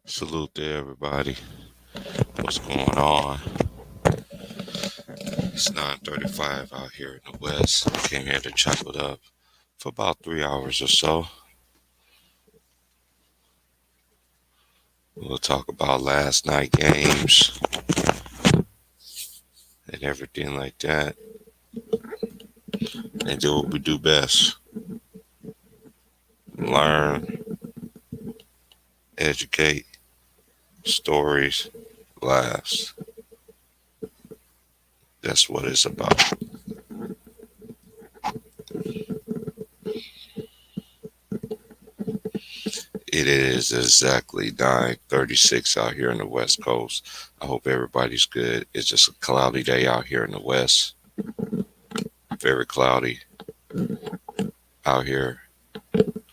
Salute to everybody. What's going on? It's 9:35 out here in the West. Came here to chop it up for about 3 hours or so. We'll talk about last night games and everything like that, and do what we do best: learn, educate, stories, laughs. That's what it's about. It is exactly 9:36 out here in the West Coast. I hope everybody's good. It's just a cloudy day out here in the West. Very cloudy out here.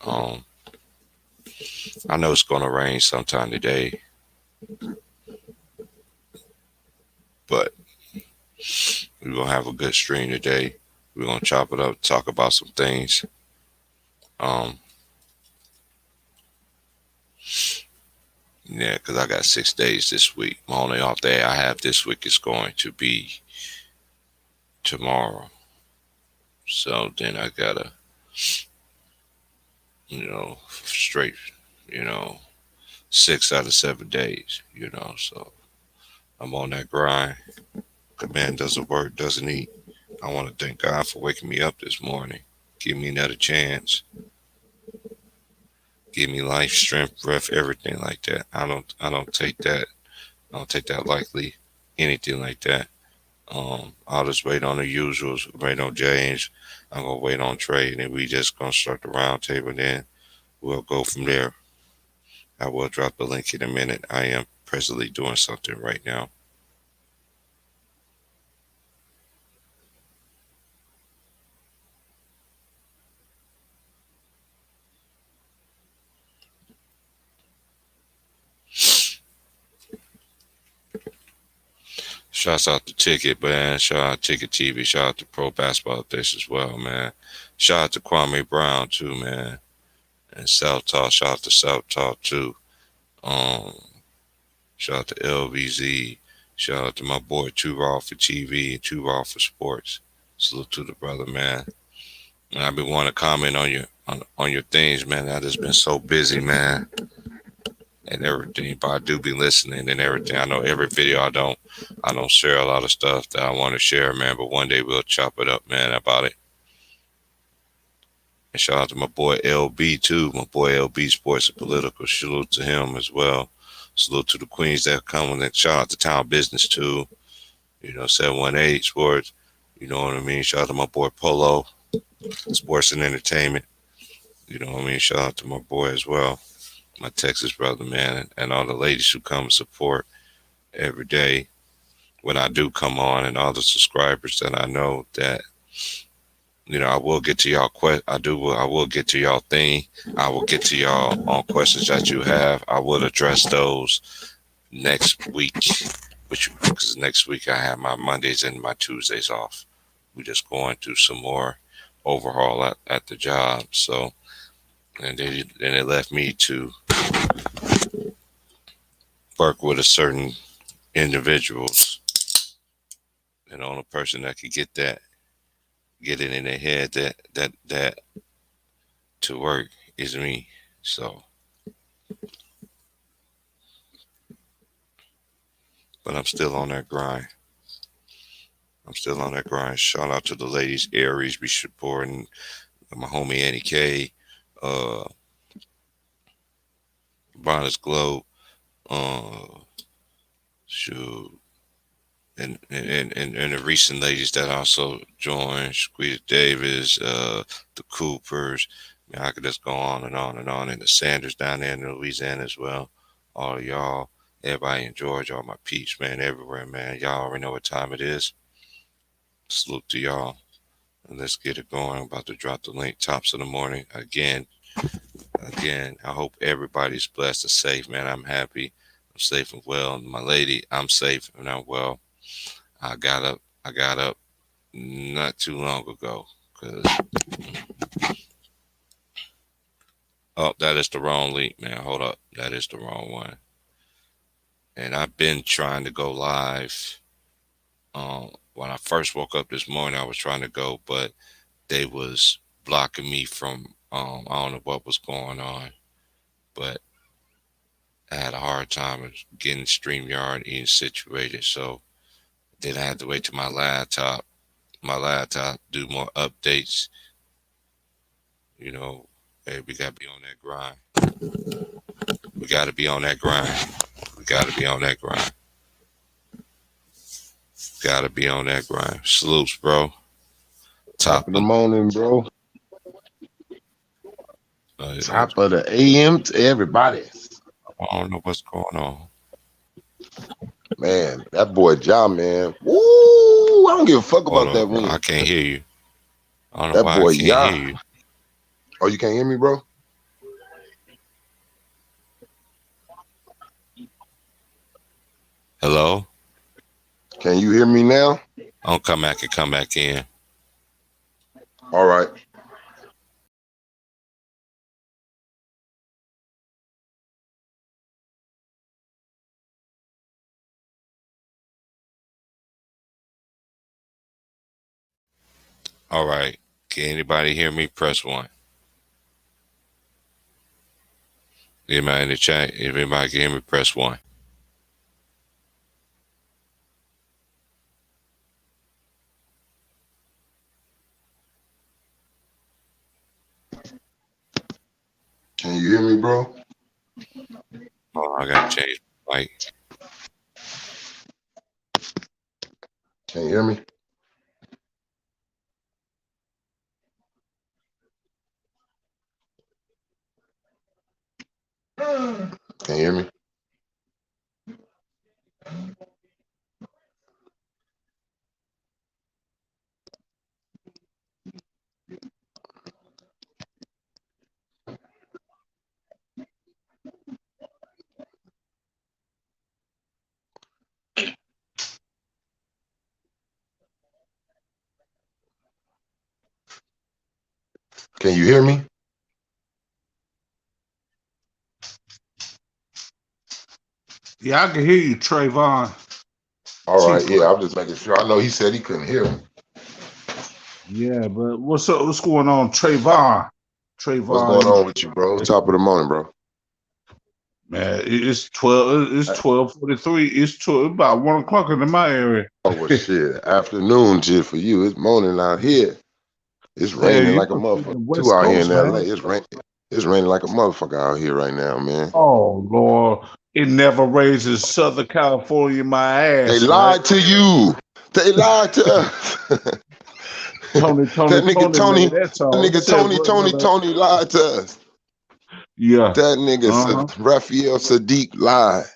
Um, I know it's going to rain sometime today, but we're going to have a good stream today. We're going to chop it up, talk about some things. Um, yeah, because I got 6 days this week. My only off day I have this week is going to be tomorrow. So then I got to, straight, you know, 6 out of 7 days, so I'm on that grind. The man doesn't work, doesn't eat. I want to thank God for waking me up this morning, give me another chance, give me life, strength, breath, everything like that. I don't take that. I don't take that lightly, anything like that. I'll just wait on the usuals, wait on James. I'm gonna wait on Trey, and then we just gonna start the round table. And then we'll go from there. I will drop the link in a minute. I am presently doing something right now. Shouts out to Ticket, man. Shout out to Ticket TV. Shout out to Pro Basketball Dish as well, man. Shout out to Kwame Brown too, man. And South Talk. Shout out to South Talk too. Um, Shout out to LVZ. Shout out to my boy Too Raw for TV and Too Raw for Sports. Salute to the brother, man. And I've been wanting to comment on your things, man. I just been so busy, man, and everything. But I do be listening and everything. I know every video I don't share a lot of stuff that I want to share, man. But one day we'll chop it up, man, about it. And shout out to my boy LB too. My boy LB Sports and Political. Salute to him as well. Salute to the queens that come, and shout out to Town Business too. 718 Sports. You know what I mean? Shout out to my boy Polo, Sports and Entertainment. You know what I mean? Shout out to my boy as well, my Texas brother, man, and all the ladies who come and support every day when I do come on, and all the subscribers that I know that, I will get to y'all. I will get to y'all thing. I will get to y'all on questions that you have. I will address those next week, because next week I have my Mondays and my Tuesdays off. We just going through some more overhaul at the job. So, and then it left me to work with a certain individuals, and the only person that could get it in their head that to work is me. So, but I'm still on that grind. I'm still on that grind. Shout out to the ladies, Aries, be supporting my homie Annie K, uh, Bonus Globe, uh, shoot, and the recent ladies that also joined, Squeeze Davis, the Coopers. I could just go on and on and on. And the Sanders down there in Louisiana as well. All of y'all, everybody in Georgia, all my peeps, man, everywhere, man. Y'all already know what time it is. Salute to y'all. And let's get it going. I'm about to drop the link, tops of the morning. Again, I hope everybody's blessed and safe, man. I'm happy. I'm safe and well. And my lady, I'm safe and I'm well. I got up not too long ago, because oh, that is the wrong link, man. Hold up. That is the wrong one. and I've been trying to go live. When I first woke up this morning, I was trying to go, but they was blocking me from. I don't know what was going on, but I had a hard time of getting StreamYard even situated. So then I had to wait till my laptop do more updates. You know, hey, we gotta be on that grind. We gotta be on that grind. We gotta be on that grind. Gotta be on that grind. Salutes, bro. Top of the morning, bro. Top of the AM to everybody. I don't know what's going on. Man, that boy Ja, man. Woo! I don't give a fuck about that win. I can't hear you. I don't know that why boy I can't Ja. hear you. Oh, you can't hear me, bro? Hello? Can you hear me now? I'll come back in. All right. All right. Can anybody hear me? Press 1. Anybody in the chat? If anybody can hear me, press 1. Can you hear me, bro? Oh, I gotta change my mic. Can you hear me? Can you hear me? Can you hear me? Yeah, I can hear you, Trayvon. All right, yeah, I'm just making sure. I know he said he couldn't hear me. Yeah, but what's up? What's going on, Trayvon? What's going on with you, bro? Top of the morning, bro. Man, it's 12. It's 12:43. It's about 1 o'clock in my area. Oh well, shit. Afternoon, shit for you. It's morning out here. It's raining like a motherfucker. Too out here in LA. It's raining like a motherfucker out here right now, man. Oh Lord, it never rains in Southern California. My ass. They lied to you. They lied to us. Tony, that nigga Tony lied to us. Yeah. That nigga Raphael Sadiq lied.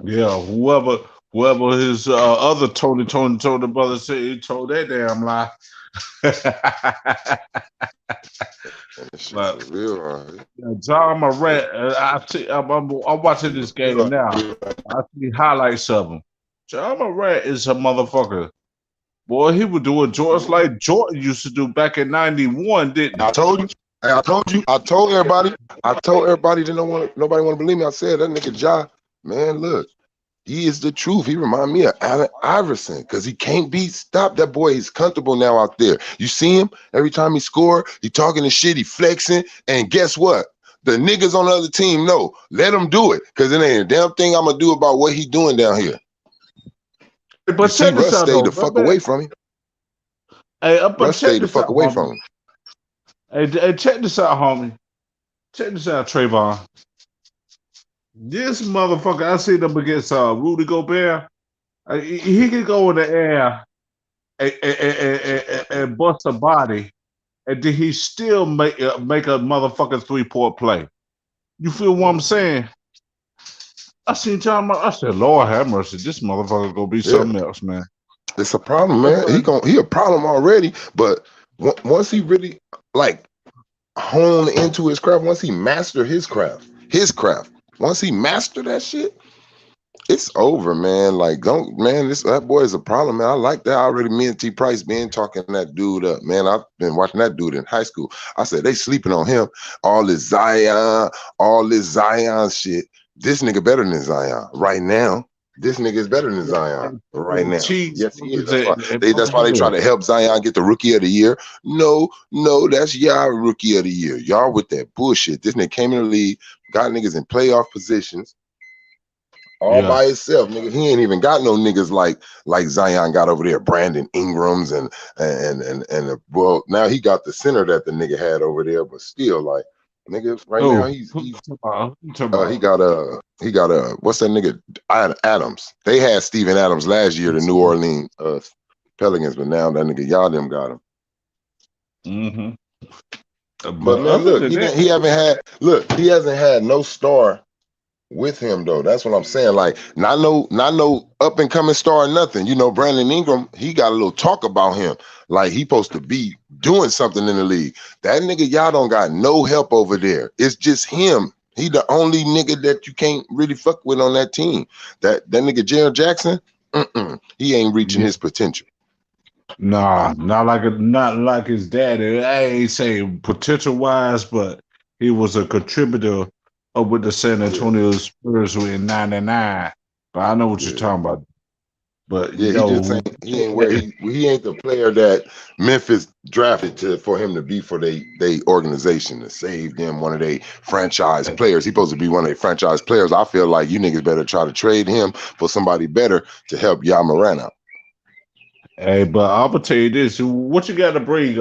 Yeah, whoever his other Tony brother said, he told that damn lie. But real, John Morant, I'm watching this game now. I see highlights of him. John Morant is a motherfucker. Boy, he would do it just like Jordan used to do back in '91, didn't he? I told you. I told everybody. Nobody want to believe me. I said that nigga Ja, man, look, he is the truth. He remind me of Allen Iverson because he can't be stopped. That boy is comfortable now out there. You see him every time he score, he talking the shit, he flexing, and guess what? The niggas on the other team know. Let him do it because it ain't a damn thing I'm gonna do about what he doing down here. But see, Russ stayed the fuck away from him. Hey, Russ stayed the fuck away from him. Hey, check this out, homie. Check this out, Trayvon. This motherfucker, I see them against Rudy Gobert. He can go in the air and bust a body, and then he still make a motherfucking 3-point play. You feel what I'm saying? I seen John. I said, Lord have mercy, this motherfucker gonna be something else, man. It's a problem, man. He a problem already, but once he really like hone into his craft, once he master his craft, once he master that shit, it's over, man. Like, that boy is a problem, man. I like that already. Me and T Price been talking that dude up, man. I've been watching that dude in high school. I said they sleeping on him. All this Zion shit. this nigga better than Zion right now. This nigga is better than Zion right now. Yes, he is. That's why they try to help Zion get the Rookie of the Year. No, that's y'all Rookie of the Year. Y'all with that bullshit. This nigga came in the league, got niggas in playoff positions all by himself. Nigga, he ain't even got no niggas like Zion got over there, Brandon Ingrams and well, now he got the center that the nigga had over there, but still, like, nigga, right now he got what's that nigga Adams. They had Steven Adams last year, the New Orleans Pelicans, but now that nigga y'all them got him. But man, look, he hasn't had no star with him though. That's what I'm saying. Like, not no up and coming star or nothing. You know, Brandon Ingram, he got a little talk about him. Like, he supposed to be doing something in the league. That nigga, y'all don't got no help over there. It's just him. He the only nigga that you can't really fuck with on that team. That nigga Jared Jackson, he ain't reaching his potential. Nah, not like his daddy. I ain't saying potential wise, but he was a contributor up with the San Antonio Spurs in '99. But I know what you're talking about. But yeah, he ain't the player that Memphis drafted for him to be for they organization, to save them, one of their franchise players. He's supposed to be one of their franchise players. I feel like you niggas better try to trade him for somebody better to help Ja Morant out. Hey, but I'm gonna tell you this: what you got to bring?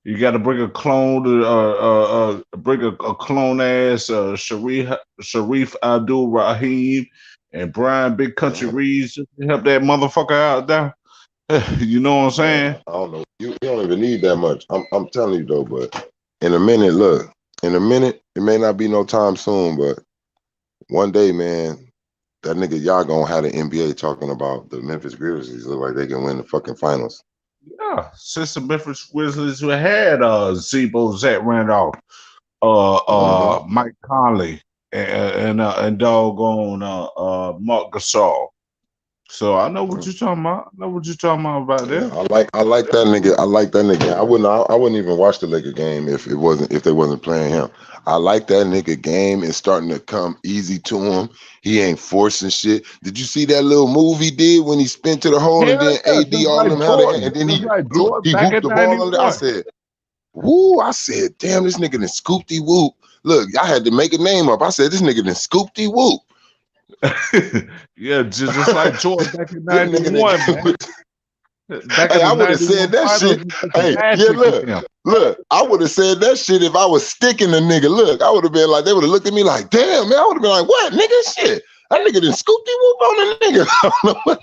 You got to bring a clone, bring a clone ass Sharif Abdul Rahim and Brian Big Country Reeves to help that motherfucker out there. You know what I'm saying? I don't know. You don't even need that much. I'm telling you though. But in a minute, it may not be no time soon, but one day, man, that nigga y'all gonna have the NBA talking about the Memphis Grizzlies. Look like they can win the fucking finals. Yeah, since the Memphis Grizzlies who had Zebo, Zach Randolph, Mike Conley, and doggone Mark Gasol. So I know what you're talking about. I know what you're talking about there. I like that nigga. I like that nigga. I wouldn't even watch the Laker game if they wasn't playing him. I like that nigga game. It's starting to come easy to him. He ain't forcing shit. Did you see that little move he did when he spent to the hole and then AD on him and then he hooped the ball under? I said, woo! I said, damn, this nigga done scooped the whoop. Look, I had to make a name up. I said, this nigga done scooped the whoop. Yeah, just like Jordan back in '91, man. Hey, I would have said that shit. Hey, yeah, look, I would have said that shit if I was sticking the nigga. Look, I would have been like, they would have looked at me like, damn, man. I would have been like, what, nigga? Shit, that nigga done scooped the whoop on the nigga. I don't know what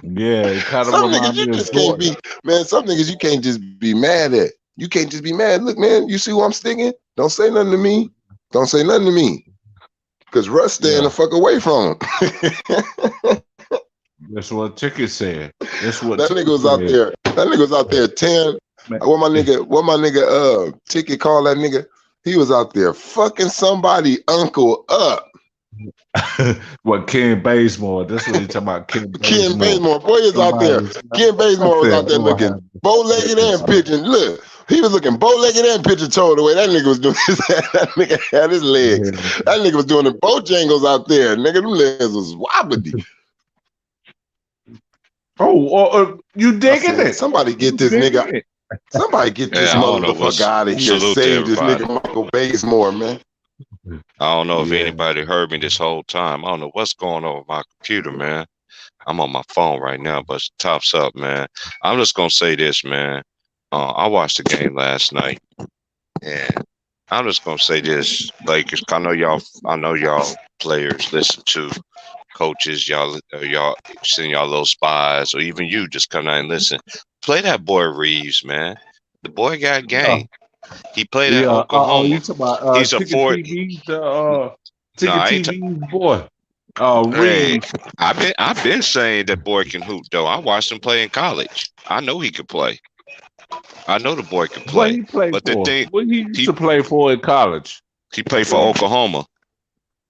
yeah, it kind of some niggas you just can't be, man. Some niggas you can't just be mad at. You can't just be mad. Look, man, you see who I'm sticking? Don't say nothing to me. Don't say nothing to me. Because Russ staying the fuck away from him. That's what Ticket said. That's what that nigga was out there. That nigga was out there 10. What my nigga Ticket called that nigga? He was out there fucking somebody uncle up. What, Ken Bazemore? That's what he talking about. Ken Bazemore. Boy is out there. Ken Bazemore was out there looking bow-legged and pitching. Look. He was looking bow-legged and pitcher-toed the way that nigga was doing his that nigga had his legs. Yeah. That nigga was doing the bojangles out there. Nigga, them legs was wobbly. You digging it? Somebody get this nigga. Somebody get this motherfucker out of here. Save this nigga Michael Bazemore, man. I don't know if anybody heard me this whole time. I don't know what's going on with my computer, man. I'm on my phone right now, but tops up, man. I'm just gonna say this, man. I watched the game last night, and I'm just gonna say this, Lakers. I know y'all players listen to coaches, y'all send y'all little spies, or even you just come out and listen. Play that boy Reeves, man. The boy got game. He played at Oklahoma. You talking about, he's a fourth. TV's boy. Reeves. Hey, I've been saying that boy can hoop though. I watched him play in college. I know he could play. I know the boy can play. What he played for? What he used to play for in college? He played for Oklahoma.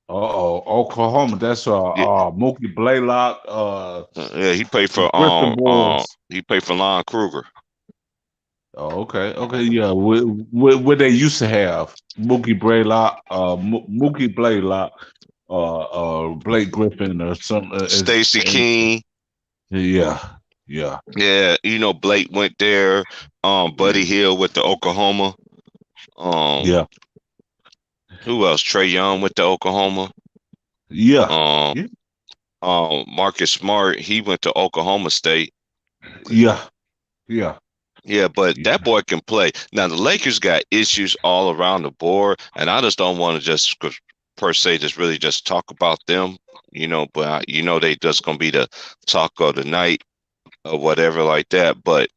Oklahoma. That's Mookie Blaylock. Yeah, he played for Lon Kruger. Oh, okay, okay, yeah. What they used to have Mookie Blaylock, Mookie Blaylock, Blake Griffin or some. Stacey King. Yeah, yeah, Yeah, Blake went there. Yeah. Buddy Hill with the Oklahoma. Um, yeah, who else? Trey Young with the Oklahoma. yeah, Um, yeah, Marcus Smart, he went to Oklahoma State. yeah, yeah, Yeah, but yeah, that boy can play. Now the Lakers got issues all around the board, and I just don't want to just per se just really just talk about them, But they just gonna be the talk of the night or whatever like that. But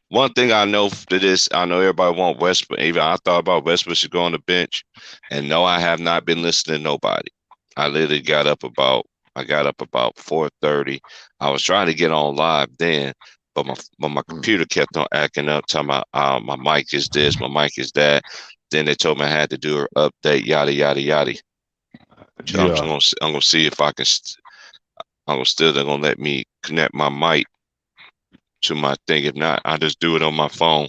one thing I know for this, I know everybody want Westbrook. Even I thought about Westbrook should go on the bench, and no, I have not been listening to nobody. I literally got up about 4:30. I was trying to get on live then, but my Mm. computer kept on acting up, talking about my mic is this, my mic is that. Then they told me I had to do an update, yada yada yada. So yeah. I'm gonna see if I can. I'm gonna still they're gonna let me connect my mic to my thing. If not, I just do it on my phone.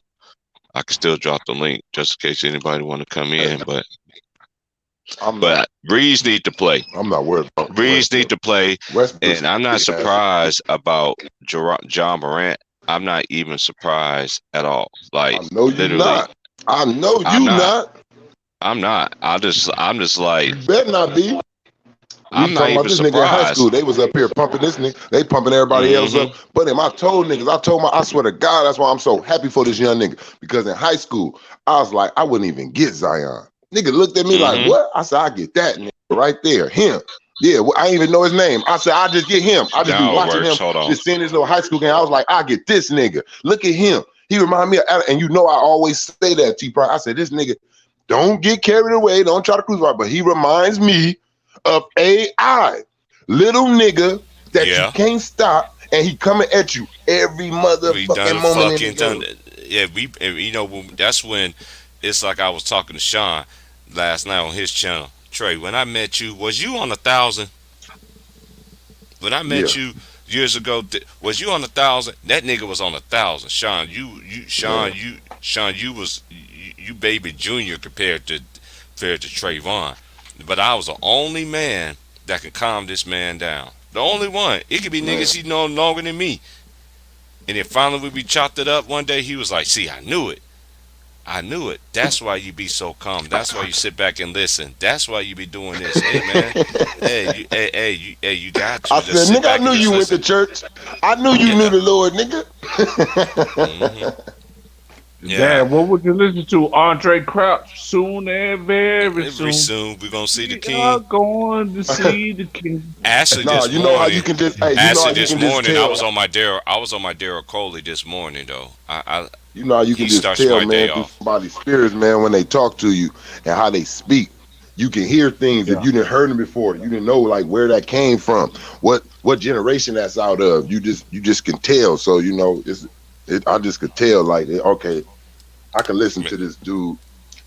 I can still drop the link just in case anybody want to come Hey, in. But I'm not. but Breeze need to play. I'm not worried about Breeze need Westbrook. to play, Westbrook's and I'm not big ass. surprised about John Morant. I'm not even surprised at all. Like I know you literally, not. I know I'm you not. not. I'm not. I'm just like You better not be. We I'm was not talking about even this nigga in high surprised. school. They was up here pumping this nigga. They pumping everybody else Hmm. up. But him, I told niggas, I swear to God, that's why I'm so happy for this young nigga. Because in high school, I was like, I wouldn't even get Zion. Nigga looked at me like, Hmm. what? I said, I get that nigga right there. Him. Yeah, well, I ain't even know his name. I said, I just get him. I just be Now it watching him, works. Hold on. just seeing this little high school game. I was like, I get this nigga. Look at him. He remind me of, and I always say that, T-Prime. I said, this nigga, don't get carried away. Don't try to cruise right. But he reminds me of AI. Little nigga that you Yeah. can't stop, and he coming at you every We done motherfucking a moment in the fucking game. done. Yeah, that's when it's like I was talking to Sean last night on his channel. Trey, when I met you, was you on 1,000? When I Yeah, met you years ago, was you on 1,000? That nigga was on 1,000. Sean, man. Sean, you baby junior compared to Trayvon. But I was the only man that can calm this man down. The only one. It could be Man, niggas he know longer than me. And then finally we chopped it up one day. He was like, "See, I knew it. I knew it. That's why you be so calm. That's why you sit back and listen. That's why you be doing this. Hey man, you got to I just said, sit nigga, I back knew and just you went to listen. church. I knew you knew Yeah, the Lord, nigga. hmm yeah. Dad, what would you listen to? Andre Crouch soon and very Very soon. soon we gonna see the We are king. going to see the king. Actually, Nah, this you know how you morning, can just, hey, you know how you can just I tell. was on my Daryl Coley this morning though. You know how you can He just starts tell, my day man, through off. somebody's spirits, man, when they talk to you and how they speak. You can hear things if Yeah, you didn't heard them before. You didn't know like where that came from, what generation that's out of. You just can tell. So I just could tell like okay, I can listen to this dude.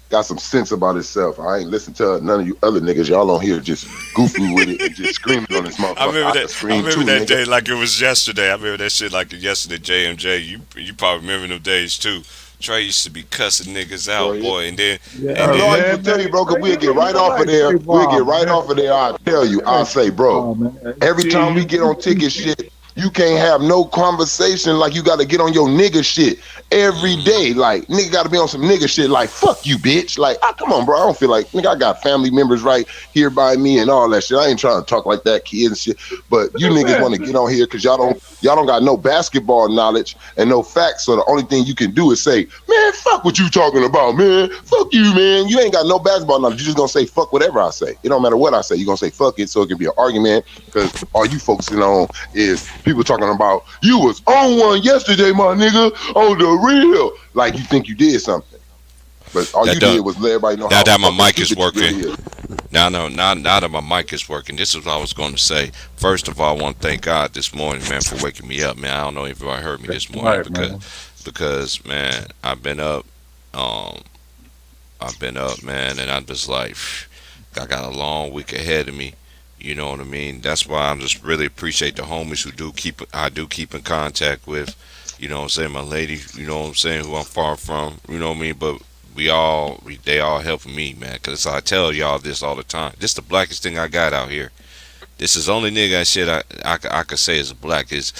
Got some sense about himself. I ain't listen to none of you other niggas. Y'all on here just goofy with it and just screaming on this I motherfucker. remember I can that. I scream too, remember that nigga. day like it was yesterday. I remember that shit like yesterday. JMJ, you probably remember them days too. Trey used to be cussing niggas Bro, out, yeah. boy, yeah, and You know, I then used to man, tell you, man. bro, cause Trey, we'd get you right know, off of like there. We'd get Trayvon, right man. off of there. I'll tell you. I'll Like say, bro, Trayvon, man. every See, time we get on ticket shit, you can't have no conversation like you got to get on your nigga shit every hmm day. Like, nigga got to be on some nigga shit like, fuck you, bitch. Like, come on, bro. I don't feel like, nigga, I got family members right here by me and all that shit. I ain't trying to talk like that, kids and shit. But you niggas want to get on here because y'all don't got no basketball knowledge and no facts. So the only thing you can do is say, man, fuck what you talking about, man. Fuck you, man. You ain't got no basketball knowledge. You just gonna say fuck whatever I say. It don't matter what I say. You gonna say fuck it so it can be an argument because all you focusing on is people talking about you was on one yesterday, my nigga, on the real. Like you think you did something. But all that you did done. was let everybody know Now how that my fucking mic is stupid you working, really is. now that my mic is working, this is what I was going to say. First of all, I want to thank God this morning, man, for waking me up, man. I don't know if everybody heard me that's this morning right, man. because man, um, I've been up, man, and I'm just like, I got a long week ahead of me. You know what I mean? That's why I'm just really appreciate the homies who I do keep in contact with. You know what I'm saying? My lady, you know what I'm saying, who I'm far from, you know what I mean? But they all helping me, man. Cause I tell y'all this all the time. This the blackest thing I got out here. This is the only nigga shit I could say is black is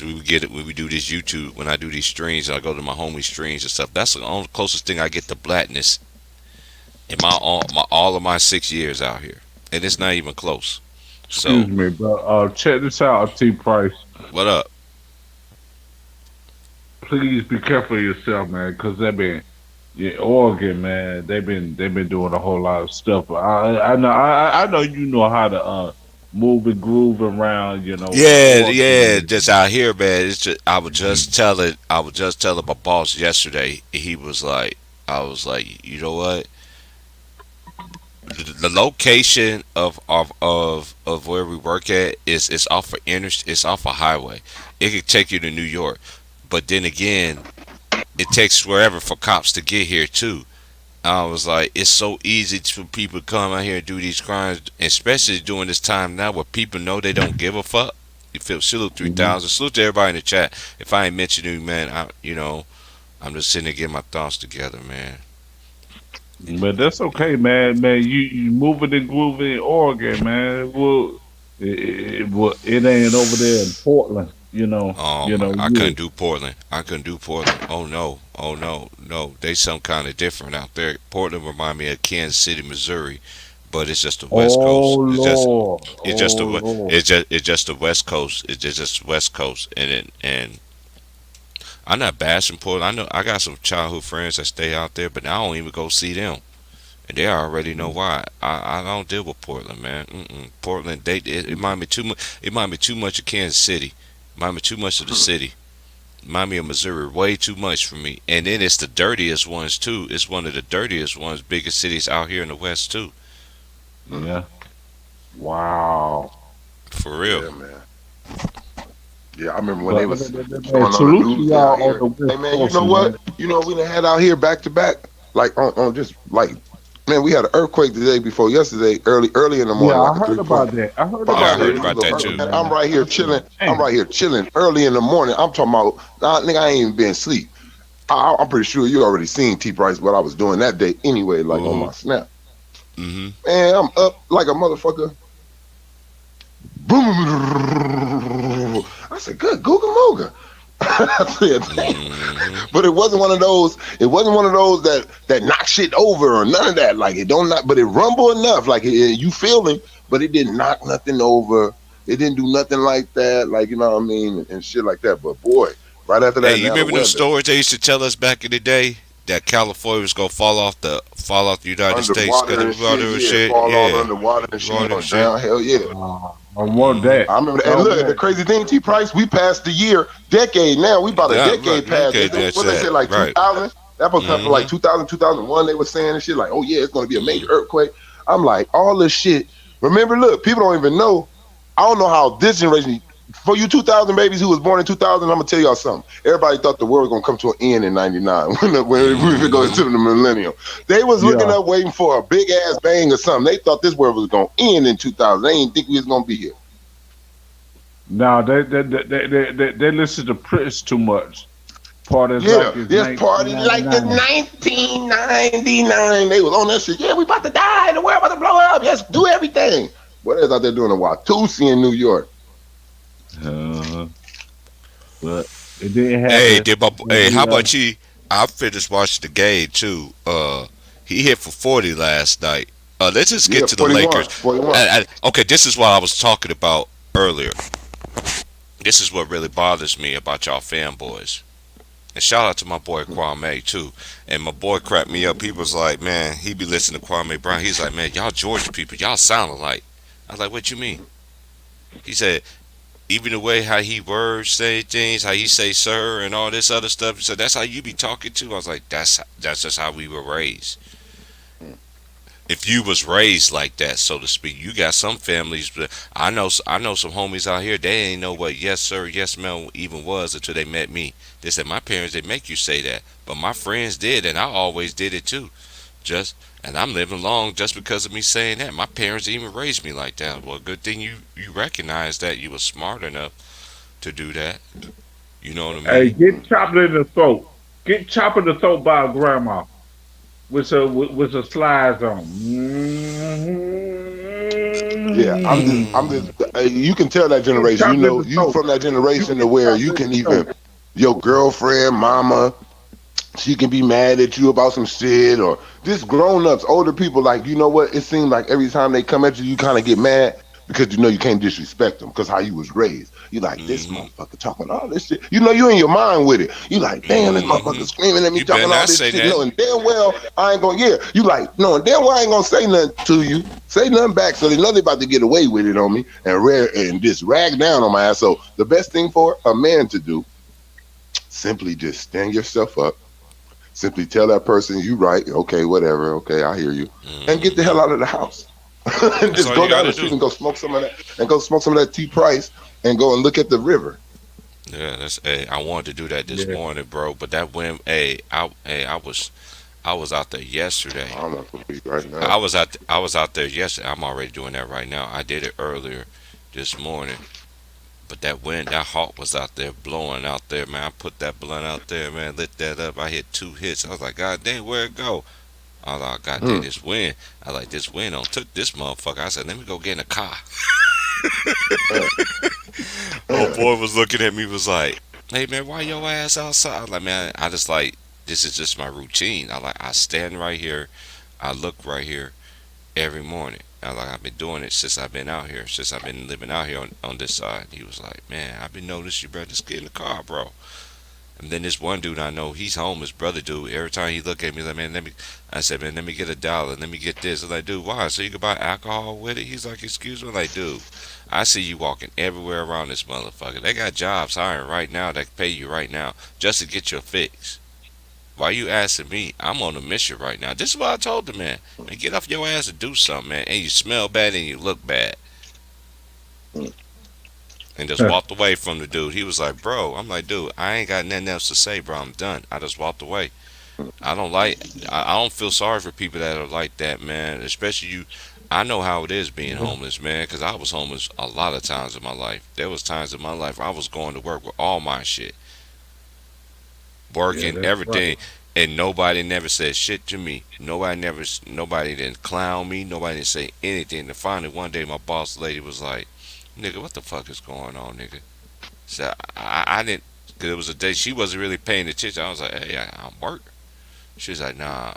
we get it when we do this YouTube, when I do these streams and I go to my homie streams and stuff. That's the only closest thing I get to blackness in all of my 6 years out here. And it's not even close. Excuse So me, but check this out, T Price. what up? Please be careful of yourself, man, because they've been, yeah, Oregon, man. They've been doing a whole lot of stuff. I know you know how to move and groove around, in Yeah, yeah, Oregon. just out here, man. It's just I was just telling my boss yesterday. He was like, I was like, you know what? The location of where we work at is off of it's off a highway. It could take you to New York, but then again, it takes wherever for cops to get here too. I was like, it's so easy for people to come out here and do these crimes, especially during this time now where people know they don't give a fuck. You feel salute Hmm. 3000. Salute to everybody in the chat. If I ain't mentioned you, man, I'm just sitting there getting my thoughts together, man. But that's okay, man. Man, you moving and grooving in Oregon, man. Well, it ain't over there in Portland. I couldn't do Portland. I couldn't do Portland. Oh no, oh no, no. They some kind of different out there. Portland remind me of Kansas City, Missouri, but it's just the West Oh Coast. Lord, It's oh just the Lord. it's just the West Coast. It's just West Coast, and I'm not bashing Portland. I know I got some childhood friends that stay out there, but I don't even go see them, and they already know why. I don't deal with Portland, man. Portland, it might be too much. It might be too much of Kansas City. It might be too much of the city. Miami of Missouri, way too much for me. And then it's the dirtiest ones too. It's one of the dirtiest ones, biggest cities out here in the West too. Yeah. Wow. For real. Yeah, man. Yeah, I remember when they But was man, showing on the salute to news down y'all on here. the Hey West man, you Coast, know what? man. We done had out here back to back, like on just like man, we had an earthquake the day before yesterday, early in the Yeah, morning, I like a heard three point about that. I heard Yeah, I about five. that heard It was about that a yesterday, too. man, I'm man. right I here said, chilling. I'm damn. right here chilling early in the morning. I'm talking about nigga, I ain't even been asleep. I'm pretty sure you already seen T Price what I was doing that day anyway, like on Ooh. my snap. Mhm. Man, I'm up like a motherfucker. Boom. I said, good Googa Mooga. I said, damn. Mhm. But it wasn't one of those. It wasn't one of those that knock shit over or none of that. Like it don't not, but it rumble enough. Like you feeling, but it didn't knock nothing over. It didn't do nothing like that. Like you know what I mean, and shit like that. But boy, right after Hey, that, you now the remember them weather stories they used to tell us back in the day that California was gonna fall off the United States because underwater of and shit. water and Yeah, shit. fall all Yeah, underwater and shit. water and Gonna shit. drown. Hell yeah. I want Mhm. that. I remember that. I And look, the want crazy thing, T Price, we passed the year, decade now. We about a Yeah, right. decade past. Okay, that's What they say, that. like Right. 2000? That was for like Mhm. 2000, 2001. They were saying and shit like, oh yeah, it's going to be a major Mhm. earthquake. I'm like, all this shit. Remember, look, people don't even know. I don't know how this generation, for you 2000 babies who was born in 2000, I'm going to tell y'all something. Everybody thought the world was going to come to an end in 99 when we go into Mhm. the millennium. They was looking yeah. up waiting for a big ass bang or something. They thought this world was going to end in 2000. They didn't think we was going to be here. Now they listen to Prince too much. Parties Yeah, like it's this party like it's 1999. 1999. They was on that shit. Yeah, we about to die. The world about to blow up. Yes, do everything. What is out there doing in Watusi in New York? Uh, but it didn't Hey, happen. And how we about you? I finished watching the game too. He hit for 40 last night. Let's just get Yeah, to the Lakers. 41. 41. Okay, this is what I was talking about earlier. This is what really bothers me about y'all fanboys. And shout out to my boy Kwame too. And my boy cracked me up. He was like, man, he be listening to Kwame Brown. He's like, man, y'all Georgia people, y'all sound alike. I was like, what you mean? He said, even the way how he words say things, how he say sir and all this other stuff. So that's how you be talking to. I was like, that's just how we were raised. If you was raised like that, so to speak, you got some families. But I know some homies out here. They ain't know what yes sir, yes ma'am even was until they met me. They said my parents didn't make you say that, but my friends did, and I always did it too. Just and I'm living long just because of me saying that. My parents even raised me like that. Well, good thing you recognize that you was smart enough to do that. You know what I Hey, mean? get chopped in the throat. Get chopped in the throat by a grandma with some slides on. Yeah, I'm just. You can tell that Get generation. You chopped in know, the you throat. from that You generation to get where chopped you in can the throat. even your girlfriend, mama, she can be mad at you about some shit, or just grown-ups, older people. Like, you know what? It seems like every time they come at you, you kind of get mad because you know you can't disrespect them because how you was raised. You like this Mm-hmm. motherfucker talking all this shit. You know you in your mind with it. You like, damn, this Mm-hmm. motherfucker screaming at me You better talking all not this say shit, that. knowing damn well I ain't gonna. Yeah, you like knowing damn well I ain't gonna say nothing to you. Say nothing back, so they know they about to get away with it on me and just rag down on my ass. So the best thing for a man to do, simply just stand yourself up. Simply tell that person you right, okay, whatever, okay, I hear you, and get the Mm-hmm. hell out of the house. And That's just all you go got down to the street do. and go smoke some of that, and go smoke some of that T Price, and go and look at the river. Yeah, that's. Hey, I wanted to do that this Yeah, morning, bro. But that when, I was out there yesterday. I'm not gonna be right now. I was out there yesterday. I'm already doing that right now. I did it earlier this morning. But that wind, that hawk was out there blowing out there, man. I put that blunt out there, man. Lit that up. I hit 2 hits. I was like, God dang, where it go? I was like, God dang, Hmm. this wind. I like this wind on took this motherfucker. I said, let me go get in a car. Yeah, Oh yeah. boy was looking at me, was like, hey man, why your ass outside? I was like, man, I just like this is just my routine. I stand right here, I look right here every morning. I like I've been doing it since I've been out here, since I've been living out here on this side. He was like, man, I've been noticing you, brother. Just get in the car, bro. And then this one dude I know, he's home, his brother dude. Every time he look at me, like, man, let me. I said, man, let me get $1. Let me get this. I'm like, dude, why? So you can buy alcohol with it? He's like, excuse me, I'm like, dude, I see you walking everywhere around this motherfucker. They got jobs hiring right now that can pay you right now just to get your fix. Why you asking me? I'm on a mission right now. This is what I told the man. Man, get off your ass and do something, man. And you smell bad and you look bad. And just walked away from the dude. He was like, bro. I'm like, dude, I ain't got nothing else to say, bro. I'm done. I just walked away. I don't like. I don't feel sorry for people that are like that, man. Especially you. I know how it is being homeless, man. Because I was homeless a lot of times in my life. There was times in my life I was going to work with all my shit, yeah, working that's right. everything, and nobody never said shit to me. Nobody didn't clown me. Nobody didn't say anything. And finally, one day, my boss lady was like, "Nigga, what the fuck is going on, nigga?" So I didn't. Cause it was a day she wasn't really paying attention. I was like, "Hey, I'm working." She's like, "Nah,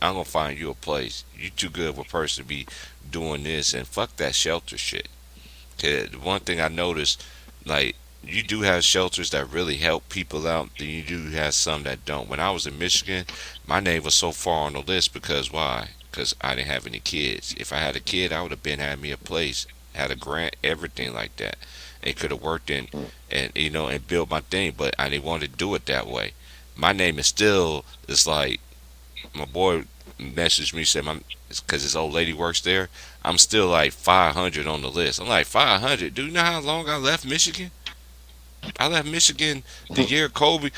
I'm gonna find you a place. You too good of a person to be doing this and fuck that shelter shit." 'Cause one thing I noticed, like you do have shelters that really help people out, then you do have some that don't. When I was in Michigan, my name was so far on the list because why? Because I didn't have any kids. If I had a kid, I would have been had me a place, had a grant, everything like that. It could have worked in, and and built my thing, but I didn't want to do it that way. My name is still, it's like my boy messaged me said my because this old lady works there. I'm still like 500 on the list. I'm like 500. Do you know how long I left Michigan? I left Michigan the year Kobe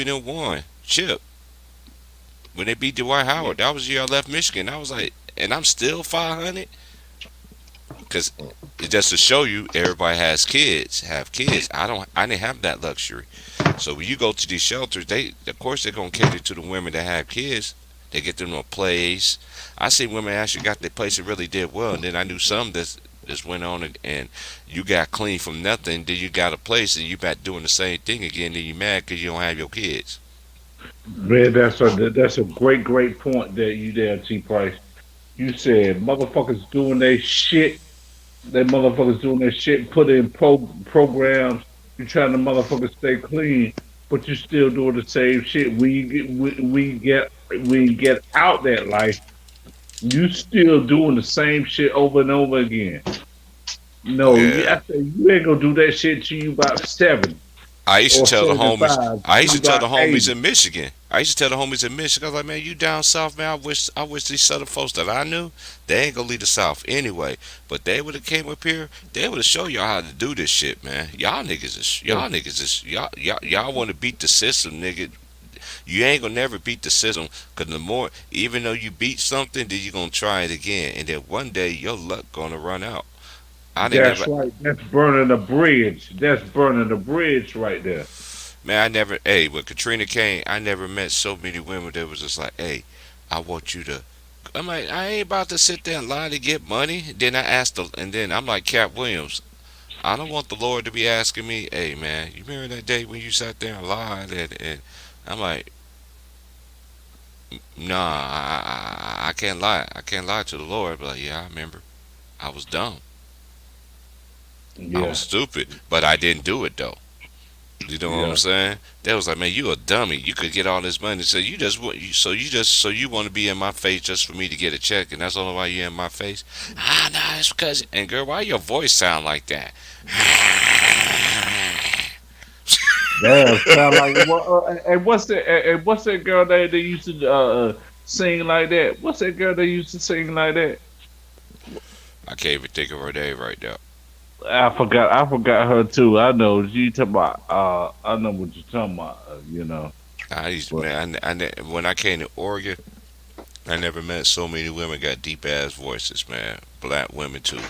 done won chip when they beat Dwight Howard. That was the year I left Michigan. I was like, and I'm still 500 because just to show you, everybody has kids, have kids. I don't. I didn't have that luxury. So when you go to these shelters, they of course they're gonna cater to the women that have kids. They get them a place. I see women actually got their place and really did well, and then I knew some that just went on and you got clean from nothing. Then you got a place and you back doing the same thing again. Then you mad because you don't have your kids. Man, that's a great point that you there, T Price. You said motherfuckers doing their shit. They motherfuckers doing their shit. Put in programs. You trying to motherfuckers stay clean, but you still doing the same shit. We get out that life. You still doing the same shit over and over again. No, Yeah. I say you ain't gonna do that shit till you about 70 I used to or tell the homies. 75, I till used you to tell about the homies 80. in Michigan. I used to tell the homies in Michigan. I was like, man, you down south, man. I wish these southern folks that I knew, they ain't gonna leave the south anyway. But they would have came up here. They would have show y'all how to do this shit, man. Y'all want to beat the system, nigga. You ain't gonna never beat the system. Cause the more, even though you beat something, then you gonna try it again, and then one day your luck gonna run out. I didn't That's never, right. That's burning the bridge. That's burning the bridge right there. man. I never. Hey, when Katrina came, I never met so many women that was just like, hey, I want you to. I'm like, I ain't about to sit there and lie to get money. Then I asked the, and then I'm like Cat Williams. I don't want the Lord to be asking me, hey man, you remember that day when you sat there and lied? And I'm like, nah, I can't lie. I can't lie to the Lord. But like, yeah, I remember. I was dumb. I was Yeah, stupid, but I didn't do it though. You know what I'm yeah. saying? They was like, man, you a dummy. You could get all this money. So you just want so you want to be in my face just for me to get a check, and that's the only why you in my face. Ah, nah, it's because. And girl, why your voice sound like that? Damn, sound like what? And what's that girl that they used to sing like that? What's that girl that used to sing like that? I can't even think of her name right now. I forgot. I forgot her too. I know you talking about. I know what you're talking about. I used to, But man. When I came to Oregon, I never met so many women got deep ass voices, man. Black women too,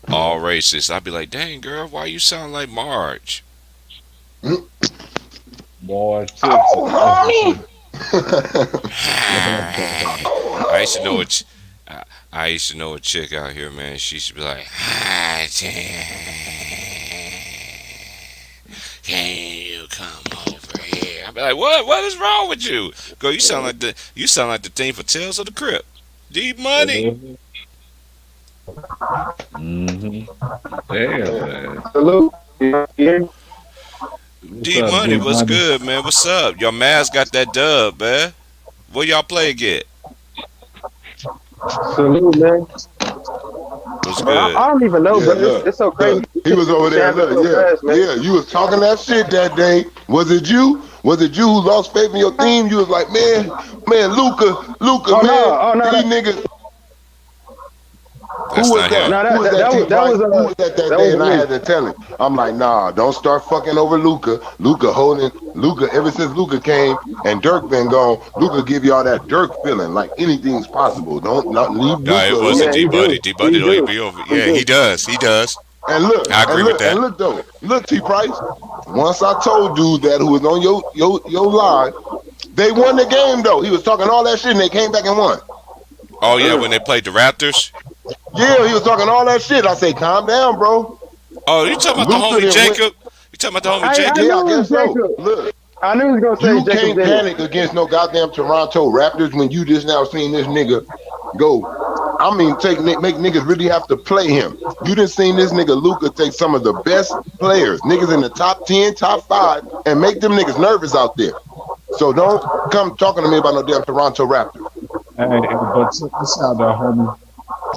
all races. I'd be like, dang girl, why you sound like Marge? boy, chicks. Oh, I used to know a ch- I used to know a chick out here, man. She used to be like, "Hi, can you come over here?" I'd be like, "What? What is wrong with you, girl? You sound like the thing for Tales of the Crypt. D Money, honey. Mm-hmm. Damn, man. Salute. Yeah. What's D up, Money, big what's money? good, man? What's up? Your mask got that dub, man. Where y'all play get? Salute, man. What's Man, good? I don't even know, yeah, but it's, look, it's so crazy. look. He was over Shit there. happened Look, so fast, man. yeah. You was talking that shit that day. Was it you? Was it you who lost faith in your team? You was like, man, Luca, Oh man, no, oh no, these niggas. Who That's was not him. that? no, Who was that? T that Price? was Who was that that day? And wasn't I me. had to tell him. I'm like, nah, don't start fucking over Luca. Luca holding Luca ever since Luca came and Dirk been gone. Luca give you all that Dirk feeling like anything's possible. Don't not leave No, Luca it wasn't Yeah, alone. D he Buddy. do, D he Buddy don't even do, be over. he Yeah, he do. does. He does. And look, I agree with that. though. Look, T Price. Once I told dude that who was on your live, they won the game though. He was talking all that shit and they came back and won. Oh yeah, when they played the Raptors. Yeah, he was talking all that shit. I say, calm down, bro. Oh, you talking about the Luca homie didn't win. Jacob? You talking about the homie I Jacob? Yeah, I knew it was guess so. Jacob. Look, I knew he was gonna say you Jacob can't Dennis. panic against no goddamn Toronto Raptors when you just now seen this nigga go. I mean, make niggas really have to play him. You done seen this nigga Luca take some of the best players, niggas in the top 10, top 5, and make them niggas nervous out there. So don't come talking to me about no damn Toronto Raptors. Hey, but check this out, though, homie.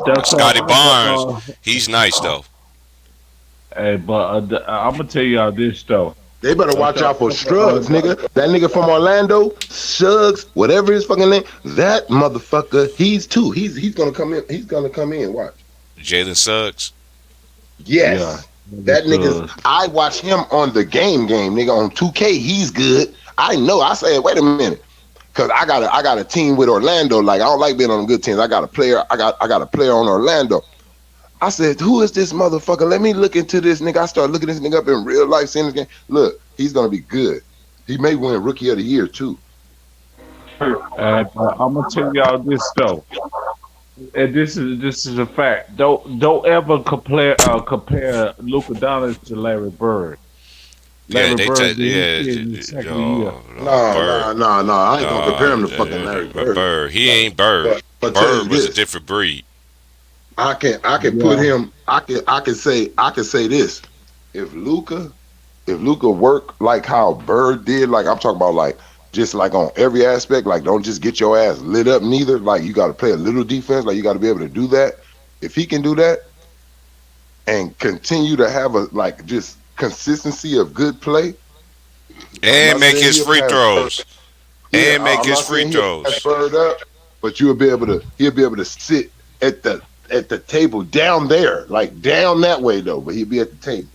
That's Scotty all. Barnes. He's nice though. Hey, but I'm gonna tell y'all this though. They better Don't watch out for y'all Strugs, nigga. That nigga from Orlando, Suggs, whatever his fucking name, that motherfucker, he's gonna come in. He's gonna come in. Watch. Jalen Suggs. Yeah. Yes. That nigga's I watch him on the game, nigga, on 2K. He's good. I know. I said, wait a minute. Cause I got a team with Orlando. Like I don't like being on good teams. I got a player on Orlando. I said, who is this motherfucker? Let me look into this nigga. I started looking this nigga up in real life, seeing this game. Look, he's gonna be good. He may win Rookie of the Year too. But I'm gonna tell y'all this though, and this is a fact. Don't ever compare Luka Doncic to Larry Bird. Yeah, Larry they Bird take did his yeah. shit in his second year. No. I ain't gonna compare him to fucking Larry Bird. Bird. He ain't Bird. But tell you Bird was a this, different breed. I can put him. I can say this. If Luca worked like how Bird did, like I'm talking about, like just like on every aspect, like don't just get your ass lit up neither. Like you got to play a little defense. Like you got to be able to do that. If he can do that and continue to have a like just consistency of good play, I'm And not make saying his he'll free pass throws. Yeah, And make I'm his not free saying he'll pass throws. Bird up, but he'll be able to sit at the table down there, like down that way though. But he'll be at the table.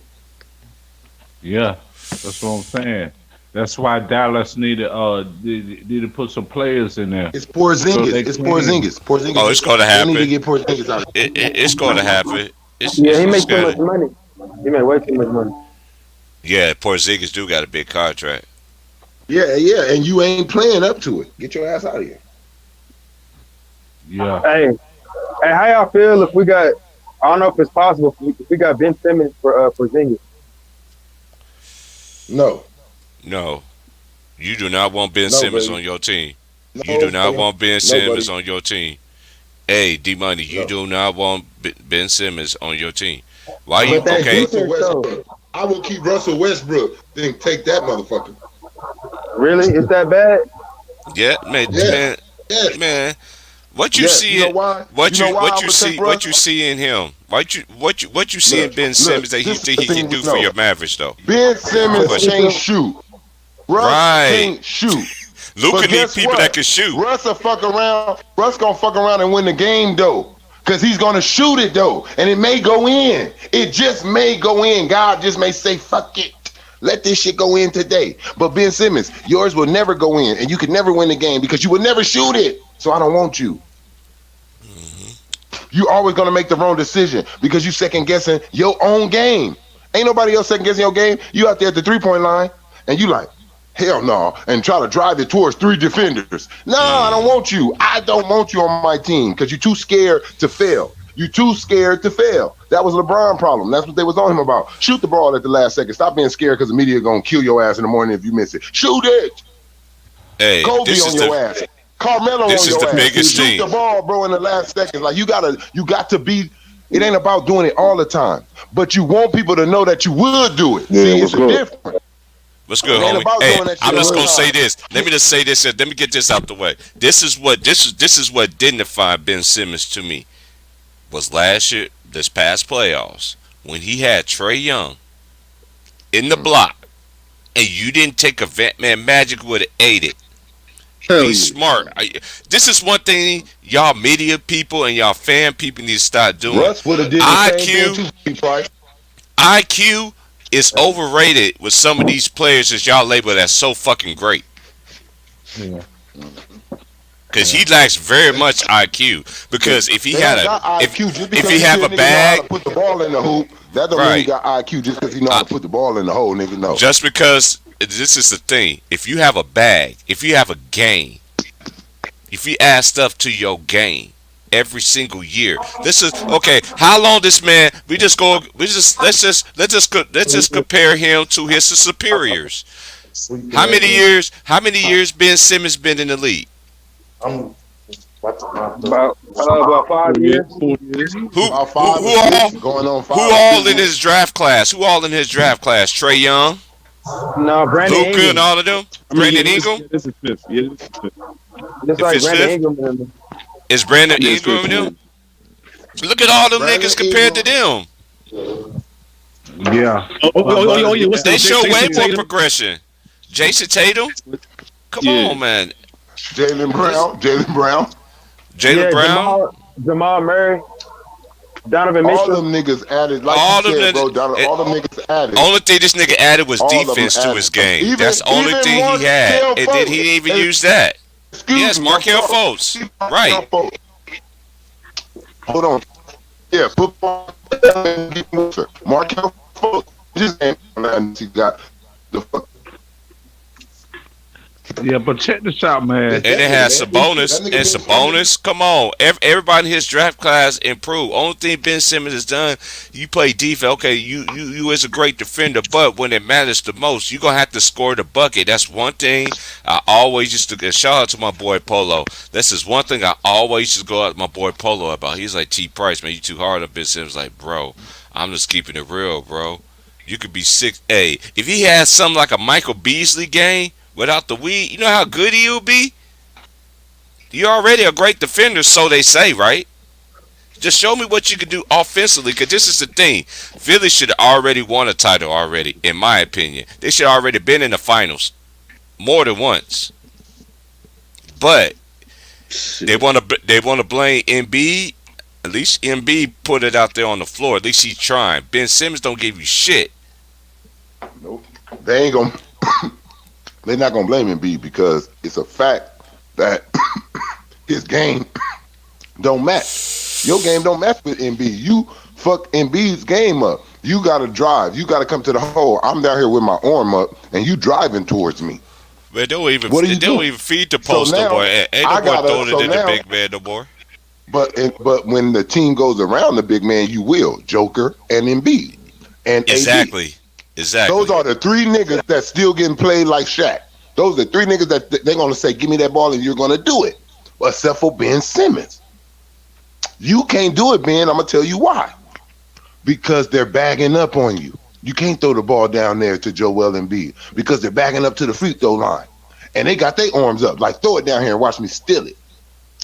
Yeah, that's what I'm saying. That's why Dallas needed to put some players in there It's so Porzingis. they It's can. Porzingis. Oh, it's gonna They need to happen. get Porzingis out. It's gonna happen. Yeah, he it's makes too much kinda, money. He made way too much money. yeah. Porzingis do got a big contract. Yeah, and you ain't playing up to it. Get your ass out of here. Yeah. Hey, how y'all feel if we got? I don't know if it's possible if we got Ben Simmons for Zingas. No, No, you do not want Ben no, Simmons baby. on your team. You No, do not want Ben no, Simmons buddy. on your team. Hey, D Money, you No. do not want Ben Simmons on your team. Why you But that okay? Russell defense, though, Westbrook. I will keep Russell Westbrook. Then take that motherfucker. really, is that bad? Yeah, man, Yes. man, man. What you Yes. see You know it? why? What You know why I what you would take see? What Russ? you see in him? What you see in Ben Look. Simmons that you This is think the he can thing do we for know. your Mavericks though? Ben Simmons Question. can't shoot. Russ Right. can't shoot. Luka But need guess people what? that can shoot. Russ will fuck around. Russ gonna fuck around and win the game though. Cause he's gonna shoot it though. And it may go in. It just may go in. God just may say, fuck it. Let this shit go in today. But Ben Simmons, yours will never go in. And you could never win the game because you would never shoot it. So I don't want you. You always gonna make the wrong decision because you second guessing your own game. Ain't nobody else second guessing your game. You out there at the 3-point line and you like, hell no, and try to drive it towards 3 defenders. No, I don't want you. I don't want you on my team because you're too scared to fail. You too scared to fail. That was LeBron's problem. That's what they was on him about. Shoot the ball at the last second. Stop being scared because the media gonna kill your ass in the morning if you miss it. Shoot it. Hey, Kobe this on is your the ass. Carmelo this on is your the ass. biggest Shoot thing. the ball, bro, in the last seconds. Like you got to be. It ain't about doing it all the time, but you want people to know that you would do it. Yeah, See, what's it's a good? difference. What's good, It ain't homie? about Hey, doing that shit I'm just all the gonna say time. this. Let me just say this. Let me get this out the way. This is what dignified Ben Simmons to me was last year, this past playoffs, when he had Trey Young in the block, and you didn't take a vet. Man, Magic would have ate it. Hell Be yeah. smart. This is one thing y'all media people and y'all fan people need to start doing. Russ would have did the same thing IQ, too, Price. IQ is overrated with some of these players that y'all label as so fucking great. Yeah. Because he lacks very much IQ. Because if he They had don't got if IQ just if because he this have a nigga know how bag, to put the ball in the hoop. That don't mean he Right. got IQ just because he know how to put the ball in the hole, nigga. No. just because this is the thing. If you have a bag, if you have a game, if you add stuff to your game every single year, this is okay. How long this man? Let's just compare him to his superiors. How many years? How many years Ben Simmons been in the league? About 5 years. 4 years. Who About 5 who or all 6, going on 5. who all in his draft class? Who all in his draft class? Trey Young, No, Brandon Luka, and Ingram. all of them. Brandon Ingram. This is fifth. Yeah, this is fifth. Just If like it's Brandon fifth? Ingram. and them. Is Brandon Yeah, Ingram fifth, and them? Look at all them Brandon niggas compared to Ingram. them. Yeah. Oh, yeah. What's They that? show way Jason more Tatum? progression. Jason Tatum. Come Yeah. on, man. Jalen Brown. Jalen Yeah, Brown. Jamal Murray, Donovan All Mitchell. them niggas added, like All you them said, bro. niggas- All them niggas added. Only thing this nigga added was All of them defense to added. his game. Even- That's the only even thing he had. Markelle And then he didn't even Fultz. use that. Excuse Yes, me, Markelle Fultz. Right. Hold on. Yeah, put Markelle Fultz. Just and he got the fuck. Yeah, but check this out, man. And it has Sabonis. That nigga And been Sabonis, come on. Everybody in his draft class improved. Only thing Ben Simmons has done, you play defense. Okay, you is a great defender, but when it matters the most, you're going to have to score the bucket. That's one thing I always used to, shout out to my boy Polo. This is one thing I always used to go at my boy Polo about. He's like, T. Price, man, you too hard on Ben Simmons. Like, bro, I'm just keeping it real, bro. You could be 6'8". If he has something like a Michael Beasley game, without the weed, you know how good he'll be? You're already a great defender, so they say, right? Just show me what you can do offensively, because this is the thing. Philly should have already won a title already, in my opinion. They should have already been in the finals more than once. But they want to blame Embiid. At least Embiid put it out there on the floor. At least he's trying. Ben Simmons don't give you shit. Nope. They ain't gonna. They're not gonna blame Embiid because it's a fact that his game don't match. Your game don't match with Embiid. You fuck Embiid's game up. You gotta drive. You gotta come to the hole. I'm down here with my arm up, and you driving towards me. Man, they don't even What are you they don't doing? even feed the So post no now, more. Ain't no I more gotta- throwing so it in the now- big man no more. But when the team goes around the big man, you will Joker and Embiid and AD. Exactly. Those are the three niggas that still getting played like Shaq. Those are the three niggas that they're gonna say, "Give me that ball," and you're gonna do it. Except for Ben Simmons, you can't do it, Ben. I'm gonna tell you why. Because they're bagging up on you. You can't throw the ball down there to Joel Embiid because they're bagging up to the free throw line, and they got their arms up. Like, throw it down here and watch me steal it,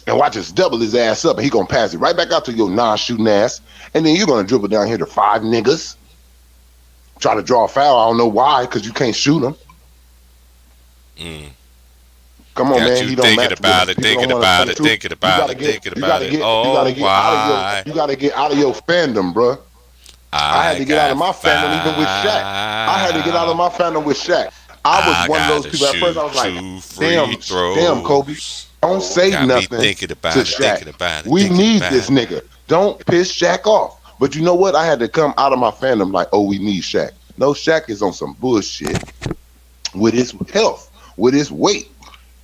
and watch us double his ass up, and he gonna pass it right back out to your non-shooting ass, and then you're gonna dribble down here to five niggas. Try to draw a foul. I don't know why, because you can't shoot them. Come on, Got man. you He don't thinking match about with it, us. People thinking don't wanna about play it, truth. thinking about it, thinking about it. Oh, why? You gotta get out of your fandom, bro. I had to get out of my fandom even with Shaq. I had to get out of my fandom with Shaq. I was one of those people. At first, I was like, damn, Kobe. Don't say Got me nothing thinking about to it, Shaq. thinking about it, We thinking need about this it. nigga. Don't piss Shaq off. But you know what? I had to come out of my fandom like, oh, we need Shaq. No, Shaq is on some bullshit with his health, with his weight.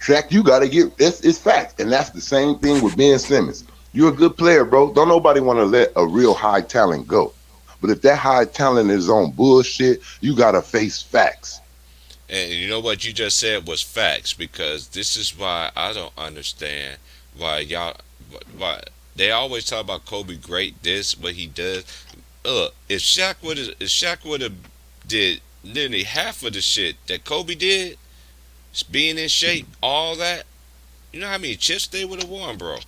Shaq, you gotta get it's fact, and that's the same thing with Ben Simmons. You're a good player, bro. Don't nobody want to let a real high talent go. But if that high talent is on bullshit, you gotta face facts. And you know what you just said was facts, because this is why I don't understand why they always talk about Kobe great this, what he does. If Shaq would have did nearly half of the shit that Kobe did, being in shape, all that, you know how many chips they would have won, bro.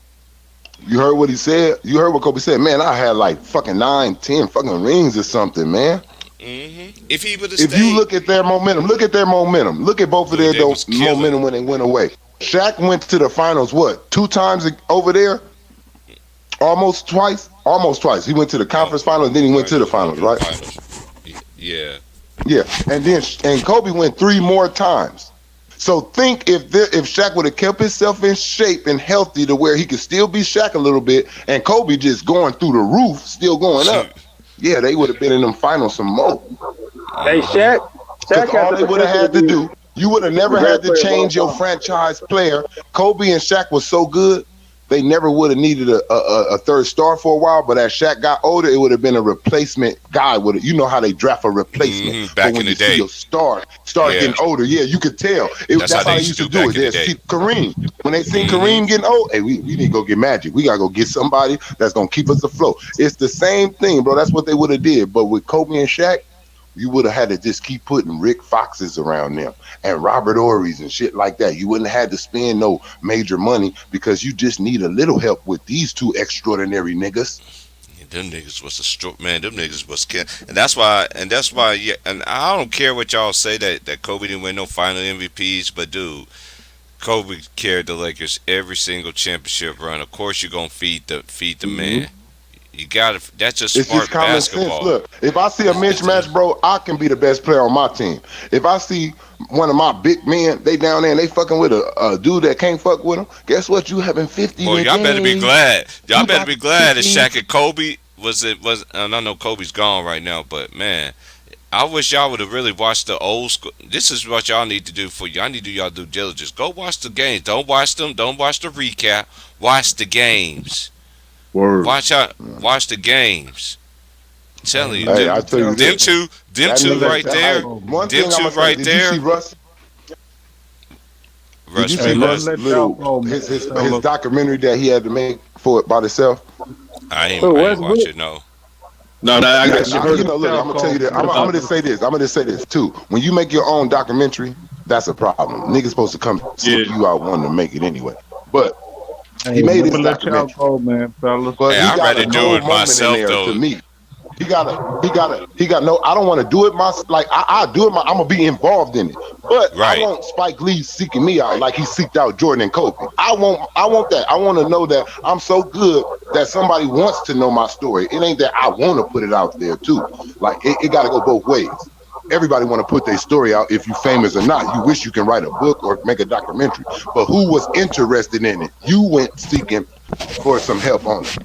You heard what he said? You heard what Kobe said? Man, I had like fucking 9, 10 fucking rings or something, man. If he would have If stayed, you look at their momentum, look at both of their They was killing. momentum when they went away. Shaq went to the finals, what, 2 times over there? Almost twice. He went to the conference finals, and then he went to the finals, right? Yeah. Yeah, and Kobe went 3 more times. So think if Shaq would have kept himself in shape and healthy to where he could still be Shaq a little bit, and Kobe just going through the roof, still going up. Yeah, they would have been in them finals some more. Hey, Shaq Because all they would have had to do, you would have never had to change your player. franchise player. Kobe and Shaq was so good, they never would have needed a third star for a while. But as Shaq got older, it would have been a replacement guy. You know how they draft a replacement. Back but when in the you day. see your star start getting older, yeah, you could tell. That's how they used to do it. back in the They day. see Kareem. When they seen Kareem getting old, hey, we need to go get Magic. We got to go get somebody that's going to keep us afloat. It's the same thing, bro. That's what they would have did. But with Kobe and Shaq, you would have had to just keep putting Rick Foxes around them and Robert Ory's and shit like that. You wouldn't have had to spend no major money because you just need a little help with these 2 extraordinary niggas. Them niggas was man. Them niggas was killing, and that's why. Yeah, and I don't care what y'all say that Kobe didn't win no final MVPs, but dude, Kobe carried the Lakers every single championship run. Of course, you're gonna feed the man. You got to. That's just It's smart just common basketball. sense. Look, if I see a mismatch, bro, I can be the best player on my team. If I see one of my big men, they down there and they fucking with a dude that can't fuck with him, guess what? You having 50 Boy, in y'all better be game. glad. Y'all You better got be glad that 50. Shaq and Kobe was. I know Kobe's gone right now, but man, I wish y'all would have really watched the old school. This is what y'all need to do for y'all. Need to do y'all due diligence. Go watch the games. Don't watch them. Don't watch the recap. Watch the games. Word. Watch the games. I'm telling you, Hey, I tell you them this. two That nigga- right there. One Them thing two I'ma say, right did there. you see Russ? Russ, Did you Hey, see let's Russ' let y'all little go, man. his documentary that he had to make for it by himself? I ain't Who, watch Westbrook? it. No. No, I Yeah, got you. you know, look, I'm gonna tell you that. I'm gonna just say this. I'm gonna just say this too. When you make your own documentary, that's a problem. Niggas supposed to come sneak you out wanting to make it anyway. But he made his let y'all documentary. go, man, fellas. But Hey, he I'd got rather a do cold it moment myself, in there though. to me. He got no. I don't want to do it like I do it. I'm gonna be involved in it, but Right. I want Spike Lee seeking me out like he seeked out Jordan and Kobe. I want that. I want to know that I'm so good that somebody wants to know my story. It ain't that I want to put it out there too. Like it got to go both ways. Everybody want to put their story out. If you famous or not, you wish you can write a book or make a documentary. But who was interested in it? You went seeking for some help on it.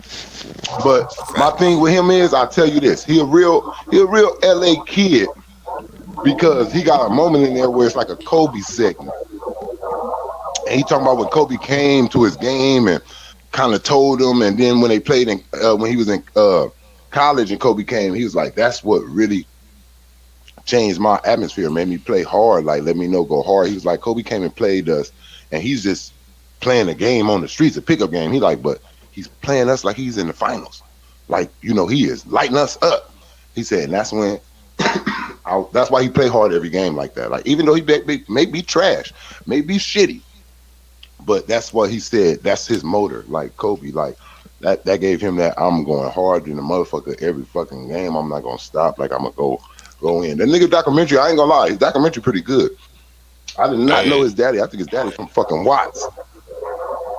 But my thing with him is, I tell you this, he a real LA kid because he got a moment in there where it's like a Kobe segment. And he talking about when Kobe came to his game and kind of told him, and then when they played in when he was in college and Kobe came, he was like, that's what really changed my atmosphere, made me play hard, like let me know go hard. He was like, Kobe came and played us, and he's just playing a game on the streets, a pickup game. He like, but he's playing us like he's in the finals, like he is lighting us up. He said, and that's when that's why he play hard every game like that. Like even though he may be trash, may be shitty, but that's what he said. That's his motor, like Kobe, like that gave him that I'm going hard in the motherfucker every fucking game. I'm not gonna stop. Like I'm gonna go in. That nigga documentary, I ain't gonna lie, his documentary pretty good. I did not know his daddy. I think his daddy from fucking Watts.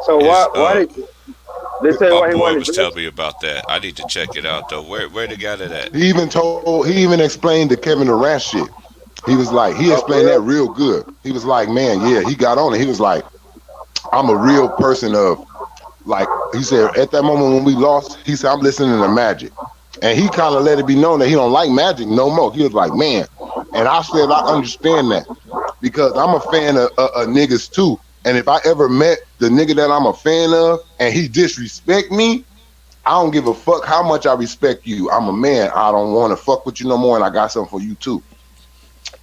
So why did they say why My he boy wanted was to telling me about that. I need to check it out though. Where they got it at? He even explained the Kevin Durant shit. He was like, he explained that real good. He was like, man, yeah, he got on it. He was like, I'm a real person of, like, he said, at that moment when we lost, he said, I'm listening to Magic. And he kind of let it be known that he don't like Magic no more. He was like, man. And I said, I understand that because I'm a fan of niggas too. And if I ever met the nigga that I'm a fan of and he disrespect me, I don't give a fuck how much I respect you. I'm a man. I don't want to fuck with you no more, and I got something for you too.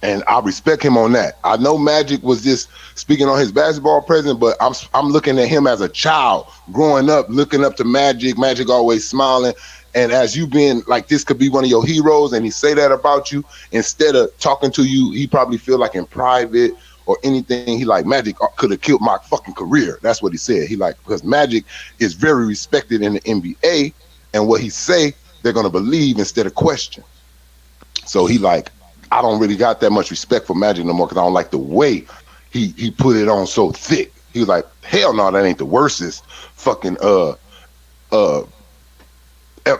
And I respect him on that. I know Magic was just speaking on his basketball presence, but I'm looking at him as a child growing up, looking up to Magic. Magic always smiling. And as you being like, this could be one of your heroes, and he say that about you, instead of talking to you, he probably feel like in private or anything, he like, Magic could have killed my fucking career. That's what he said. He like, because Magic is very respected in the NBA, and what he say, they're gonna believe instead of question. So he like, I don't really got that much respect for Magic no more because I don't like the way he put it on so thick. He was like, hell no, that ain't the worstest fucking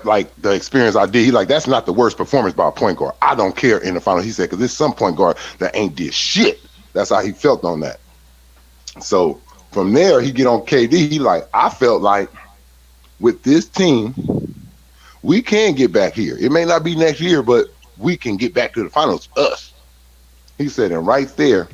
like the experience I did. He like, that's not the worst performance by a point guard. I don't care in the final. He said, because there's some point guard that ain't did shit. That's how he felt on that. So from there, he get on KD. He like, I felt like with this team, we can get back here. It may not be next year, but we can get back to the finals. Us. He said, and right there,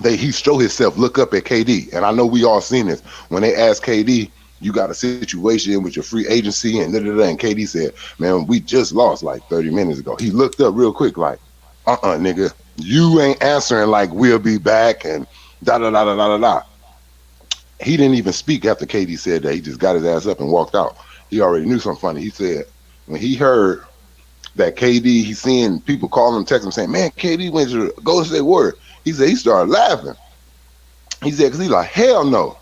he showed himself, look up at KD. And I know we all seen this. When they asked KD, you got a situation with your free agency and da-da-da, and KD said, man, we just lost like 30 minutes ago. He looked up real quick like, nigga, you ain't answering like we'll be back and da-da-da-da-da-da. He didn't even speak after KD said that. He just got his ass up and walked out. He already knew something funny. He said when he heard that KD, he's seeing people calling him, text him saying, man, KD went to Golden State Warriors. He said he started laughing. He said, because he's like, hell no.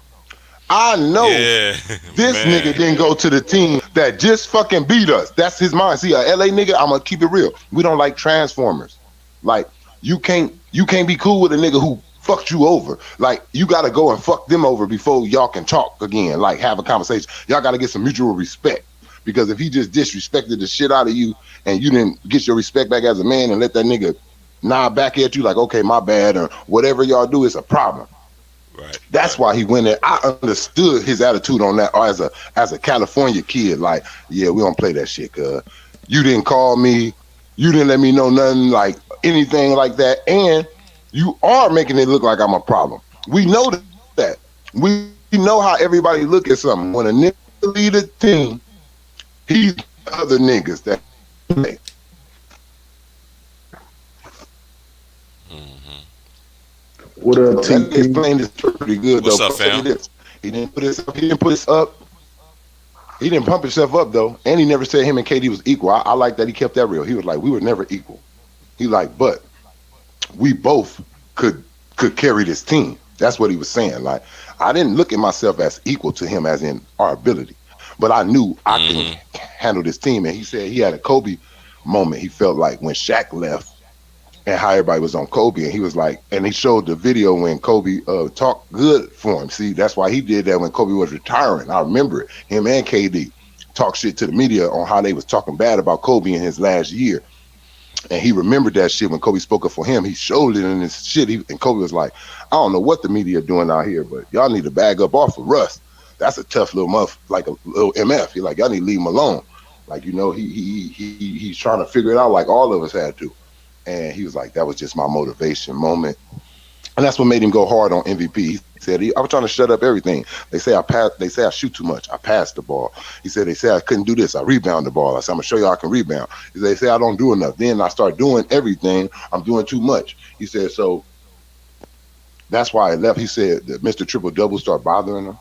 I know this nigga didn't go to the team that just fucking beat us. That's his mind. See, a LA nigga, I'm gonna keep it real. We don't like transformers. Like, you can't be cool with a nigga who fucked you over. Like, you gotta go and fuck them over before y'all can talk again, like have a conversation. Y'all gotta get some mutual respect. Because if he just disrespected the shit out of you and you didn't get your respect back as a man and let that nigga nod back at you like, okay, my bad, or whatever y'all do, it's a problem. Right. That's why he went there. I understood his attitude on that as a California kid. Like, yeah, we don't play that shit, cuz you didn't call me, you didn't let me know nothing, like anything like that, and you are making it look like I'm a problem. We know that. We know how everybody look at something. When a nigga lead a team, he's other niggas that play. What up, That TP? explained this pretty good. What's though. up, fam? He didn't put us up. He didn't pump himself up though, and he never said him and KD was equal. I like that he kept that real. He was like, we were never equal. He like, but we both could carry this team. That's what he was saying. Like, I didn't look at myself as equal to him as in our ability, but I knew I can handle this team. And he said he had a Kobe moment. He felt like when Shaq left and how everybody was on Kobe, and he was like, and he showed the video when Kobe talked good for him. See, that's why he did that when Kobe was retiring. I remember it. Him and KD talked shit to the media on how they was talking bad about Kobe in his last year. And he remembered that shit when Kobe spoke up for him. He showed it in his shit. And Kobe was like, I don't know what the media doing out here, but y'all need to bag up off of Russ. that's a tough little like a little MF. He's like, y'all need to leave him alone. Like, he's trying to figure it out like all of us had to. And he was like, that was just my motivation moment. And that's what made him go hard on MVP. He said, I was trying to shut up everything. They say I shoot too much. I pass the ball. He said, they say I couldn't do this. I rebound the ball. I said, I'm gonna show you I can rebound. They say I don't do enough. Then I start doing everything. I'm doing too much. He said, so that's why I left. He said that Mr. Triple Double started bothering him.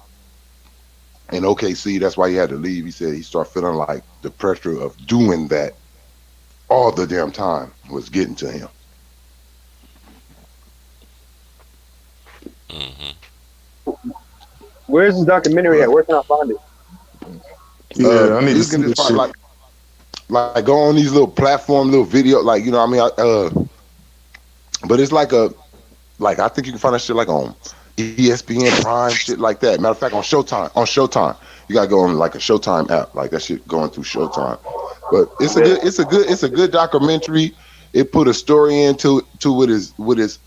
In OKC, that's why he had to leave. He said he started feeling like the pressure of doing that all the damn time was getting to him. Where's this documentary at? Where can I find it? Yeah, I need to You see can this just shit. find, like go on these little platform, little video, like, you know what I mean? But it's like I think you can find that shit like on ESPN Prime, shit like that. Matter of fact, on Showtime, you gotta go on like a Showtime app, like that shit going through Showtime. But it's a good documentary. It put a story into what his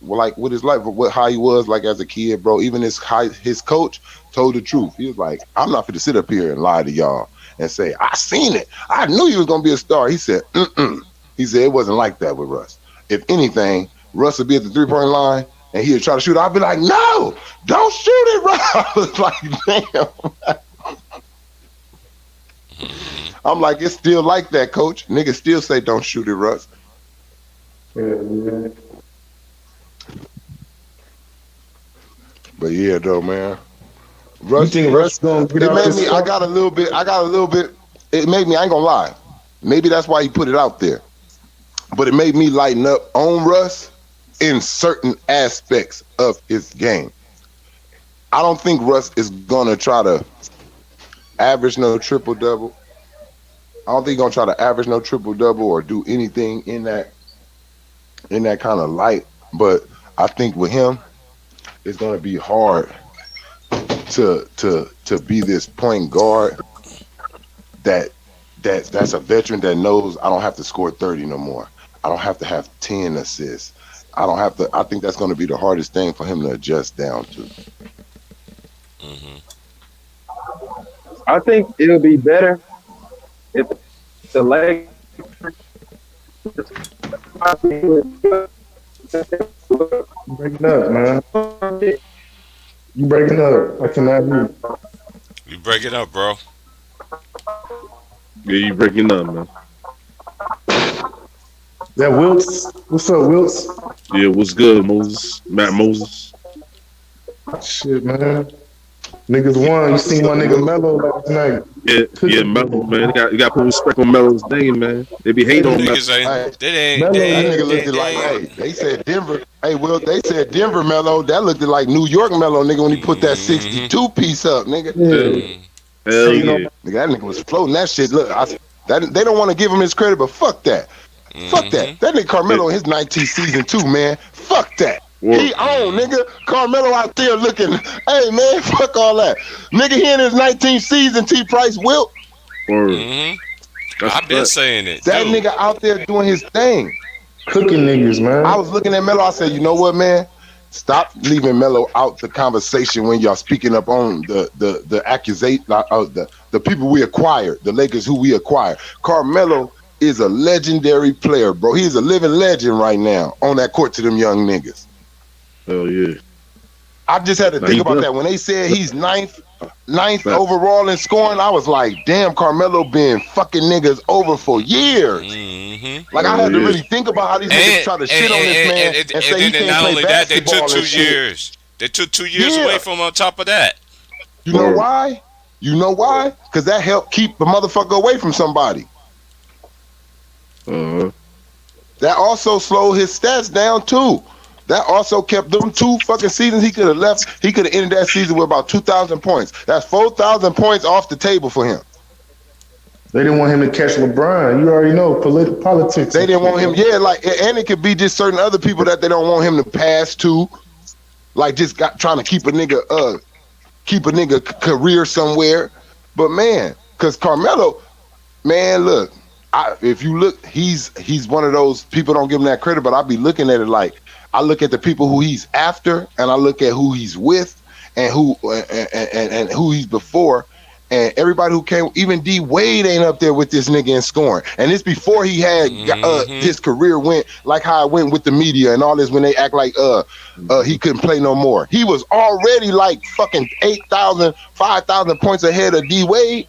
life, how he was like as a kid, bro. Even his coach told the truth. He was like, I'm not gonna sit up here and lie to y'all and say I seen it. I knew he was gonna be a star. He said, He said it wasn't like that with Russ. If anything, Russ would be at the 3-point line and he'd try to shoot. I'd be like, no, don't shoot it, Russ. I was like, damn. I'm like, it's still like that, coach. Niggas still say don't shoot it, Russ. Yeah. But yeah, though, man. You think Russ gonna get It out made this me. I got a little bit. It made me. I ain't gonna lie. Maybe that's why he put it out there. But it made me lighten up on Russ in certain aspects of his game. I don't think Russ is gonna try to average no triple double. I don't think he's gonna try to average no triple double or do anything in that kind of light. But I think with him, it's gonna be hard to be this point guard that's a veteran that knows I don't have to score 30 no more. I don't have to have 10 assists. I think that's going to be the hardest thing for him to adjust down to. I think it'll be better if the Lakers breaking up, man. You breaking up. I cannot hear you. You breaking up, bro. Yeah, you breaking up, man. That Wilts. What's up, Wilts? Yeah, what's good, Moses? Matt Moses. Shit, man. Niggas won. You seen my nigga Melo last night. Yeah, Melo, man. You got to put respect on Melo's name, man. They be hating on Melo. Niggas ain't. They Melo, ain't. That nigga looked like, hey, they said Denver. Hey, Will, they said Denver Melo. That looked like New York Melo, nigga, when he put that 62 piece up, nigga. Yeah. Hell yeah. Nigga, that nigga was floating that shit. Look, they don't want to give him his credit, but fuck that. Fuck that. That nigga Carmelo in his 19th season too, man. Fuck that. He on, nigga. Carmelo out there looking, hey, man, fuck all that. Nigga, he in his 19th season, T. Price Wilt. I've been saying it. That dude. nigga out there doing his thing. Cooking niggas, man. I was looking at Melo. I said, you know what, man? Stop leaving Melo out the conversation when y'all speaking up on the accusation of the people we acquired, the Lakers who we acquired. Carmelo is a legendary player, bro. He's a living legend right now on that court to them young niggas. Hell yeah. I just had to think about that. When they said he's ninth overall in scoring, I was like, damn, Carmelo been fucking niggas over for years. Like, I had to really think about how these niggas try to shit on this man and say he can't play basketball. They took 2 years. They took 2 years away from on top of that. You know why? You know why? Because that helped keep the motherfucker away from somebody. That also slowed his stats down too. That also kept them 2 fucking seasons. He could have left. He could have ended that season with about 2,000 points. That's 4,000 points off the table for him. They didn't want him to catch LeBron. You already know politics. They didn't want him. Yeah, like, and it could be just certain other people that they don't want him to pass to, like just trying to keep a nigga career somewhere. But man, because Carmelo, man, look, if you look, he's one of those people don't give him that credit, but I be looking at it like I look at the people who he's after, and I look at who he's with, and who he's before. And everybody who came, even D Wade ain't up there with this nigga in scoring. And it's before he had his career went like how it went with the media and all this when they act like he couldn't play no more. He was already like fucking 8,000, 5,000 points ahead of D Wade.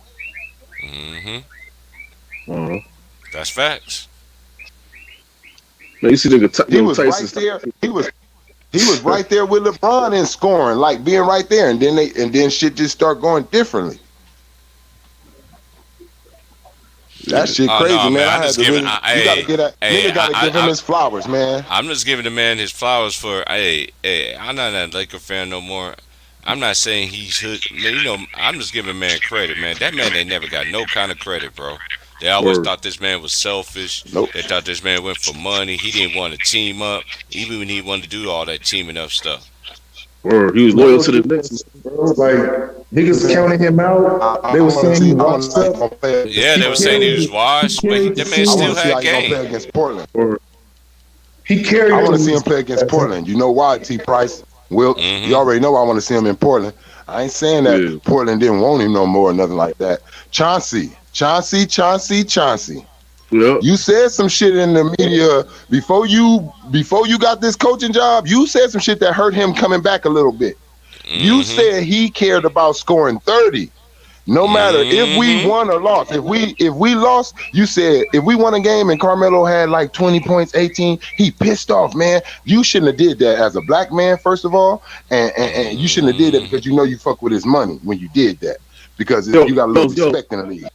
That's facts. Man, you see he was right there. He was right there with LeBron in scoring, like being right there, and then shit just start going differently. That shit crazy, no, man. I'm just giving. Nigga gotta give him his flowers, man. I'm just giving the man his flowers for. I'm not a Laker fan no more. I'm not saying he's hood. You know, I'm just giving the man credit, man. That man ain't never got no kind of credit, bro. They always thought this man was selfish. Nope. They thought this man went for money. He didn't want to team up, even when he wanted to do all that teaming up stuff. Or he was loyal to the Knicks. Like niggas counting him out. They were saying he washed up. Yeah, they were saying he was washed, but that man still had game. Play against Portland. He carried. I want to see him play against Portland. You know why, T. Price? Will you already know I want to see him in Portland. I ain't saying that Portland didn't want him no more or nothing like that. Chauncey. Yep. You said some shit in the media before you got this coaching job. You said some shit that hurt him coming back a little bit. You said he cared about scoring 30. No matter if we won or lost. If we lost, you said if we won a game and Carmelo had like 20 points, 18, he pissed off, man. You shouldn't have did that as a black man, first of all, and you shouldn't have did that because you know you fuck with his money when you did that because you got a little respect in the league.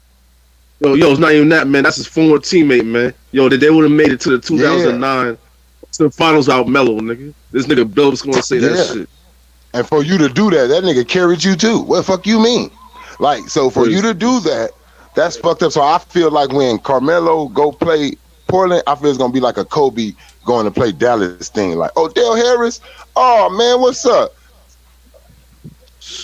Yo, it's not even that, man. That's his former teammate, man. Yo, they would have made it to the 2009 to the finals out Melo, nigga. This nigga Bill's gonna say that shit. And for you to do that, that nigga carried you too. What the fuck you mean? Like, so for you to do that, that's fucked up. So I feel like when Carmelo go play Portland, I feel it's gonna be like a Kobe going to play Dallas thing. Like, oh, Dale Harris, oh man, what's up?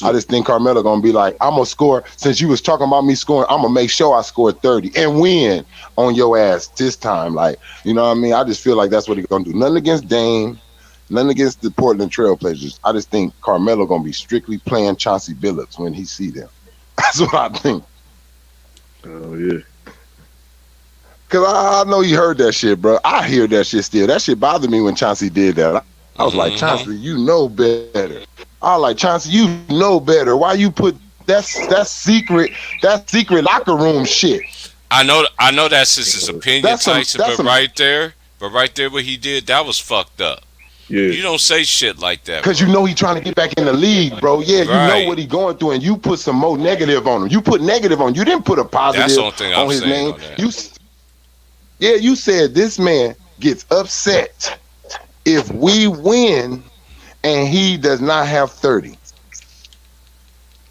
I just think Carmelo gonna be like, I'm gonna score. Since you was talking about me scoring, I'm gonna make sure I score 30 and win on your ass this time. Like, you know what I mean? I just feel like that's what he's gonna do. Nothing against Dame, nothing against the Portland Trailblazers. I just think Carmelo gonna be strictly playing Chauncey Billups when he see them. That's what I think. Oh yeah. Cause I know you heard that shit, bro. I hear that shit still. That shit bothered me when Chauncey did that. I was like, Chauncey, you know better. I was like, Chauncey, you know better. Why you put that secret locker room shit? I know that's just his opinion, Tyson, but right there what he did, that was fucked up. Yeah. You don't say shit like that. Because you know he trying to get back in the league, bro. Yeah, you know what he going through, and you put some more negative on him. You put negative on. You didn't put a positive on his name. You said this man gets upset if we win and he does not have 30.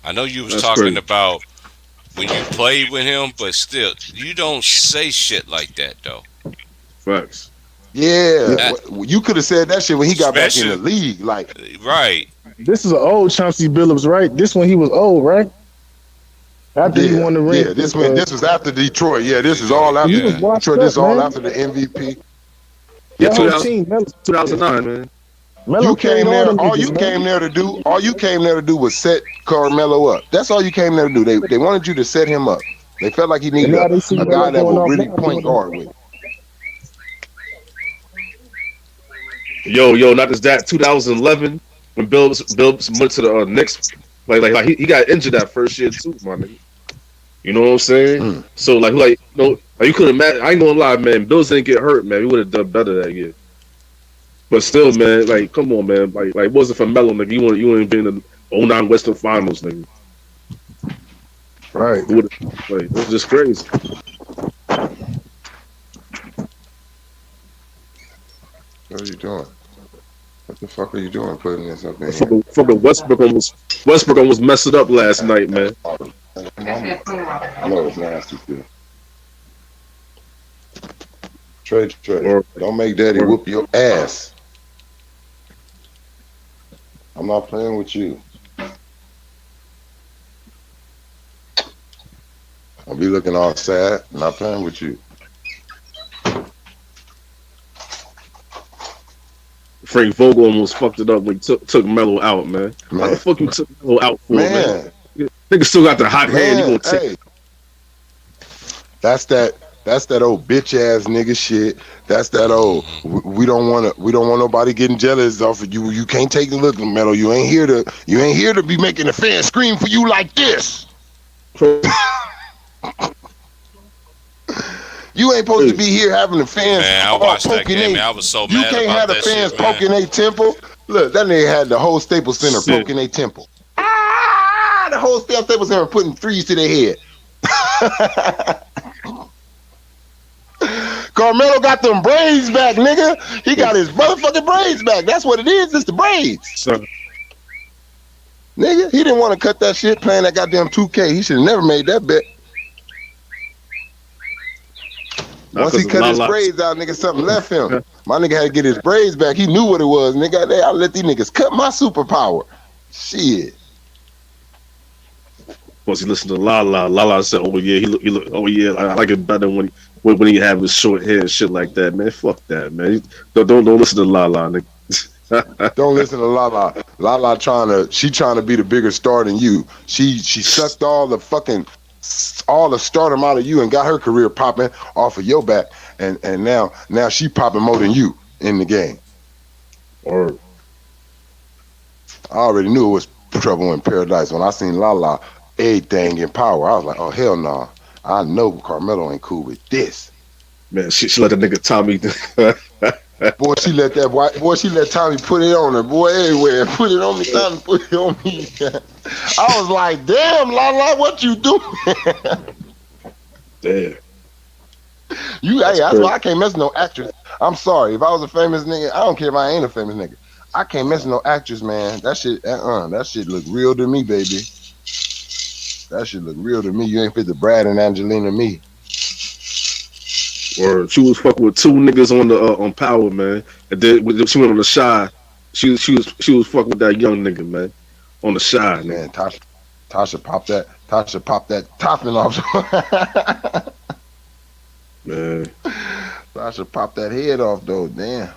I know you was talking about when you played with him, but still, you don't say shit like that, though. Facts. Yeah, you could have said that shit when he got back in the league. Like, right. This is an old Chauncey Billups, right? This one he was old, right? After he won the ring. Yeah, this was after Detroit. Yeah, this is all after Detroit. This is all after the MVP. Yeah, 2009, man. You came there. All you came there to do was set Carmelo up. That's all you came there to do. They wanted you to set him up. They felt like he needed a guy that would really point guard with. Yo, not just that. 2011 when Bill went to the Knicks, like he got injured that first year too, my nigga. You know what I'm saying? So you couldn't imagine. I ain't gonna lie, man. Bills didn't get hurt, man. We would have done better that year. But still, man, like, come on, man. Like wasn't for Melo, nigga. You wouldn't been in the 09 Western Finals, nigga. Right. It was just crazy. What are you doing? What the fuck are you doing putting this up in here? Fucking Westbrook almost messed it up last night, man. I know it's nasty, too. Trey. Don't make daddy whoop your ass. I'm not playing with you. I'll be looking all sad. Not playing with you. Frank Vogel almost fucked it up when he took Melo out, man. How the fuck you took Melo out for, man? Nigga still got the hot hand. You gonna take? Hey, that's that old bitch ass nigga shit. That's that old. We don't want nobody getting jealous off of you. You can't take the look, Melo. You ain't here to be making the fans scream for you like this. You ain't supposed to be here having the fans. Man, I watched that game. I was so mad about that shit. You can't have the fans poking their temple. Look, that nigga had the whole Staples Center poking their temple. The whole Staples Center putting threes to their head. Carmelo got them braids back, nigga. He got his motherfucking braids back. That's what it is. It's the braids. Son. Nigga, he didn't want to cut that shit playing that goddamn 2K. He should have never made that bet. Once he cut his braids out, nigga, something left him. My nigga had to get his braids back. He knew what it was, nigga. I let these niggas cut my superpower. Shit. Once he listened to Lala, Lala said, "Oh yeah, he look. Oh yeah, I like it better when he have his short hair and shit like that, man. Fuck that, man. Don't listen to Lala, nigga. Don't listen to Lala. Lala trying to be the bigger star than you. She sucked all the stardom out of you and got her career popping off of your back, and now she popping more than you in the game. Or I already knew it was trouble in paradise when I seen Lala everything in power. I was like, oh hell no. I know Carmelo ain't cool with this. Man, she let the nigga Tommy Boy, she let Tommy put it on her, boy, everywhere. Put it on me, Tommy, put it on me. I was like, damn, Lala, what you doing? Damn. That's why I can't mess with no actress. I'm sorry. If I was a famous nigga, I don't care if I ain't a famous nigga. I can't mess with no actress, man. That shit look real to me, baby. That shit look real to me. You ain't fit the Brad and Angelina me. Or she was fucking with two niggas on Power, man. And then when she went on the Shy, she was fucking with that young nigga, man. On the Shy, man. Tasha popped that topping off. Man. Tasha popped that head off though, damn.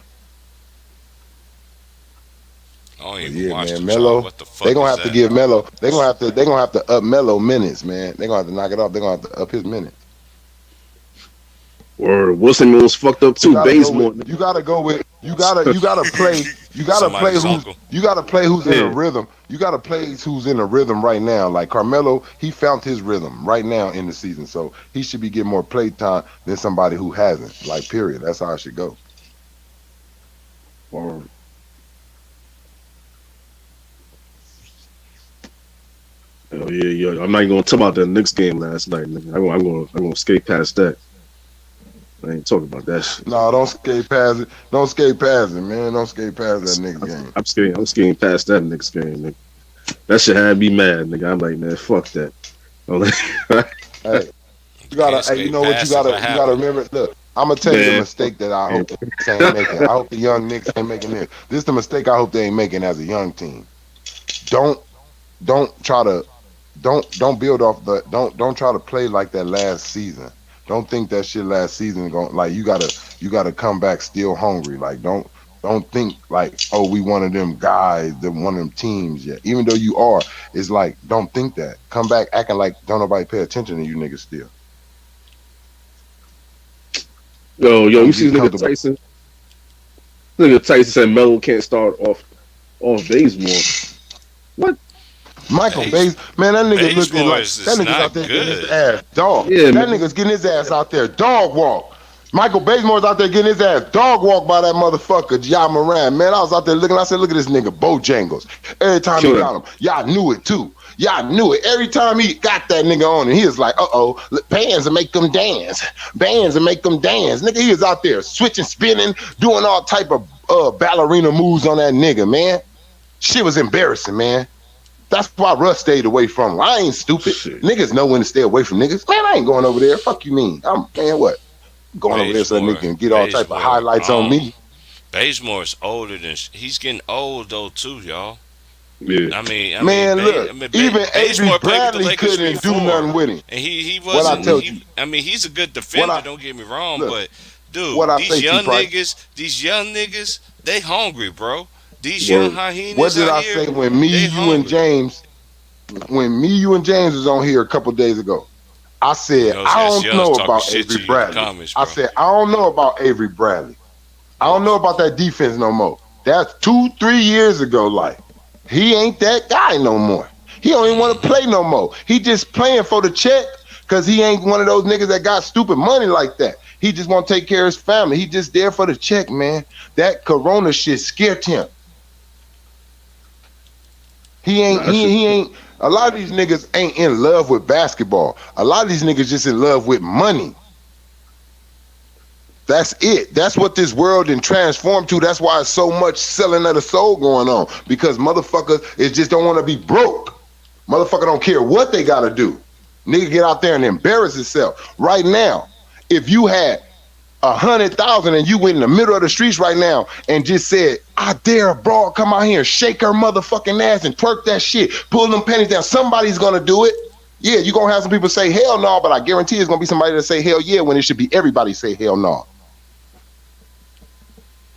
Oh yeah, man, Melo. What the fuck they gonna have that? to give Melo. They gonna have to up Melo minutes, man. They gonna have to knock it off. They gonna have to up his minutes. Or Wilson was fucked up too. You gotta play who's in a rhythm. You gotta play who's in a rhythm right now. Like Carmelo, he found his rhythm right now in the season, so he should be getting more play time than somebody who hasn't. Like period. That's how it should go. Or oh yeah. I'm not even gonna talk about that Knicks game last night, nigga. I'm gonna skate past that. I ain't talking about that shit. No, don't skate past it. Don't skate past it, man. Don't skate past that Knicks game. I'm skating past that Knicks game, nigga. That shit had me mad, nigga. I'm like, man, fuck that. Hey, you know what you gotta remember. Look, I'm gonna tell you the mistake that I hope the Knicks ain't making. I hope the young Knicks ain't making this. This is the mistake I hope they ain't making as a young team. Don't try to play like that last season. Don't think that shit last season going like you gotta come back still hungry. Like don't think like, oh, we one of them guys, one of them teams yet. Even though you are, it's like don't think that. Come back acting like don't nobody pay attention to you niggas still. Yo, you see nigga Tyson? Nigga Tyson said Melo can't start off Bazemore. What? Michael Bays, man, that nigga looking like that nigga's out there getting his ass dog. Yeah, that nigga's getting his ass out there dog walk. Michael Bazemore's out there getting his ass dog walk by that motherfucker Ja Moran. Man, I was out there looking. I said, look at this nigga Bojangles. Every time he got him, y'all knew it too. Y'all knew it. Every time he got that nigga on, and he was like, bands will make them dance. Bands will make them dance. Nigga, he was out there switching, spinning, doing all type of ballerina moves on that nigga, man. Shit was embarrassing, man. That's why Russ stayed away from him. I ain't stupid. Shit. Niggas know when to stay away from niggas. Man, I ain't going over there. Fuck you mean? I'm what? Going over there so that nigga can get all type of highlights on me. Bazemore's older than he's getting old though too, y'all. Yeah. I mean, even Avery Bradley couldn't do nothing with him. And he wasn't. I mean, he's a good defender. Don't get me wrong, but dude, these young niggas, They hungry, bro. These young Word. What hyenas did out I here, say when me, they you, and hungry. James, was on here a couple days ago? I And said, those I that's don't young know talking about shit Avery to you in the Bradley. comments, I bro. said, I don't know about Avery Bradley. I don't know Yes. about that defense no more. That's 2, 3 years ago. Like, he ain't that guy no more. He don't even want to Mm-hmm. play no more. He just playing for the check because he ain't one of those niggas that got stupid money like that. He just want to take care of his family. He just there for the check, man. That corona shit scared him. He ain't, Nah, that he, shit. he ain't, a lot of these niggas ain't in love with basketball. A lot of these niggas just in love with money. That's it. That's what this world done transformed to. That's why it's so much selling of the soul going on. Because motherfuckers is just don't want to be broke. Motherfucker don't care what they gotta do. Nigga get out there and embarrass himself. Right now, if you had 100,000 and you went in the middle of the streets right now and just said, I dare a broad come out here and shake her motherfucking ass and twerk that shit, pull them pennies down, somebody's gonna do it. Yeah, you're gonna have some people say hell no, but I guarantee it's gonna be somebody that say hell yeah when it should be everybody say hell no.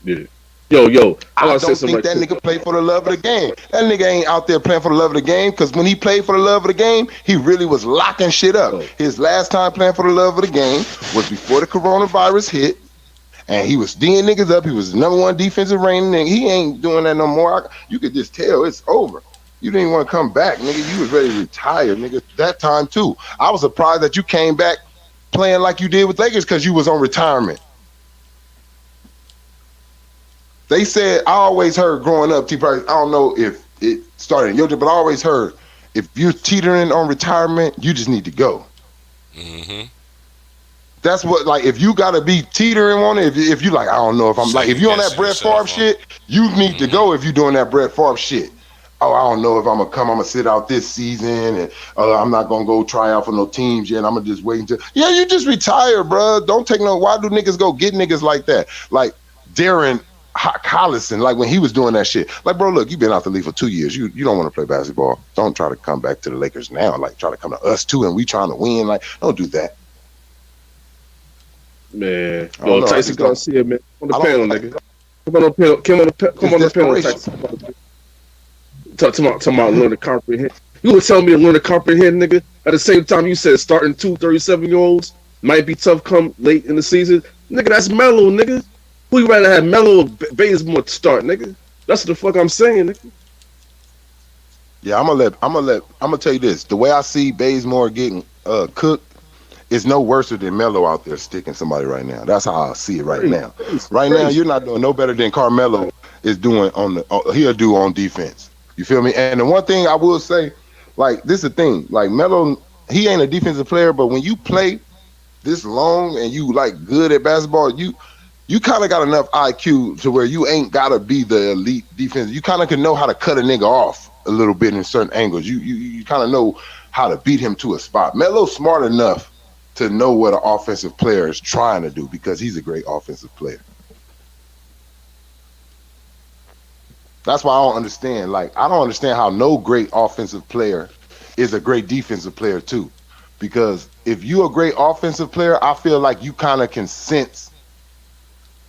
Yeah. Yo, I I gotta say don't something think right that quick. nigga played for the love of the game. That nigga ain't out there playing for the love of the game because when he played for the love of the game, he really was locking shit up. Yo, His last time playing for the love of the game was before the coronavirus hit, and he was D'ing niggas up. He was the number one defensive rating, and he ain't doing that no more. You could just tell it's over. You didn't want to come back, nigga. You was ready to retire, nigga. That time too. I was surprised that you came back playing like you did with Lakers because you was on retirement. They said I always heard growing up, T. Price. I don't know if it started in your job, but I always heard if you're teetering on retirement, you just need to go. Mm-hmm. That's what, like, if you gotta be teetering on it, if you like, I don't know if I'm like, Second if you on that guessing Brett Favre yourself on. shit, you need to Mm-hmm. go if you doing that Brett Favre shit. Oh, I don't know if I'm gonna sit out this season, and I'm not gonna go try out for no teams yet. I'm gonna just wait until, yeah, you just retire, bro. Don't take no, why do niggas go get niggas like that? Like Darren Collison, like when he was doing that shit. Like, bro, look, you've been out the league for 2 years. You don't want to play basketball. Don't try to come back to the Lakers now. Like, try to come to us too, and we trying to win. Like, don't do that. man. I don't Yo, know. I Tyson just don't. Garcia, man. On the I panel, don't like nigga. Come on the panel. Come it's on the panel, desperation. Tyson. Talking about learn to comprehend. You were telling me to learn to comprehend, nigga. At the same time, you said starting 37-year-olds might be tough come late in the season. Nigga, that's Melo, nigga. Who you rather have, Melo or Bazemore to start, nigga? That's what the fuck I'm saying, nigga. Yeah, I'm gonna tell you this. The way I see Bazemore getting cooked is no worse than Melo out there sticking somebody right now. That's how I see it right Crazy, now. crazy, Right now, crazy. you're not doing no better than Carmelo is doing on the he'll do on defense. You feel me? And the one thing I will say, like, this is the thing, like Melo, he ain't a defensive player, but when you play this long and you like good at basketball, you kind of got enough IQ to where you ain't gotta be the elite defense. You kind of can know how to cut a nigga off a little bit in certain angles. You kind of know how to beat him to a spot. Melo's smart enough to know what an offensive player is trying to do because he's a great offensive player. That's why I don't understand. Like, I don't understand how no great offensive player is a great defensive player too. Because if you're a great offensive player, I feel like you kind of can sense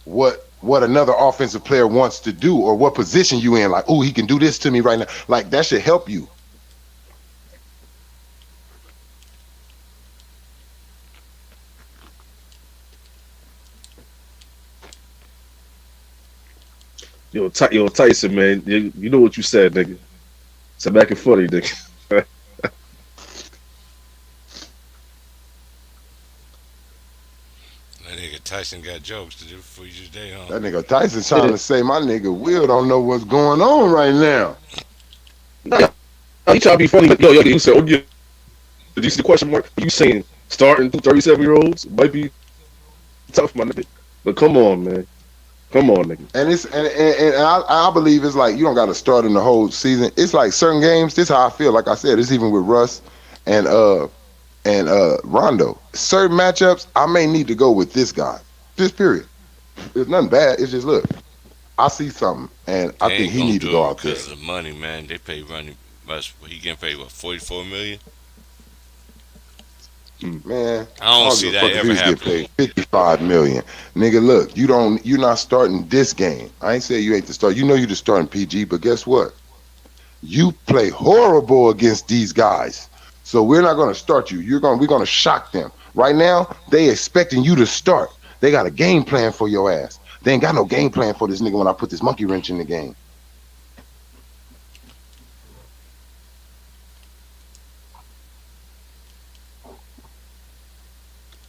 what another offensive player wants to do or what position you in. Like, oh, he can do this to me right now. Like, that should help you. Yo, Tyson, man. You know what you said, nigga. It's back and funny, nigga. That nigga Tyson got jokes to do for you today, huh? That nigga Tyson trying to say my nigga Will don't know what's going on right now. He trying to be funny. Yo, you said, oh, yeah. Did you see the question mark? You saying starting 37-year-olds might be tough, my nigga. But come on, man. Come on, nigga. And it's and I believe it's like you don't got to start in the whole season. It's like certain games. This is how I feel. Like I said, it's even with Russ and Rondo. Certain matchups, I may need to go with this guy. Just period. It's nothing bad. It's just, look, I see something, and I They think ain't he gonna need to go do it out there. because of the money, man. They pay running much. He getting paid what, 44 million? Man, I don't I'll see give a that fuck if ever he's get happening. paid $55 million. Nigga, look, you're not starting this game. I ain't say you ain't the start. You know you the starting PG, but guess what? You play horrible against these guys. So we're not gonna start you. We're gonna shock them. Right now, they expecting you to start. They got a game plan for your ass. They ain't got no game plan for this nigga when I put this monkey wrench in the game.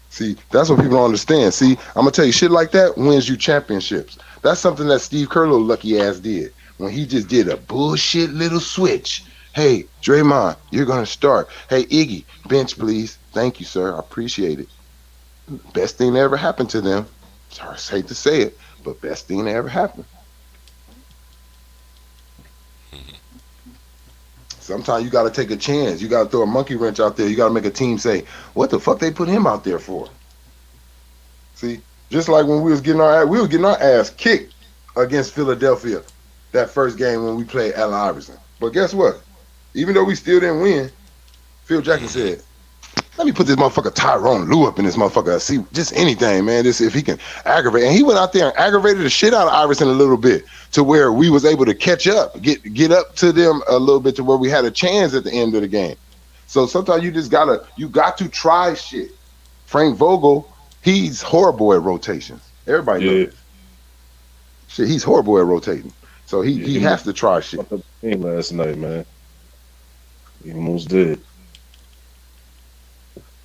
See, that's what people don't understand. See, I'm gonna tell you, shit like that wins you championships. That's something that Steve Kerr, little lucky ass, did when he just did a bullshit little switch. Hey, Draymond, you're gonna start. Hey, Iggy, bench please. Thank you, sir. I appreciate it. Best thing that ever happened to them. Sorry, I hate to say it, but best thing that ever happened. Sometimes you got to take a chance. You got to throw a monkey wrench out there. You got to make a team say, "What the fuck they put him out there for?" See, just like when we was getting our ass kicked against Philadelphia that first game when we played Allen Iverson. But guess what? Even though we still didn't win, Phil Jackson said, "Let me put this motherfucker Tyrone Lue up in this motherfucker. See, just anything, man. This if he can aggravate." And he went out there and aggravated the shit out of Iverson a little bit to where we was able to catch up, get up to them a little bit to where we had a chance at the end of the game. So sometimes you got to try shit. Frank Vogel, he's horrible at rotations. Everybody knows this. Shit, he's horrible at rotating. So he has to try shit. Fucked up the game last night, man. He almost did.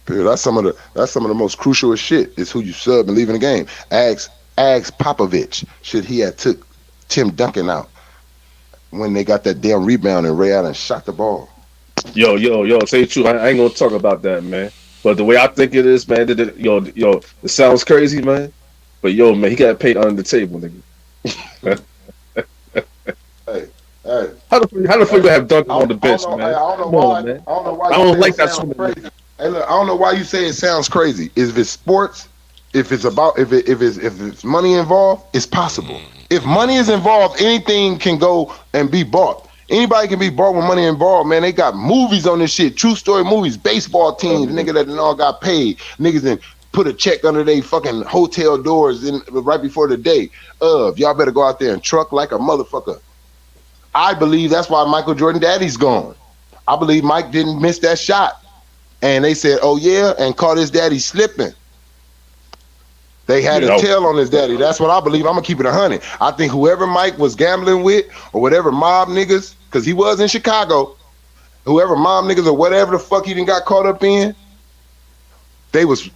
That's some of the most crucial shit is who you sub and leave in the game. Ask Popovich should he had took Tim Duncan out when they got that damn rebound and Ray Allen shot the ball. Yo, say the truth. I ain't gonna talk about that, man. But the way I think it is, man, it sounds crazy, man. But yo, man, he got paid under the table, nigga. Hey. How the fuck you have Duncan on the bench, man? I don't know Come why. on, man. I don't know why. I don't like that sort of crazy. Hey, look, I don't know why you say it sounds crazy. If it's sports, if it's money involved, it's possible. If money is involved, anything can go and be bought. Anybody can be bought with money involved, man. They got movies on this shit, true story movies, baseball teams, nigga that all got paid, niggas that put a check under their fucking hotel doors right before the day of. Y'all better go out there and truck like a motherfucker. I believe that's why Michael Jordan daddy's gone. I believe Mike didn't miss that shot. And they said, "Oh yeah," and caught his daddy slipping. They had a tail on his daddy. That's what I believe. I'm gonna keep it 100. I think whoever Mike was gambling with, or whatever mob niggas, because he was in Chicago, whoever mob niggas or whatever the fuck he done got caught up in, they was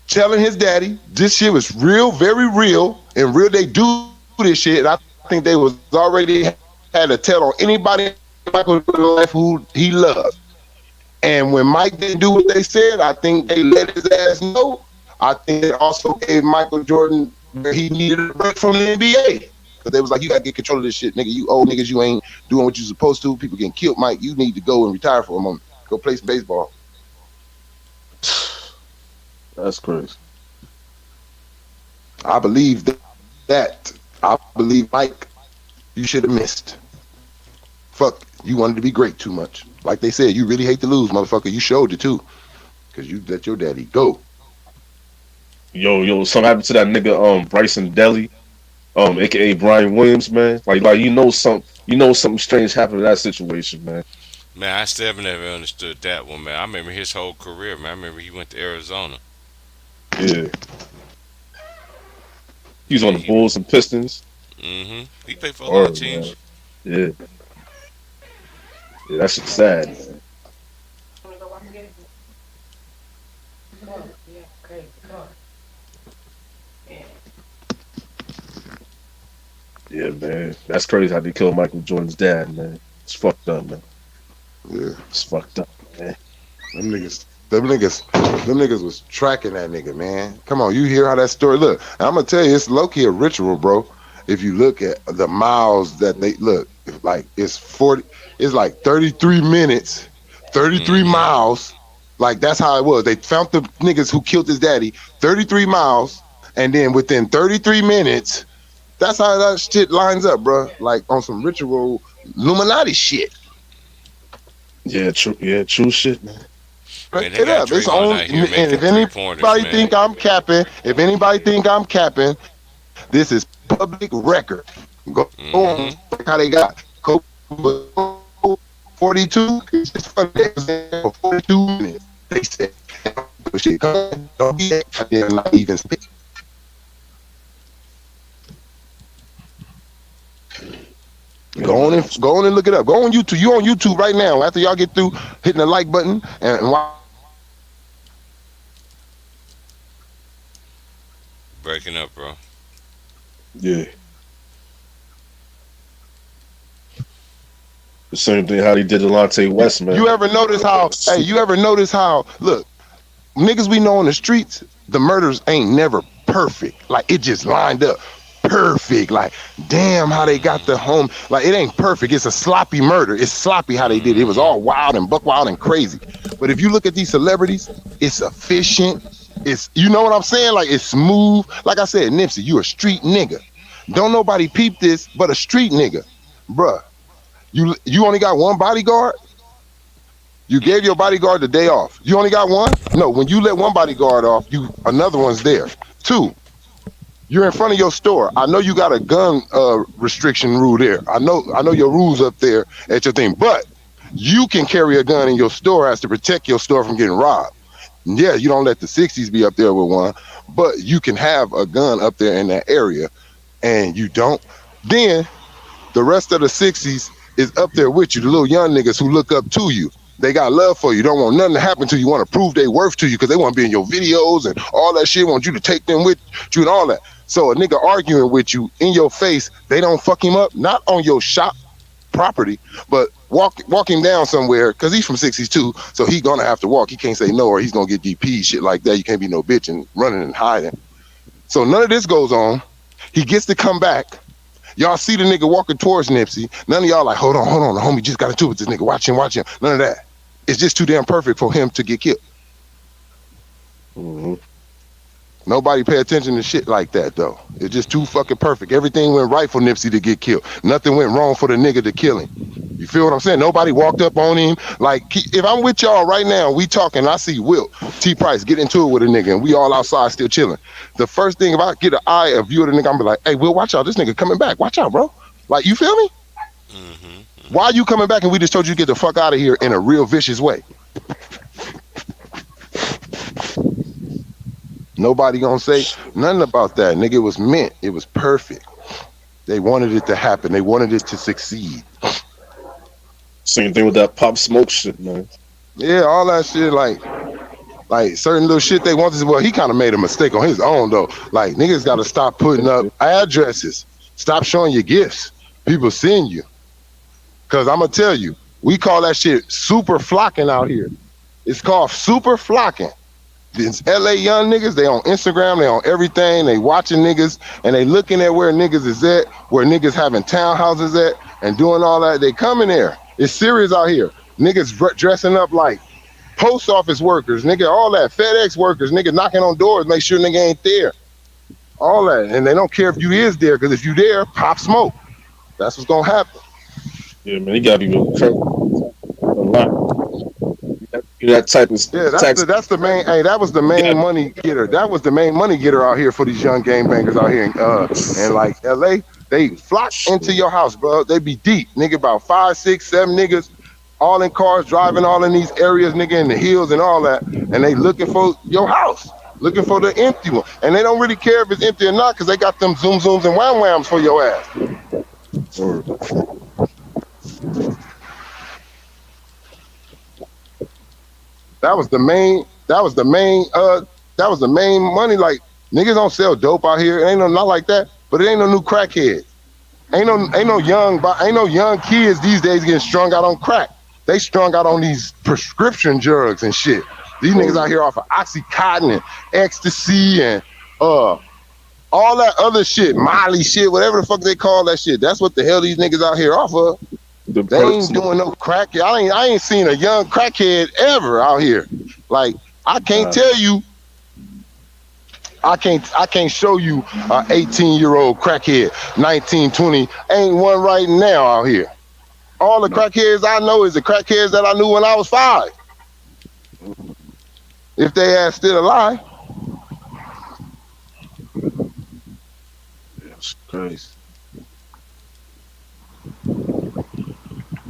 telling his daddy this shit was real, very real, and real. They do this shit. And I think they was already had a tail on anybody in Michael's life who he loved. And when Mike didn't do what they said, I think they let his ass know. I think it also gave Michael Jordan where he needed a break from the NBA. Because they was like, "You got to get control of this shit, nigga. You old niggas, you ain't doing what you supposed to. People getting killed, Mike. You need to go and retire for a moment. Go play some baseball." That's crazy. I believe that. I believe, Mike, you should have missed. Fuck, you wanted to be great too much. Like they said, you really hate to lose, motherfucker. You showed it too. Because you let your daddy go. Yo, something happened to that nigga, Bryson Deli, aka Brian Williams, man. Like something strange happened in that situation, man. Man, I still never understood that one, man. I remember his whole career, man. I remember he went to Arizona. Yeah. He was on the Bulls and Pistons. Mm-hmm. He played for a lot of teams. Man. Yeah, that shit's sad, man. Yeah, man. That's crazy how they killed Michael Jordan's dad, man. It's fucked up, man. Yeah. It's fucked up, man. Them niggas was tracking that nigga, man. Come on, you hear how that story look. And I'm gonna tell you, it's low-key a ritual, bro. If you look at the miles that they look, like it's like 33 minutes, 33 miles. Like that's how it was. They found the niggas who killed his daddy 33 miles, and then within 33 minutes, that's how that shit lines up, bro. Like on some ritual Illuminati shit. Yeah, true. Yeah, true shit, man. Man, they It got up. It's Draymond on. out here And making if 3-pointers, anybody man. think I'm capping, this is public record. Go on how they got Kobe 42. It's just funny. For 42 minutes, they said, "Shit, don't be that goddamn not even speak." Go on and look it up. Go on YouTube. You on YouTube right now. After y'all get through hitting the like button and watch. Breaking up, bro. Yeah. The same thing how they did Delonte West, man. You ever notice how? Hey, you ever notice how? Look, niggas we know on the streets, the murders ain't never perfect. Like it just lined up perfect. Like damn, how they got the home. Like it ain't perfect. It's a sloppy murder. It's sloppy how they did it. It was all wild and buck wild and crazy. But if you look at these celebrities, it's efficient. It's, you know what I'm saying? Like it's smooth. Like I said, Nipsey, you a street nigga. Don't nobody peep this but a street nigga, bruh. You only got one bodyguard? You gave your bodyguard the day off. You only got one? No, when you let one bodyguard off, another one's there. Two, you're in front of your store. I know you got a gun restriction rule there. I know your rules up there at your thing, but you can carry a gun in your store as to protect your store from getting robbed. Yeah, you don't let the 60s be up there with one, but you can have a gun up there in that area, and you don't. Then the rest of the 60s is up there with you, the little young niggas who look up to you. They got love for you. Don't want nothing to happen to you. Want to prove they worth to you because they want to be in your videos and all that shit. Want you to take them with you and all that. So a nigga arguing with you in your face, they don't fuck him up, not on your shop property, but walk him down somewhere because he's from 62, so he gonna have to walk. He can't say no or he's gonna get DP, shit like that. You can't be no bitch and running and hiding. So none of this goes on. He gets to come back. Y'all see the nigga walking towards Nipsey. None of y'all like, hold on, the homie just got into it with this nigga. Watch him. None of that. It's just too damn perfect for him to get killed. Mm-hmm. Nobody pay attention to shit like that, though. It's just too fucking perfect. Everything went right for Nipsey to get killed. Nothing went wrong for the nigga to kill him. You feel what I'm saying? Nobody walked up on him. Like, if I'm with y'all right now, we talking, I see Wilt, T. Price get into it with a nigga, and we all outside still chilling. The first thing, if I get a view of the nigga, I'm be like, hey, Wilt, watch out. This nigga coming back. Watch out, bro. Like, you feel me? Mm-hmm. Why are you coming back and we just told you to get the fuck out of here in a real vicious way? Nobody gonna say nothing about that. Nigga, it was meant. It was perfect. They wanted it to happen. They wanted it to succeed. Same thing with that Pop Smoke shit, man. Yeah, all that shit, like certain little shit they wanted. Well, he kind of made a mistake on his own, though. Like, niggas got to stop putting up addresses. Stop showing your gifts. People seeing you. Because I'm going to tell you, we call that shit super flocking out here. It's called super flocking. These LA young niggas, they on Instagram, they on everything, they watching niggas, and they looking at where niggas is at, where niggas having townhouses at, and doing all that. They coming there. It's serious out here. Niggas dressing up like post office workers, nigga, all that, FedEx workers, nigga knocking on doors, make sure nigga ain't there. All that, and they don't care if you is there, because if you there, Pop Smoke. That's what's gonna happen. Yeah, man, you gotta be real careful. A lot. That type of that's the main. Hey, that was the main money getter. That was the main money getter out here for these young game bangers out here, and like LA, they flock into your house, bro. They be deep, nigga, about 5, 6, 7 niggas, all in cars, driving all in these areas, nigga, in the hills and all that, and they looking for your house, looking for the empty one, and they don't really care if it's empty or not, because they got them zoom zooms and wham whams for your ass. That was the main money. Like, niggas don't sell dope out here. It ain't not like that. But it ain't no new crackhead. Ain't no young kids these days getting strung out on crack. They strung out on these prescription drugs and shit. These niggas out here off of Oxycontin and ecstasy and all that other shit, Molly shit, whatever the fuck they call that shit. That's what the hell these niggas out here off of. They ain't doing no crack. I ain't seen a young crackhead ever out here. Like, I can't tell you. I can't show you a 18-year-old crackhead, 19, 20. Ain't one right now out here. All the crackheads I know is the crackheads that I knew when I was 5. if they ass still alive. That's crazy.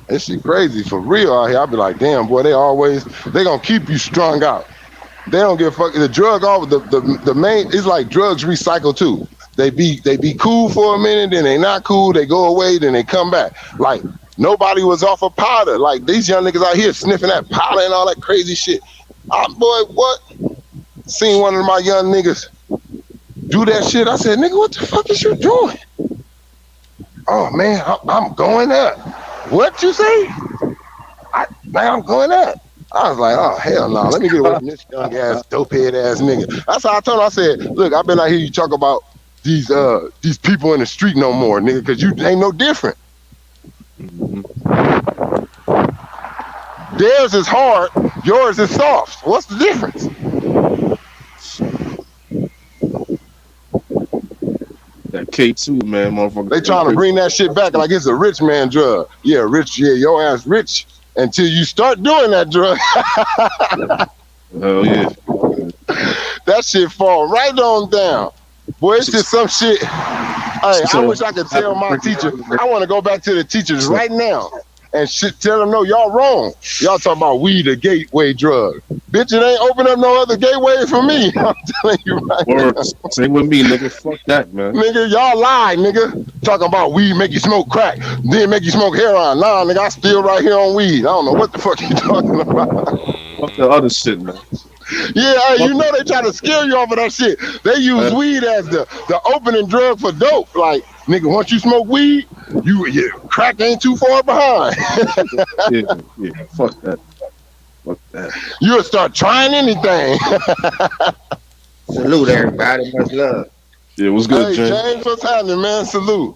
That shit crazy for real out here. I be like, damn boy, they gonna keep you strung out. They don't give a fuck. The drug all the main it's like drugs recycle too. They be cool for a minute, then they not cool, they go away, then they come back. Like nobody was off of powder. Like these young niggas out here sniffing that powder and all that crazy shit. Boy, what? Seen one of my young niggas do that shit. I said, nigga, what the fuck is you doing? Oh man, I'm going up. What you say? Man, I'm going up. I was like, oh hell no, let me get away from this young ass, dope head ass nigga. That's how I told him. I said, look, I better not hear you talk about these people in the street no more, nigga, because you ain't no different. Theirs is hard, yours is soft. What's the difference? That K2, man, motherfucker. They trying to bring that shit back like it's a rich man drug. Yeah, rich, yeah, your ass rich until you start doing that drug. Hell yeah. That shit fall right on down. Boy, it's just some shit. Hey, I wish I could tell my teacher. I want to go back to the teachers right now and shit, tell them, no, y'all wrong. Y'all talking about weed, a gateway drug. Bitch, it ain't open up no other gateway for me. I'm telling you right now. Same with me, nigga. Fuck that, man. Nigga, y'all lie, nigga. Talking about weed make you smoke crack, then make you smoke heroin. Nah, nigga, I still right here on weed. I don't know what the fuck you talking about. Fuck the other shit, man. Yeah, hey, you know they try to scare you off of that shit. They use weed as the opening drug for dope. Like, nigga, once you smoke weed, crack ain't too far behind. yeah, fuck that. Fuck that. You'll start trying anything. Salute everybody, much love. Yeah, what's good, Hey, James? James, what's happening, man? Salute.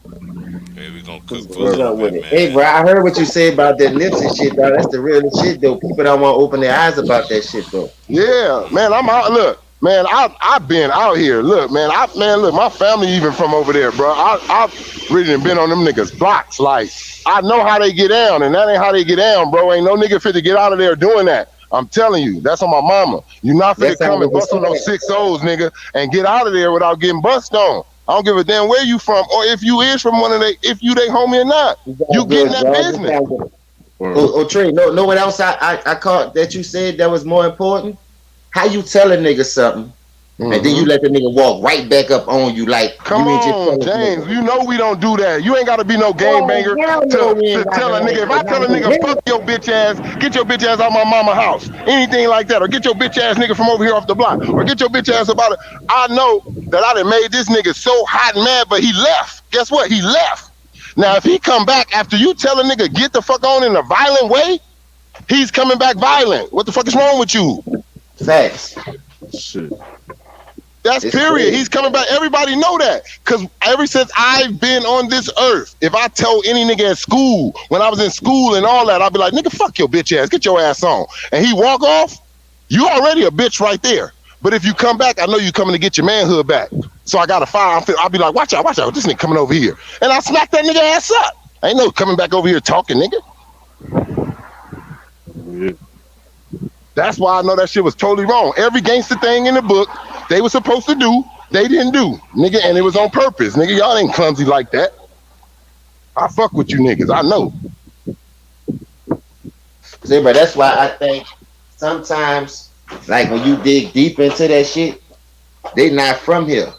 Hey, we gonna cook for What's a up little with bit, it? man. Hey, bro, I heard what you said about that Nipsey shit, though. That's the realest shit, though. People don't want to open their eyes about that shit, though. Yeah, man, I'm out. Look, man, I've been out here. Look, man, look, my family even from over there, bro. I've really been on them niggas blocks. Like, I know how they get down, and that ain't how they get down, bro. Ain't no nigga fit to get out of there doing that. I'm telling you, that's on my mama. You not fit to come and bust on those 6-0s, nigga, and get out of there without getting bust on. I don't give a damn where you from, or if you is from one of they, if you they homie or not. You getting that business. Oh, Trey, know what else I caught that you said that was more important? How you tell a nigga something, and then you let the nigga walk right back up on you like, come on, James, you know we don't do that. You ain't got to be no game banger to tell a nigga. If I tell a nigga, fuck your bitch ass, get your bitch ass out my mama house, anything like that, or get your bitch ass nigga from over here off the block, or get your bitch ass about it. I know that I done made this nigga so hot and mad, but he left. Guess what? He left. Now, if he come back after you tell a nigga get the fuck on in a violent way, he's coming back violent. What the fuck is wrong with you? Facts. Shit. That's it's period. Crazy. He's coming back. Everybody know that. Because ever since I've been on this earth, if I tell any nigga at school, when I was in school and all that, I'll be like, nigga, fuck your bitch ass. Get your ass on. And he walk off, you already a bitch right there. But if you come back, I know you coming to get your manhood back. So I got to fire. I'll be like, watch out. This nigga coming over here. And I smack that nigga ass up. Ain't no coming back over here talking, nigga. Yeah. That's why I know that shit was totally wrong. Every gangster thing in the book they were supposed to do, they didn't do, nigga, and it was on purpose, nigga. Y'all ain't clumsy like that. I fuck with you niggas, I know. See, but that's why I think sometimes, like when you dig deep into that shit, they not from here.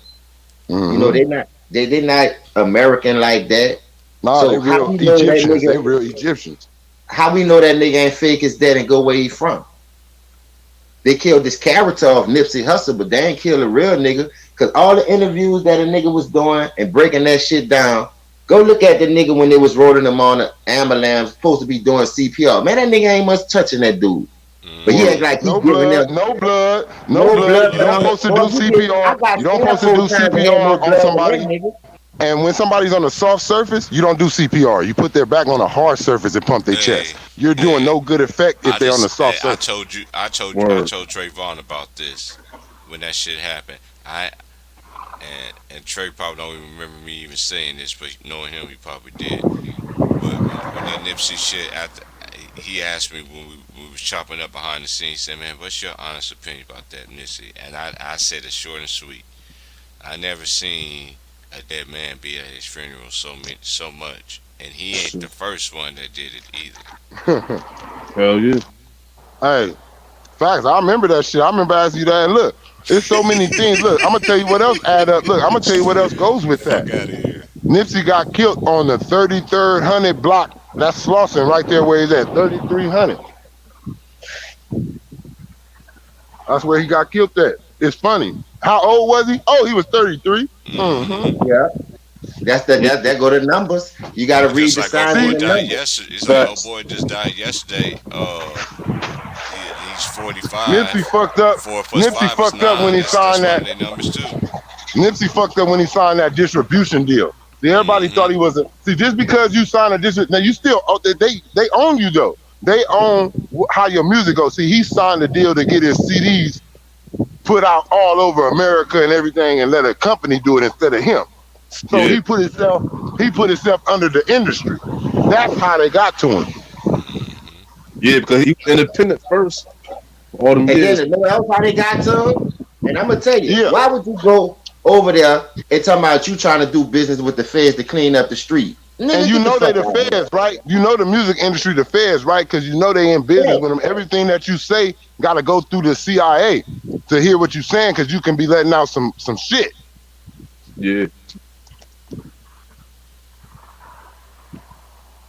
You know, they not American like that. Nah, so they real Egyptians. They real Egyptians. How we know that nigga ain't fake is dead and go where he from? They killed this character of Nipsey Hussle, but they ain't kill a real nigga. Cause all the interviews that a nigga was doing and breaking that shit down, go look at the nigga when they was rolling him on the ambulance, supposed to be doing CPR. Man, that nigga ain't much touching that dude. But he act like he giving them no blood. You don't supposed to do CPR. You don't supposed to do CPR on somebody. And when somebody's on a soft surface, you don't do CPR. You put their back on a hard surface and pump their chest. You're doing no good effect if they're on the soft surface. I told Trayvon about this when that shit happened. And Trey probably don't even remember me even saying this, but knowing him, he probably did. But when that Nipsey shit, after he asked me when we was chopping up behind the scenes. He said, "Man, what's your honest opinion about that, Nissy?" And I said it short and sweet. I never seen a dead man be at his funeral so much, and he ain't the first one that did it either. Hell yeah. Hey, facts. I remember that shit. I remember asking you that. And look, there's so many things. Look, I'm gonna tell you what else add up. Look, I'm gonna tell you what else goes with that. Fuck out of here. Nipsey got killed on the 33rd hundred block. That's Slauson right there where he's at. 3300. That's where he got killed at. It's funny. How old was he? Oh, he was 33. Mm-hmm. Yeah. That go to numbers. You got to read Just the like signs our boy and the died numbers. yesterday. It's like our boy just died yesterday. He's 45. Nipsey fucked up. 4 plus Nipsey 5 is fucked up 9. when he That's signed one that. of their numbers too. Nipsey fucked up when he signed that distribution deal. See, everybody thought he was a. See, just because you sign a distribution, now you still they own you though. They own how your music goes. See, he signed a deal to get his CDs put out all over America and everything, and let a company do it instead of him. So Yeah. he put himself under the industry. That's how they got to him. Yeah, because he was independent first. All them And years. then you know else how they got to him? And I'm gonna tell you, Yeah. why would you go over there and talking about you trying to do business with the feds to clean up the street? Nigga, And you get know they fuck the out of here. feds, right? You know the music industry, the feds, right? Because you know they in business Yeah. with them. Everything that you say got to go through the CIA to hear what you're saying, because you can be letting out some shit. Yeah.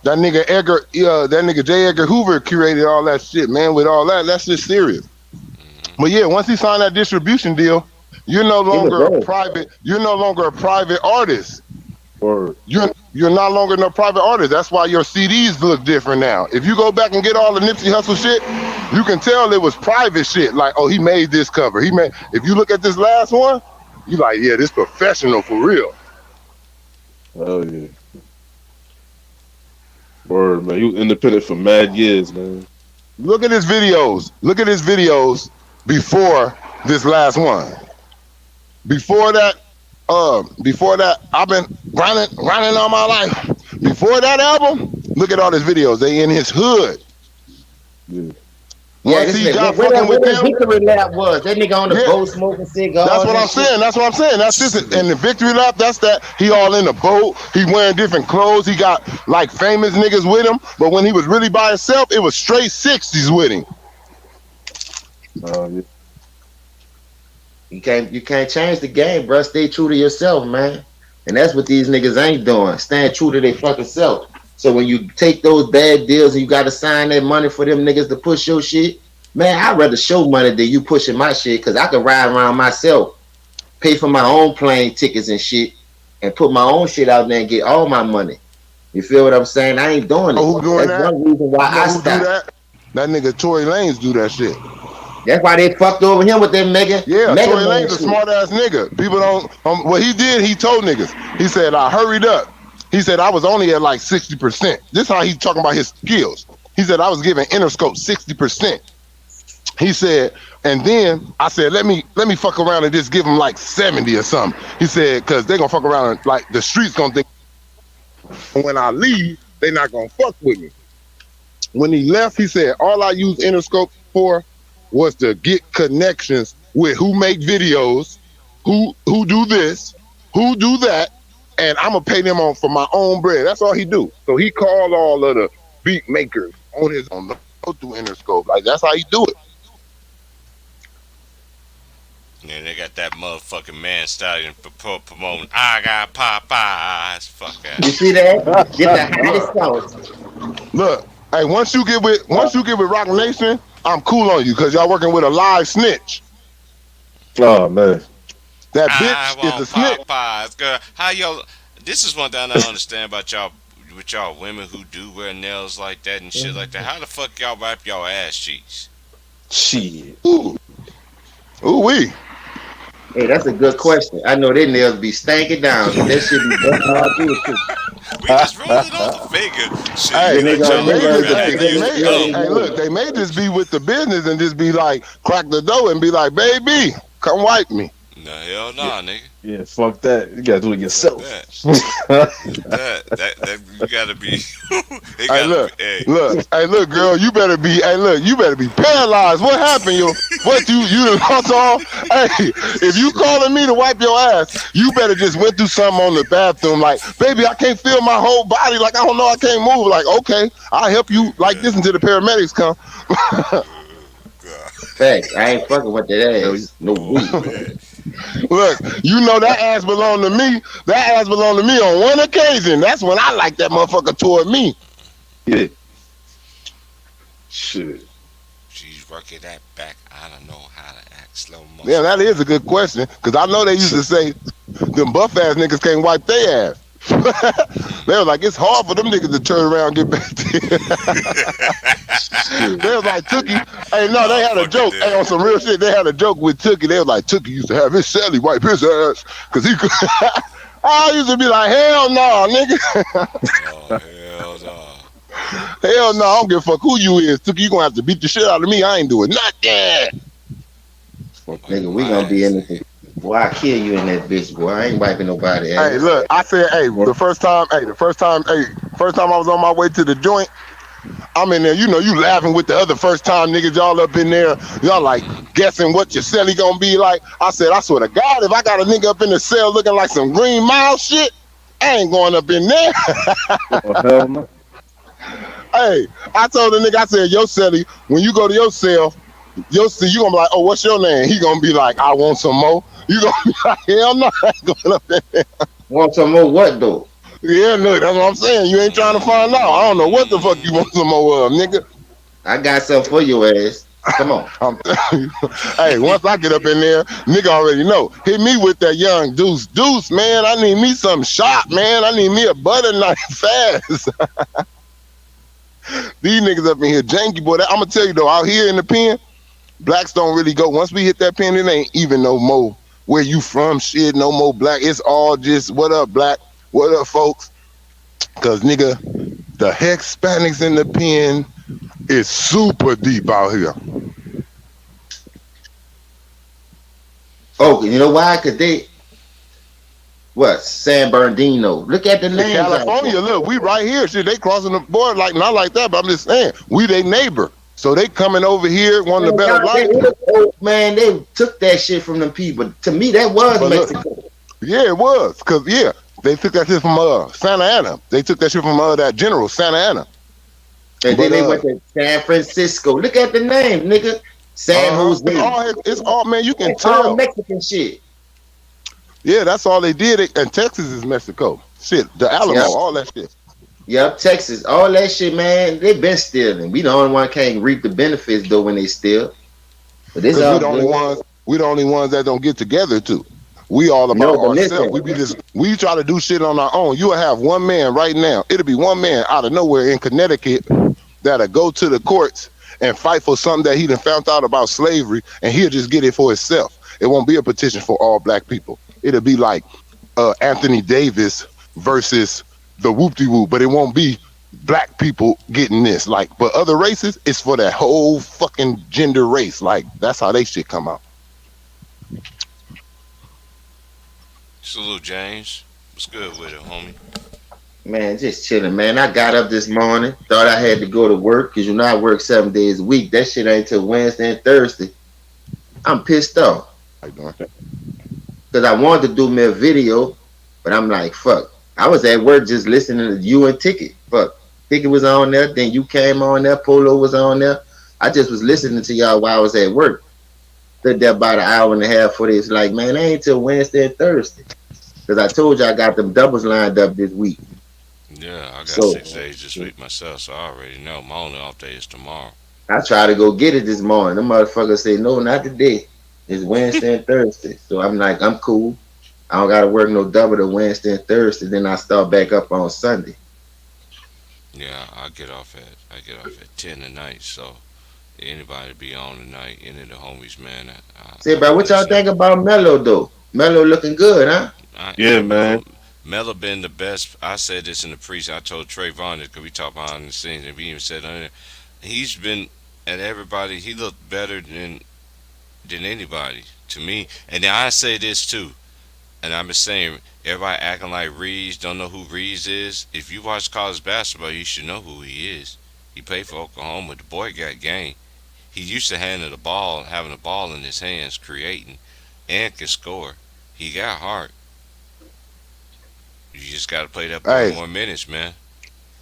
That nigga J. Edgar Hoover curated all that shit, man. With all that, that's just serious. But yeah, once he signed that distribution deal, you're no longer a dope. private. You're no longer a private artist. Or You're no longer no private artist. That's why your CDs look different now. If you go back and get all the Nipsey Hussle shit, you can tell it was private shit. Like, oh, he made this cover. If you look at this last one, you like, yeah, this professional for real. oh yeah. Word, man. You was independent for mad years, man. Look at his videos. Look at his videos before this last one. Before that, I've been grinding all my life. Before that album, look at all his videos. They in his hood. Yeah. Yeah, Once this he nigga, got where fucking with that them, victory lap was. That nigga on the Yeah. boat smoking cigars. that's what and I'm shit. saying. That's what I'm saying. That's just it. And the victory lap, that's that. He all in the boat. He wearing different clothes. He got like famous niggas with him. But when he was really by himself, it was straight 60s with him. Yeah. You can't change the game, bro. Stay true to yourself, man. And that's what these niggas ain't doing. Staying true to their fucking self. So when you take those bad deals and you gotta sign that money for them niggas to push your shit, man, I'd rather show money than you pushing my shit, because I could ride around myself, pay for my own plane tickets and shit, and put my own shit out there and get all my money. You feel what I'm saying? I ain't doing it. Oh, who doing That's that? one reason why You know I who do stopped. that? That nigga Tory Lanez do that shit. That's why they fucked over him with them mega. Yeah, mega Tory man Lanez a shit. smart ass nigga. People don't. What he did, he told niggas. He said, I hurried up. He said, I was only at like 60%. This how he talking about his skills. He said, I was giving Interscope 60%. He said, and then I said, let me fuck around and just give him like 70 or something. He said, because they gonna fuck around and like the streets gonna think when I leave, they not gonna fuck with me. When he left, he said, all I used Interscope for was to get connections with who make videos, who do this, who do that, and I'm gonna pay them on for my own bread. That's all he do. So he called all of the beat makers on his own, go through Interscope. Like that's how he do it. Yeah, they got that motherfucking man stallion promoting. I got Popeyes. Fuck You out. see that? Get the hottest sauce. Look, hey, once you get with Rock Nation, I'm cool on you because y'all working with a live snitch. Oh man. That I bitch is want a snitch. Popeyes, girl. How y'all? This is one thing I don't understand about y'all. With y'all women who do wear nails like that and shit like that. How the fuck y'all wipe y'all ass cheeks? Shit. Ooh wee. Hey, that's a good question. I know their nails be stanking down. So that shit be busting all through the too. We just rolling off the finger. Shit, Hey, you they let gonna- y'all they look gonna- better hey, than they you may- used to hey, go. Hey, look, they may just be with the business and just be like, crack the door and be like, baby, come wipe me. No, hell nah, nigga. Yeah, fuck that. You gotta do it yourself. That you gotta be. It Hey, gotta look, be. Hey, look, girl, you better be. Hey, look, you better be paralyzed. What happened, yo? What you done lost all? Hey, if you calling me to wipe your ass, you better just went through something on the bathroom. Like, baby, I can't feel my whole body. Like, I don't know, I can't move. Like, okay, I'll help you. Like this until the paramedics come. Facts. I ain't fucking with that Hell, ass. No oh weed. man. Look, you know that ass belonged to me. That ass belonged to me on one occasion. That's when I like that motherfucker toward me. yeah. Shit. She's working that back. I don't know how to act slow motion. Yeah, that is a good question. Because I know they used to say them buff ass niggas can't wipe their ass. They was like, it's hard for them niggas to turn around and get back to you. They was like, Tookie. Hey, no, they had a joke. Hey, on some real shit, they had a joke with Tookie. They was like, Tookie used to have his Sally wipe his ass. Because he could. I used to be like, hell no, nigga. Oh hell no. Hell no, I don't give a fuck who you is. Tookie, you gonna have to beat the shit out of me. I ain't doing nothing. Nigga, we gonna be in it. Boy, I kill you in that bitch, boy. I ain't wiping nobody ass. Hey, look, I said, the first time I was on my way to the joint, I'm in there, you know, you laughing with the other first time niggas, y'all up in there, y'all like guessing what your celly gonna be like. I said, I swear to God, if I got a nigga up in the cell looking like some Green Mile shit, I ain't going up in there. Oh, hell no. Hey, I told the nigga, I said, yo, celly, when you go to your cell, you gonna be like, oh, what's your name? He gonna be like, I want some more. You gonna be like, hell no, I ain't going up in there. Want some more what though? Yeah, look, that's what I'm saying. You ain't trying to find out. I don't know what the fuck you want some more of, nigga. I got something for your ass. Come on. I'm telling you. Hey, once I get up in there, nigga already know. Hit me with that young deuce. Deuce, man, I need me some shot, man. I need me a butter knife fast. These niggas up in here janky, boy. I'm going to tell you, though, out here in the pen, blacks don't really go. Once we hit that pen, it ain't even no more where you from shit, no more black. It's all just, what up, black? What up, folks? Because, nigga, the Hispanics in the pen is super deep out here. Oh, you know why? Cause they San Bernardino. Look at the In names. California, look, we right here. Shit, they crossing the border, like not like that, but I'm just saying, we they neighbor. So they coming over here, wanting a better life. Man, they took that shit from them people. To me, that was But look, Mexico. yeah, it was. Cause yeah, they took that shit from Santa Ana. They took that shit from that General Santa Ana. And then they went to San Francisco. Look at the name, nigga. San Jose. It's all, man, you can It's all tell. Mexican shit. Yeah, that's all they did. And Texas is Mexico. Shit, the Alamo, Yep. all that shit. Yep, Texas, all that shit, man. They been stealing. We the only one can't reap the benefits though when they steal. But this all we the only ones. We the only ones that don't get together too. We all about ourselves. We try to do shit on our own. You'll have one man right now. It'll be one man out of nowhere in Connecticut that'll go to the courts and fight for something that he done found out about slavery, and he'll just get it for himself. It won't be a petition for all black people. It'll be like Anthony Davis versus the whoop-de-whoop, but it won't be black people getting this. Like, but other races, it's for that whole fucking gender race. Like, that's how they shit come out. Salute, James. What's good with it, homie? Man, just chilling, man. I got up this morning, thought I had to go to work because you know I work 7 days a week. That shit ain't till Wednesday and Thursday. I'm pissed off. How you doing? Because I wanted to do me a video, but I'm like, fuck. I was at work just listening to you and Ticket. Fuck. Ticket was on there, then you came on there, Polo was on there. I just was listening to y'all while I was at work. Stood there about an hour and a half for this. Like, man, I ain't till Wednesday and Thursday. Because I told you I got them doubles lined up this week. Yeah, I got 6 days this week myself, so I already know. My only off day is tomorrow. I tried to go get it this morning. The motherfucker said, no, not today. It's Wednesday and Thursday. So I'm like, I'm cool. I don't got to work no double to Wednesday and Thursday. Then I start back up on Sunday. Yeah, I get off at 10 tonight, so anybody be on tonight, any of the homies, man. Say, bro, what y'all think about Melo, though? Melo looking good, huh? Yeah, man. Melo been the best. I said this in the pre. I told Trayvon this because we talked behind the scenes, and we even said he's been at everybody. He looked better than than anybody to me. And then I say this too, and I've been saying everybody acting like Reeves don't know who Reeves is. If you watch college basketball, you should know who he is. He played for Oklahoma. The boy got game. He used to handle the ball, having the ball in his hands, creating, and can score. He got heart. You just got to play that boy Hey, more minutes, man.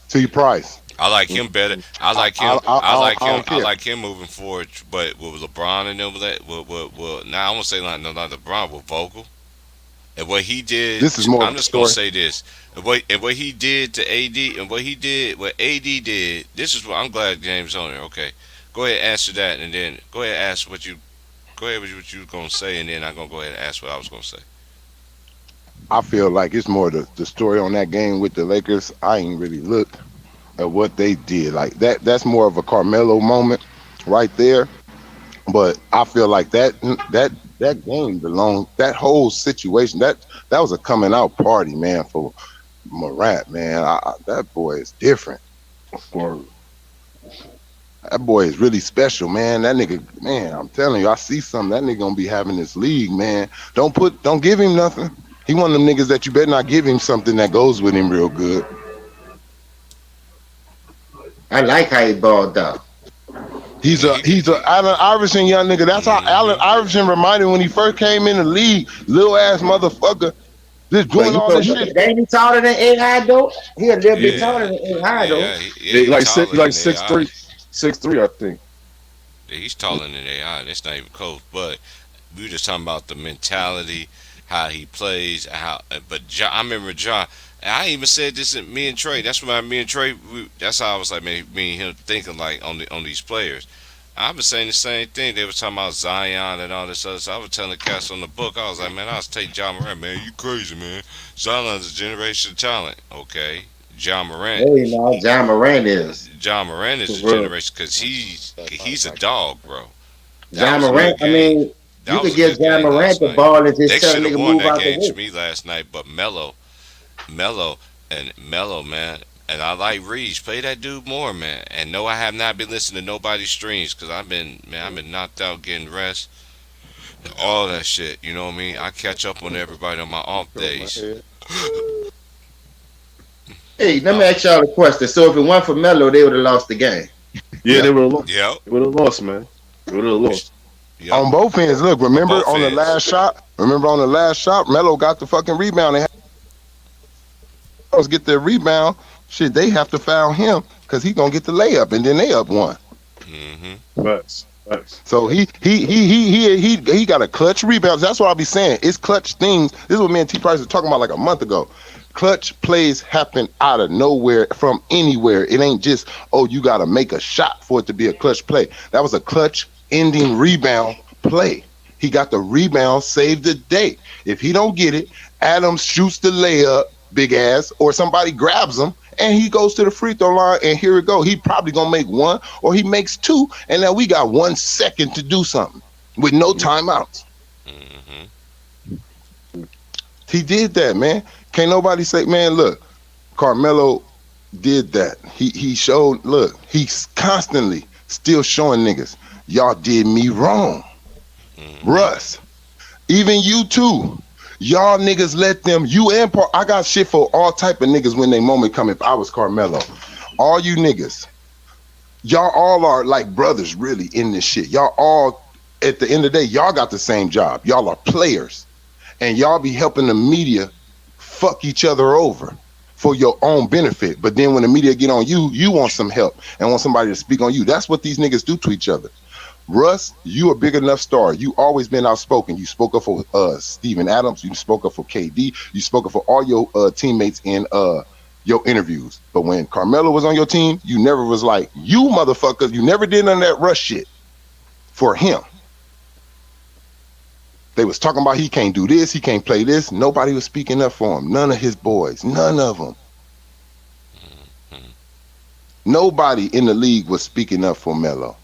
T Price. I like him better. I like I, him. I, I I, like I him. don't I care. like him moving forward. But with LeBron and them, that, now I won't say like no, not LeBron, with Vogel and what he did. This is more of I'm a just gonna story. say this: and what he did to AD, and what AD did. This is what I'm glad James on there. Okay, go ahead and answer that, and then go ahead and ask what you. Go ahead with what you gonna say, and then I'm gonna go ahead and ask what I was gonna say. I feel like it's more the story on that game with the Lakers. I ain't really looked at what they did. Like that's more of a Carmelo moment right there. But I feel like that game belongs, that whole situation, that was a coming out party, man, for Morant, man. That boy is different. Or That boy is really special, man. That nigga, man, I'm telling you, I see something. That nigga gonna be having this league, man. Don't give him nothing. He one of them niggas that you better not give him something that goes with him real good. I like how he balled out. He's Yeah, a he could. he's a Allen Iverson young nigga. That's how Allen Mm-hmm. Iverson reminded me when he first came in the league. Little ass motherfucker, just But doing all this shit. ain't he taller than AI though? He a little bit Yeah, taller than AI though. yeah. He Like taller like than 6'3", AI. 6'3", I think. Yeah, he's taller than AI. That's not even close. But we were just talking about the mentality, how he plays, how. But I remember John. And I even said this at me and Trey. That's why me and Trey. That's how I was like, man, me and him thinking like on these players. I was saying the same thing. They were talking about Zion and all this other stuff. I was telling the cats on the book. I was like, man, I'll take John Morant, man. You crazy, man. Zion's a generation talent. Okay, John Morant. Hey, now John Moran is. John Morant is a For real. generation because he's a dog, bro. That John was a Moran, good I game. mean, you That was could a give good John game Moran last the night. ball and just They tell a should have nigga won move that out the game to way. me last night, but Mello, man, and I like Reeves. Play that dude more, man. And no, I have not been listening to nobody's streams because I've been knocked out getting rest, all that shit. You know what I mean? I catch up on everybody on my off days. Hey, let me Uh, ask y'all a question. So if it weren't for Melo, they would have lost the game. Yeah, Yeah. they would have lost. yep, They would have lost, man. They would have lost. yep, On both ends, look, on remember both on the ends. last shot? Remember on the last shot, Melo got the fucking rebound. They had to get their rebound. Shit, they have to foul him because he gonna get the layup, and then they up one. Hmm. Facts. Facts. So he got a clutch rebound. That's what I'll be saying. It's clutch things. This is what me and T Price were talking about like a month ago. Clutch plays happen out of nowhere from anywhere. It ain't just, oh, you got to make a shot for it to be a clutch play. That was a clutch ending rebound play. He got the rebound, saved the day. If he don't get it, Adams shoots the layup, big ass, or somebody grabs him and he goes to the free throw line and here it go. He probably gonna make one or he makes two, and now we got 1 second to do something with no timeouts. Hmm. He did that, man. Can't nobody say, man, look, Carmelo did that. He showed, look, he's constantly still showing niggas, y'all did me wrong. Russ, even you too. Y'all niggas let them, you and Paul, I got shit for all type of niggas when they moment come if I was Carmelo. All you niggas, y'all all are like brothers really in this shit. Y'all all, at the end of the day, y'all got the same job. Y'all are players. And y'all be helping the media fuck each other over for your own benefit. But then when the media get on you, you want some help and want somebody to speak on you. That's what these niggas do to each other. Russ, you a big enough star. You always been outspoken. You spoke up for Steven Adams. You spoke up for KD. You spoke up for all your teammates in your interviews. But when Carmelo was on your team, you never was like, you motherfuckers, you never did none of that Russ shit for him. They was talking about he can't do this, he can't play this. Nobody was speaking up for him. None of his boys. None of them. Nobody in the league was speaking up for Melo.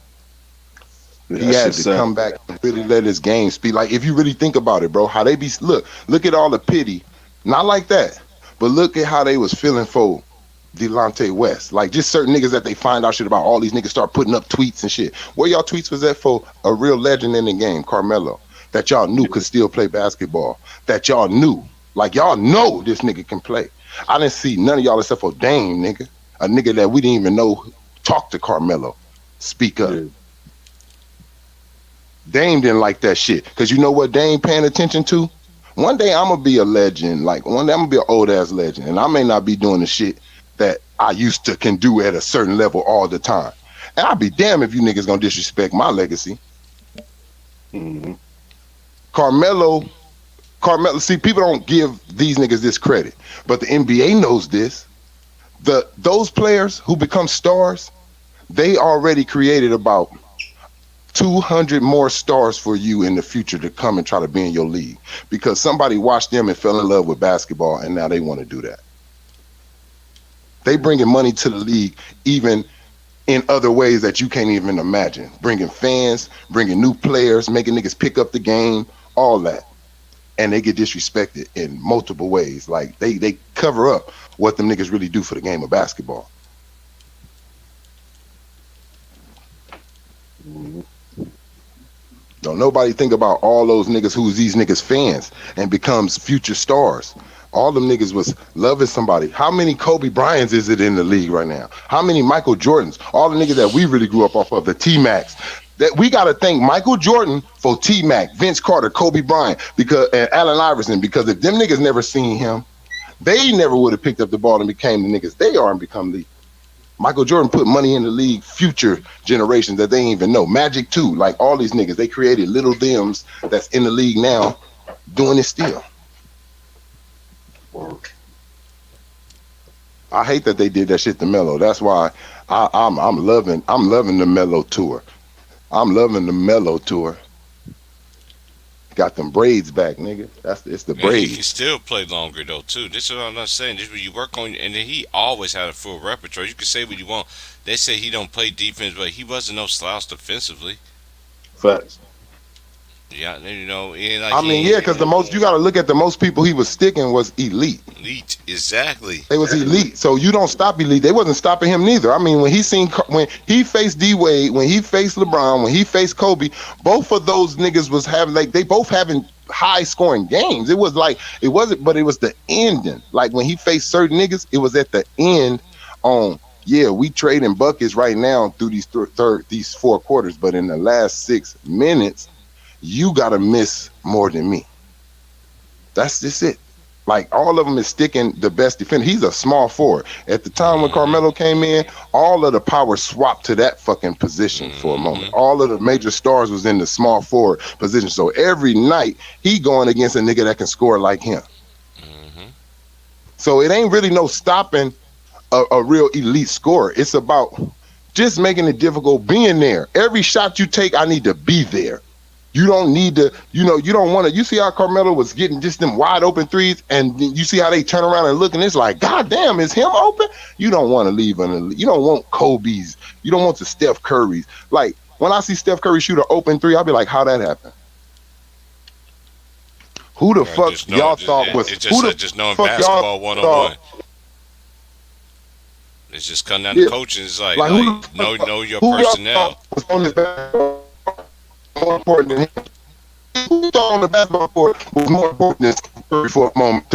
He had to come back and really let his game speak. Like, if you really think about it, bro, how they be, look at all the pity. Not like that, but look at how they was feeling for Delonte West. Like just certain niggas that they find out shit about. All these niggas start putting up tweets and shit. Where y'all tweets was that for? A real legend in the game, Carmelo, that y'all knew could still play basketball. That y'all knew. Like y'all know this nigga can play. I didn't see none of y'all except for Dame, nigga. A nigga that we didn't even know talk to Carmelo. Speak up. Yeah. Dame didn't like that shit. Cause you know what Dame paying attention to? One day I'm gonna be a legend. Like one day I'm gonna be an old ass legend. And I may not be doing the shit that I used to can do at a certain level all the time. And I'll be damned if you niggas gonna disrespect my legacy. Mm-hmm. Carmelo, see, people don't give these niggas this credit, but the NBA knows this. Those players who become stars, they already created about 200 more stars for you in the future to come and try to be in your league because somebody watched them and fell in love with basketball and now they want to do that. They bringing money to the league even in other ways that you can't even imagine. Bringing fans, bringing new players, making niggas pick up the game, all that. And they get disrespected in multiple ways. Like they cover up what them niggas really do for the game of basketball. Mm-hmm. Don't nobody think about all those niggas who's these niggas fans and becomes future stars. All them niggas was loving somebody. How many Kobe Bryants is it in the league right now? How many Michael Jordans? All the niggas that we really grew up off of, the T-Macs. That we got to thank Michael Jordan for T-Mac, Vince Carter, Kobe Bryant, and Allen Iverson, because if them niggas never seen him, they never would have picked up the ball and became the niggas they are and become league. Michael Jordan put money in the league, future generations that they ain't even know. Magic too, like all these niggas, they created little thems that's in the league now doing it still. I hate that they did that shit to Melo. That's why I'm loving the Melo tour. I'm loving the Melo tour. Got them braids back, nigga. It's the And braids. he can still play longer though too. This is what I'm not saying. This is when you work on, and then he always had a full repertoire. You can say what you want. They say he don't play defense, but he wasn't no slouch defensively. Facts. Yeah, you know, and like I mean, yeah, because the most you got to look at the most people he was sticking was elite. elite, exactly. They was elite, so you don't stop elite. They wasn't stopping him neither. I mean, when he faced D Wade, when he faced LeBron, when he faced Kobe, both of those niggas was having they both having high scoring games. It was like it wasn't, but it was the ending. Like when he faced certain niggas, it was at the end. Yeah, we trading buckets right now through these 4 quarters, but in the last 6 minutes, you gotta miss more than me. That's just it. Like all of them is sticking the best defender. He's a small forward. At the time when Carmelo came in, all of the power swapped to that fucking position for a moment. All of the major stars was in the small forward position. So every night he going against a nigga that can score like him. So it ain't really no stopping a real elite scorer. It's about just making it difficult being there. Every shot you take, I need to be there. You don't need to, you don't want to. You see how Carmelo was getting just them wide open threes, and you see how they turn around and look, and it's like, God damn, is him open? You don't want to leave. You don't want Kobe's. You don't want the Steph Curry's. Like, when I see Steph Curry shoot an open three, I'll be like, how that happened? Who the fuck y'all thought was? Just knowing basketball 101. It's just coming down to coaching. It's like know your personnel. Was on this basketball more important than him? Who thought on the basketball court was more important than Steph Curry for a moment?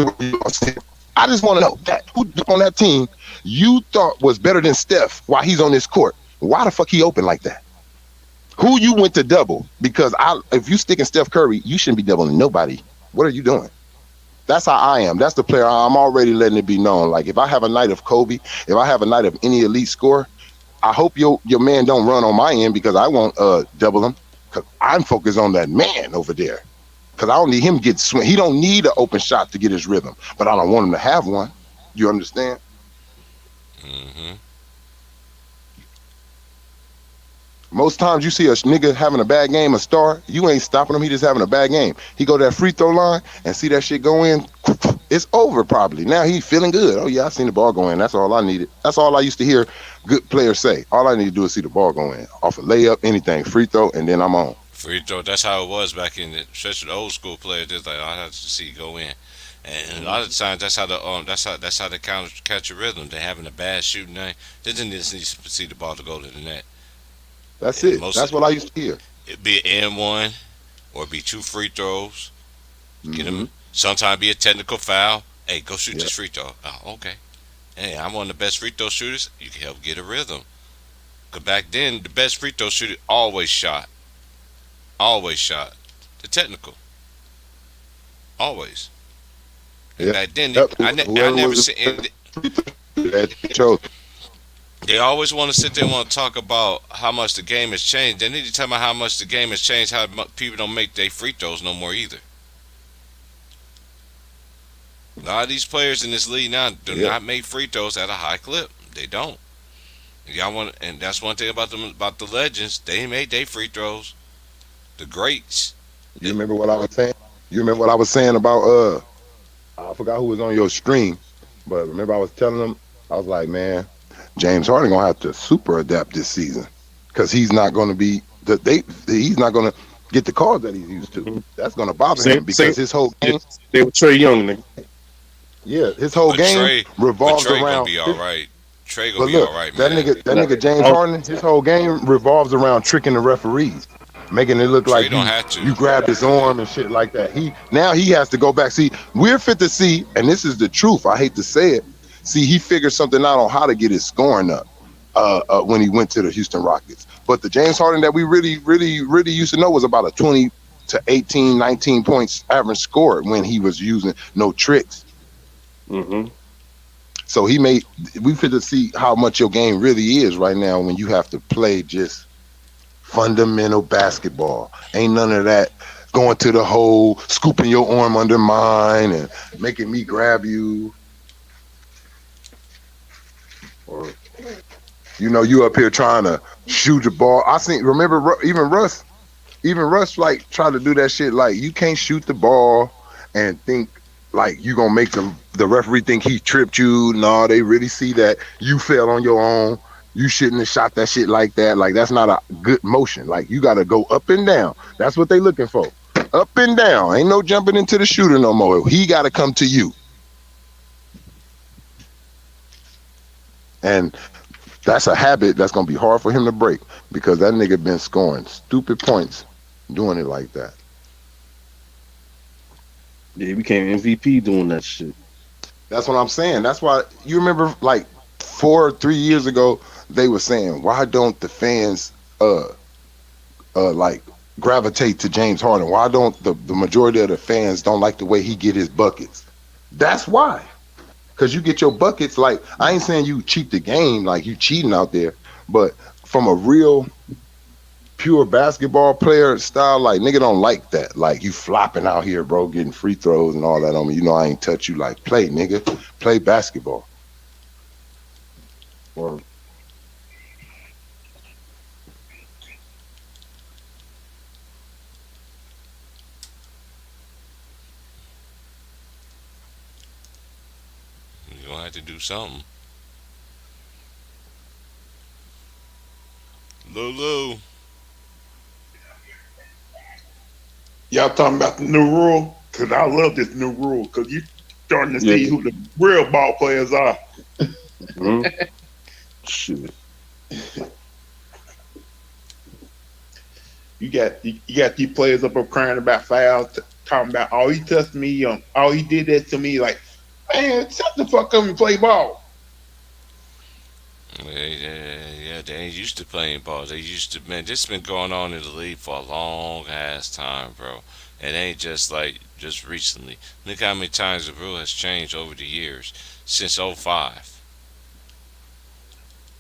I just want to know that who on that team you thought was better than Steph while he's on this court. Why the fuck he open like that? Who you went to double? Because if you sticking Steph Curry, you shouldn't be doubling nobody. What are you doing? That's how I am. That's the player I'm already letting it be known. Like if I have a night of Kobe, if I have a night of any elite scorer, I hope your man don't run on my end because I won't double him. Cause I'm focused on that man over there. Cause I don't need him to get swing. He don't need an open shot to get his rhythm, but I don't want him to have one. You understand? Most times you see a nigga having a bad game, a star, you ain't stopping him. He just having a bad game. He go to that free throw line and see that shit go in. It's over probably. Now he feeling good. Oh yeah, I seen the ball go in. That's all I needed. That's all I used to hear good players say. All I need to do is see the ball go in. Off a layup, anything, free throw, and then I'm on. Free throw. That's how it was back in especially the old school players. Just like I have to see it go in. And a lot of times that's how they catch a rhythm. They having a bad shooting night. They just need to see the ball to go to the net. That's And it. most That's of what I used to hear. it be an M1 or be two free throws. Get Mm-hmm. them. Sometimes be a technical foul. Hey, go shoot Yeah. this free throw. Oh, okay. Hey, I'm one of the best free throw shooters. You can help get a rhythm. Cause back then the best free throw shooter always shot the technical, always. And Yeah. back then Yep. I Whoever never was seen. that chose. They always want to sit there and want to talk about how much the game has changed. They need to tell me how much the game has changed. How people don't make their free throws no more either. A lot of these players in this league now do Yeah. not make free throws at a high clip. They don't. Y'all want, and that's one thing about them about the legends. They made their free throws. The greats. You remember what I was saying? You remember what I was saying about I forgot who was on your stream, but remember I was telling them, I was like, man, James Harden gonna have to super adapt this season because he's not gonna be he's not gonna get the calls that he's used to. That's gonna bother him because his whole game, They were Trey Young, nigga. yeah, his whole But game But revolves Trey gonna around. be all right. Trey gonna But be look, all right, that man. nigga James Oh, Harden, his whole game revolves around tricking the referees, making it look Trey like don't have to. you grabbed his arm and shit like that. He has to go back. See, we're fit to see, and this is the truth. I hate to say it. See, he figured something out on how to get his scoring up when he went to the Houston Rockets. But the James Harden that we really used to know was about a 20 to 18, 19 points average score when he was using no tricks. Mm-hmm. So we fit to see how much your game really is right now when you have to play just fundamental basketball. Ain't none of that going to the hole, scooping your arm under mine and making me grab you. Or, you up here trying to shoot the ball. Remember even Russ like try to do that shit. Like you can't shoot the ball and think like you gonna make the referee think he tripped you. No, they really see that you fell on your own. You shouldn't have shot that shit like that. Like that's not a good motion. Like you gotta go up and down. That's what they looking for. Up and down. Ain't no jumping into the shooter no more. He gotta come to you. And that's a habit that's gonna be hard for him to break because that nigga been scoring stupid points doing it like that. Yeah, he became MVP doing that shit. That's what I'm saying. That's why you remember like 4 or 3 years ago they were saying, why don't the fans like gravitate to James Harden? Why don't the majority of the fans don't like the way he get his buckets? That's why. Cause you get your buckets like I ain't saying you cheat the game like you cheating out there, but from a real pure basketball player style, like nigga don't like that. Like you flopping out here, bro, getting free throws and all that on me. You know I ain't touch you. Like play, nigga, play basketball. Or You gonna have to do something. Lulu. Y'all talking about the new rule? Cause I love this new rule. Cause you starting to Yeah. see who the real ball players are. Mm-hmm. Shit. You got these players up crying about fouls, talking about he touched me, he did that to me. Like, man, shut the fuck up and play ball. Yeah, they ain't used to playing ball. They used to, man, this been going on in the league for a long ass time, bro. It ain't just like just recently. Look how many times the rule has changed over the years since '05.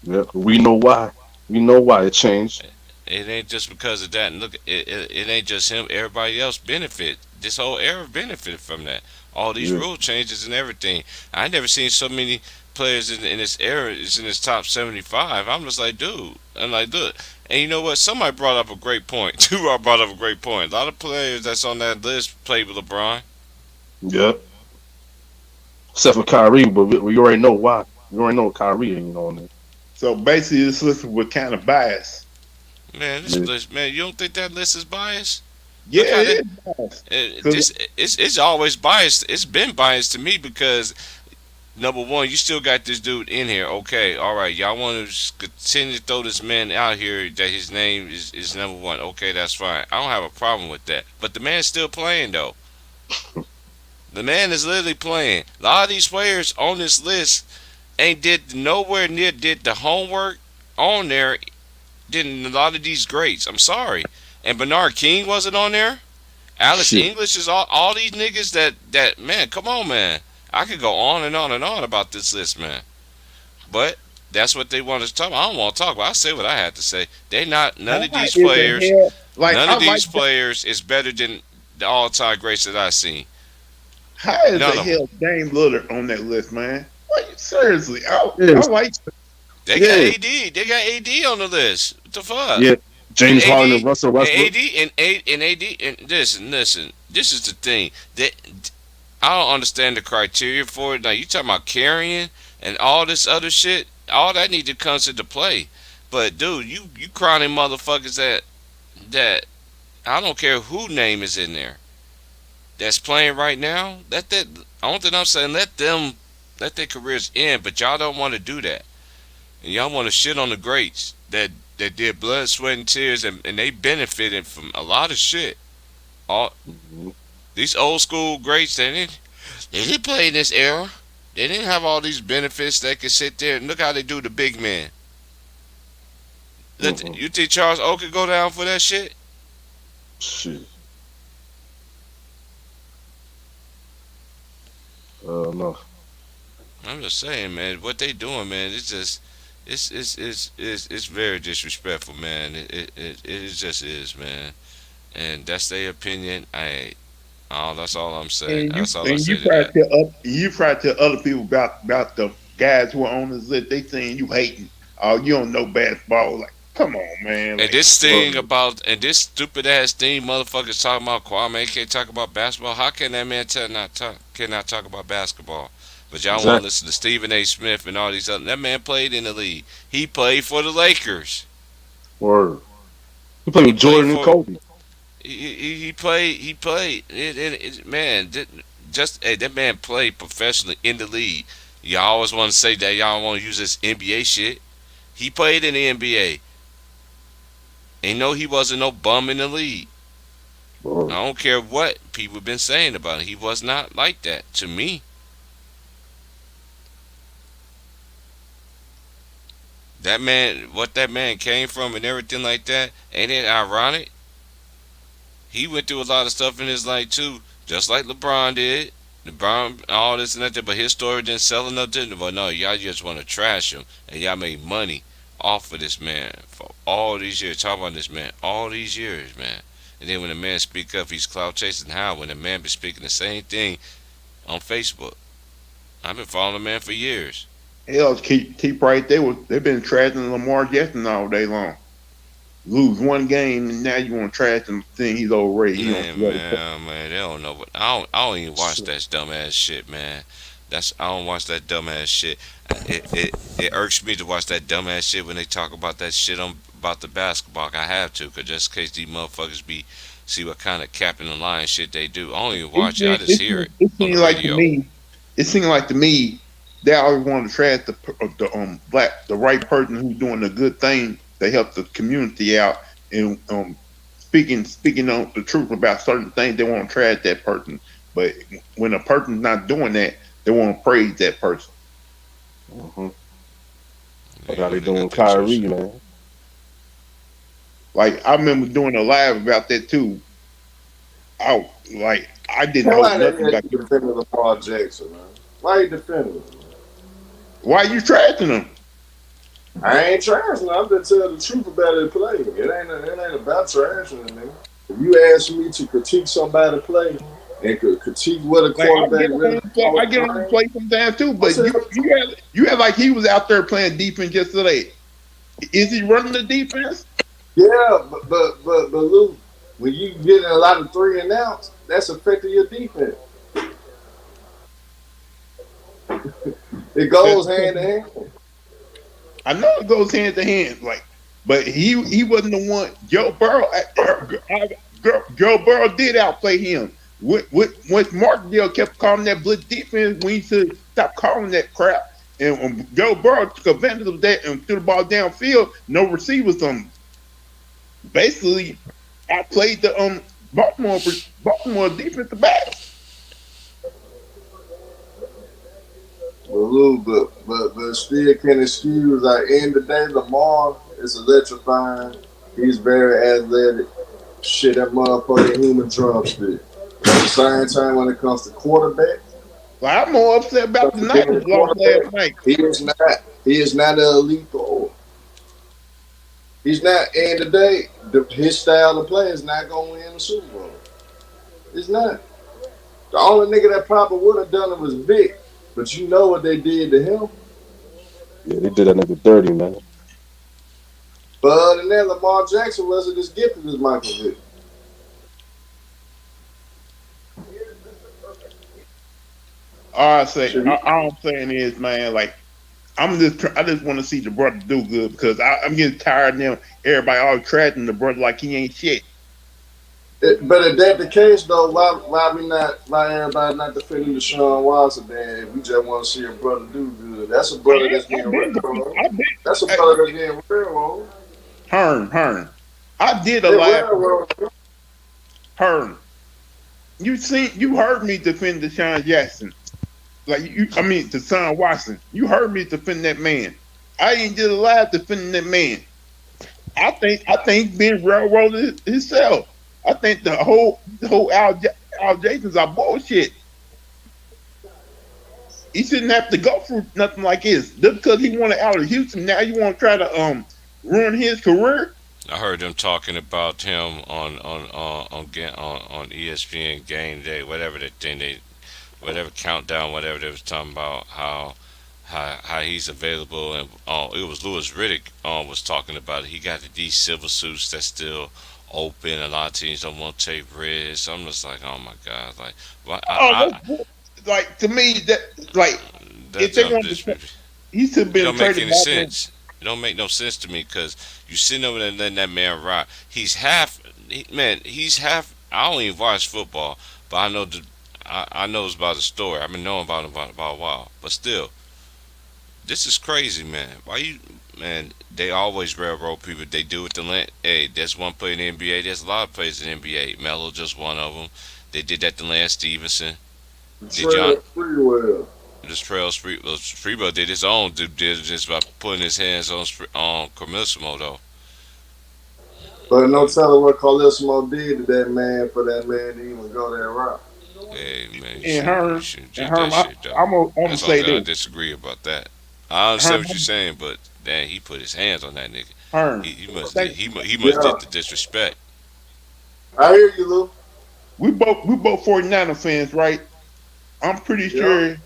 Yeah, we know why. We know why it changed. It ain't just because of that. And look, it ain't just him. Everybody else benefit. This whole era benefited from that. All these Yeah. rule changes and everything. I never seen so many players in this era is in this top 75. I'm just like, dude. I'm like, look. And you know what? Somebody brought up a great point. Two brought up a great point. A lot of players that's on that list played with LeBron. Yep. Except for Kyrie, but we already know why. We already know Kyrie ain't on there. So basically, this list was kind of biased. Man, this Yeah. list, man, you don't think that list is biased? Yeah, Look how they, it is. 'Cause it's always biased. It's been biased to me because number one, you still got this dude in here. Okay, all right, y'all want to continue to throw this man out here that his name is number one. Okay, that's fine. I don't have a problem with that. But the man's still playing though. The man is literally playing. A lot of these players on this list ain't did nowhere near did the homework on there. Didn't a lot of these greats? I'm sorry, and Bernard King wasn't on there. Alex Shit. English is all these niggas that man. Come on, man. I could go on and on and on about this list, man. But that's what they want us to talk about. I don't want to talk about. I say what I had to say. They not none of how these is the players. hell- Like None I of like these players is better than the all-time greats that I've seen. how is None the of hell Dame Lillard on that list, man? Like seriously, I Yes. like They Yeah. got AD. They got AD on the list. What the fuck? Yeah, James And Harden AD and Russell and Westbrook. AD and AD and listen. This is the thing that I don't understand the criteria for it. Now you talking about carrying and all this other shit. All that need to come into play. But dude, you crowning motherfuckers that I don't care who name is in there that's playing right now. Let that. I don't think I'm saying let their careers end. But y'all don't want to do that. And y'all want to shit on the greats that did blood, sweat, and tears, and they benefited from a lot of shit. All these old school greats, they didn't play in this era. They didn't have all these benefits. They could sit there and look how they do the big man. You think Charles O could go down for that shit? Shit. No. I'm just saying, man. What they doing, man? It's just, it's very disrespectful, man. It just is, man. And that's their opinion. That's all I'm saying. and you That's all I and say you to try that. to tell you try to tell other people about the guys who are on this list. They saying you hating. Oh, you don't know basketball. Like, come on, man. And Like, this thing about and this stupid ass thing, motherfuckers talking about Kwame can't talk about basketball. How can that man cannot talk about basketball? But y'all want to Exactly. listen to Stephen A. Smith and all these other. That man played in the league. He played for the Lakers. Word. He played with He played Jordan and for- Kobe. He played. He played. Man, that man played professionally in the league. Y'all always want to say that y'all want to use this NBA shit. He played in the NBA. Ain't no, he wasn't no bum in the league. Word. I don't care what people been saying about it. He was not like that to me. That man, what that man came from and everything like that, ain't it ironic? He went through a lot of stuff in his life too, just like LeBron did. LeBron, all this and that, but his story didn't sell enough, didn't it? But no, y'all just want to trash him, and y'all made money off of this man for all these years. Talk about this man, all these years, man. And then when the man speak up, he's clout chasing. How? When the man been speaking the same thing on Facebook. I've been following the man for years. hell, keep right. They've been trashing Lamar Jackson all day long. Lose one game and now you want to trash him, saying he's overrated. He Man, don't. man, they don't know what. I don't even watch that dumbass shit, man. I don't watch that dumbass shit. It irks me to watch that dumbass shit when they talk about that shit about the basketball. I have to, cause just in case these motherfuckers see what kind of capping the line shit they do. I don't even watch it. I just hear it It on the seemed like radio. to me. It seemed like to me they always want to trash the right person who's doing a good thing to help the community out and speaking on the truth about certain things. They want to trash that person, but when a person's not doing that, they want to praise that person. Mm-hmm. Yeah, How they got doing them Kyrie, shit. man? Like I remember doing a live about that too. I didn't know Why nothing about that nigga defending Lamar Jackson, man? Why you defending him? why you trashing them. I ain't trashing. I'm just telling the truth about his play. It ain't about trashing him, nigga. If you ask me to critique somebody play and critique what a Like quarterback really I get on the play sometimes too, but said- you had like he was out there playing defense yesterday. Is he running the defense? Yeah, but Lou, when you getting a lot of 3 and outs, that's affecting your defense. It goes hand in hand. I know it goes hand to hand, like, but he wasn't the one. Joe Burrow, Joe Burrow did outplay him. When Martindale kept calling that blitz defense, we need to stop calling that crap. And Joe Burrow took advantage of that and threw the ball downfield. No receivers basically outplayed the Baltimore defensive backs. But still can excuse. Like, end of the day, Lamar is electrifying. He's very athletic. Shit, that motherfucking human drumstick. At the same time, when it comes to quarterback, Well, I'm more upset about the Niners lost last night. he is not an elite thrower. He's not. End of the day, his style of play is not going to win the Super Bowl. It's not. The only nigga that probably would have done it was Vic. But you know what they did to him. Yeah, they did that nigga dirty, man. But other than that, Lamar Jackson wasn't as gifted as Michael Vick. All I'm saying is, man, like I just want to see the brother do good because I'm getting tired of them. Everybody all trashing the brother like he ain't shit. But if that's the case, though, why everybody not defending Deshaun Watson? Then if we just want to see a brother do good, that's a brother that's getting real. That's a brother that's getting real. Hearn. I did a lot. Hearn. You heard me defend Deshaun Jackson. Deshaun Watson. You heard me defend that man. I ain't did a lot defending that man. I think Ben railroaded himself. I think the whole allegations are bullshit. He shouldn't have to go through nothing like this. Just because he wanted out of Houston, now you want to try to ruin his career. I heard them talking about him on ESPN Game Day, whatever countdown, whatever they was talking about, how he's available, and it was Louis Riddick was talking about it. He got these silver suits that's still open. A lot of teams don't want to take risks. I'm just like, oh my god, like to me if they want to, he should have been don't make traded any back sense. It don't make no sense to me because you sitting over there letting that man rock. He's half. I don't even watch football, but I know I know it's about the story. I've been knowing about a while, but still, this is crazy, man. Why you, man? They always railroad people. They do it to land. Hey, there's one player in the NBA. There's a lot of players in the NBA. Melo just one of them. They did that to Lance Stevenson. Freebo did his own due diligence by putting his hands on Carmissimo, though. But no telling what Carlissimo did to that man for that man to even go that route. Hey, man, I'm gonna say I this. disagree about that. I understand what you're saying, but damn, he put his hands on that nigga. He must did the disrespect. I hear you, Lou. We both 49er fans, right? I'm pretty sure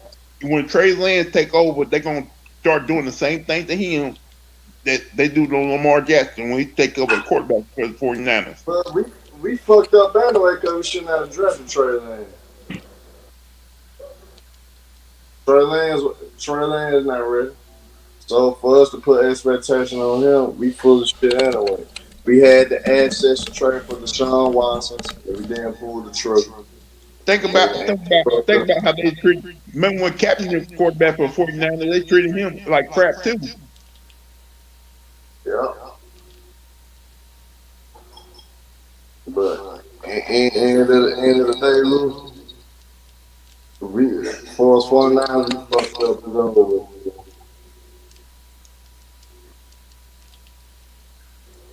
when Trey Lance take over, they're gonna start doing the same thing to him that they do to Lamar Jackson when he take over the quarterback for the 49ers. But we fucked up anyway because we shouldn't have drafted Trey Lance. Trey Lance is not ready. So for us to put expectation on him, we full of shit anyway. We had the assets to trade for Deshaun Watson, and we didn't pull the trigger. Think about how they treat. Remember when Captain was quarterback for 49ers, they treated him like crap too. Yeah. But end of the day, Lou, for us 49ers, we fucked up and over with.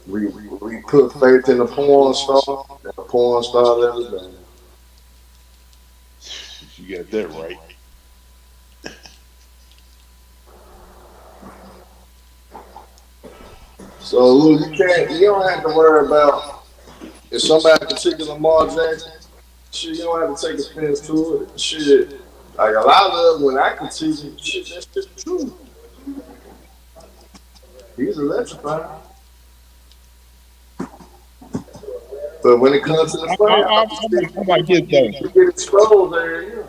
We put faith in the porn star, and the porn star let us down. You got that right. So Lou, you don't have to worry about if somebody particular Lamar Jackson, shit, you don't have to take offense to it. Shit, like a lot of when I critique it, shit, that's just true. He's electrifying. But when it comes to the I'm like this though. you get exposed there, yeah.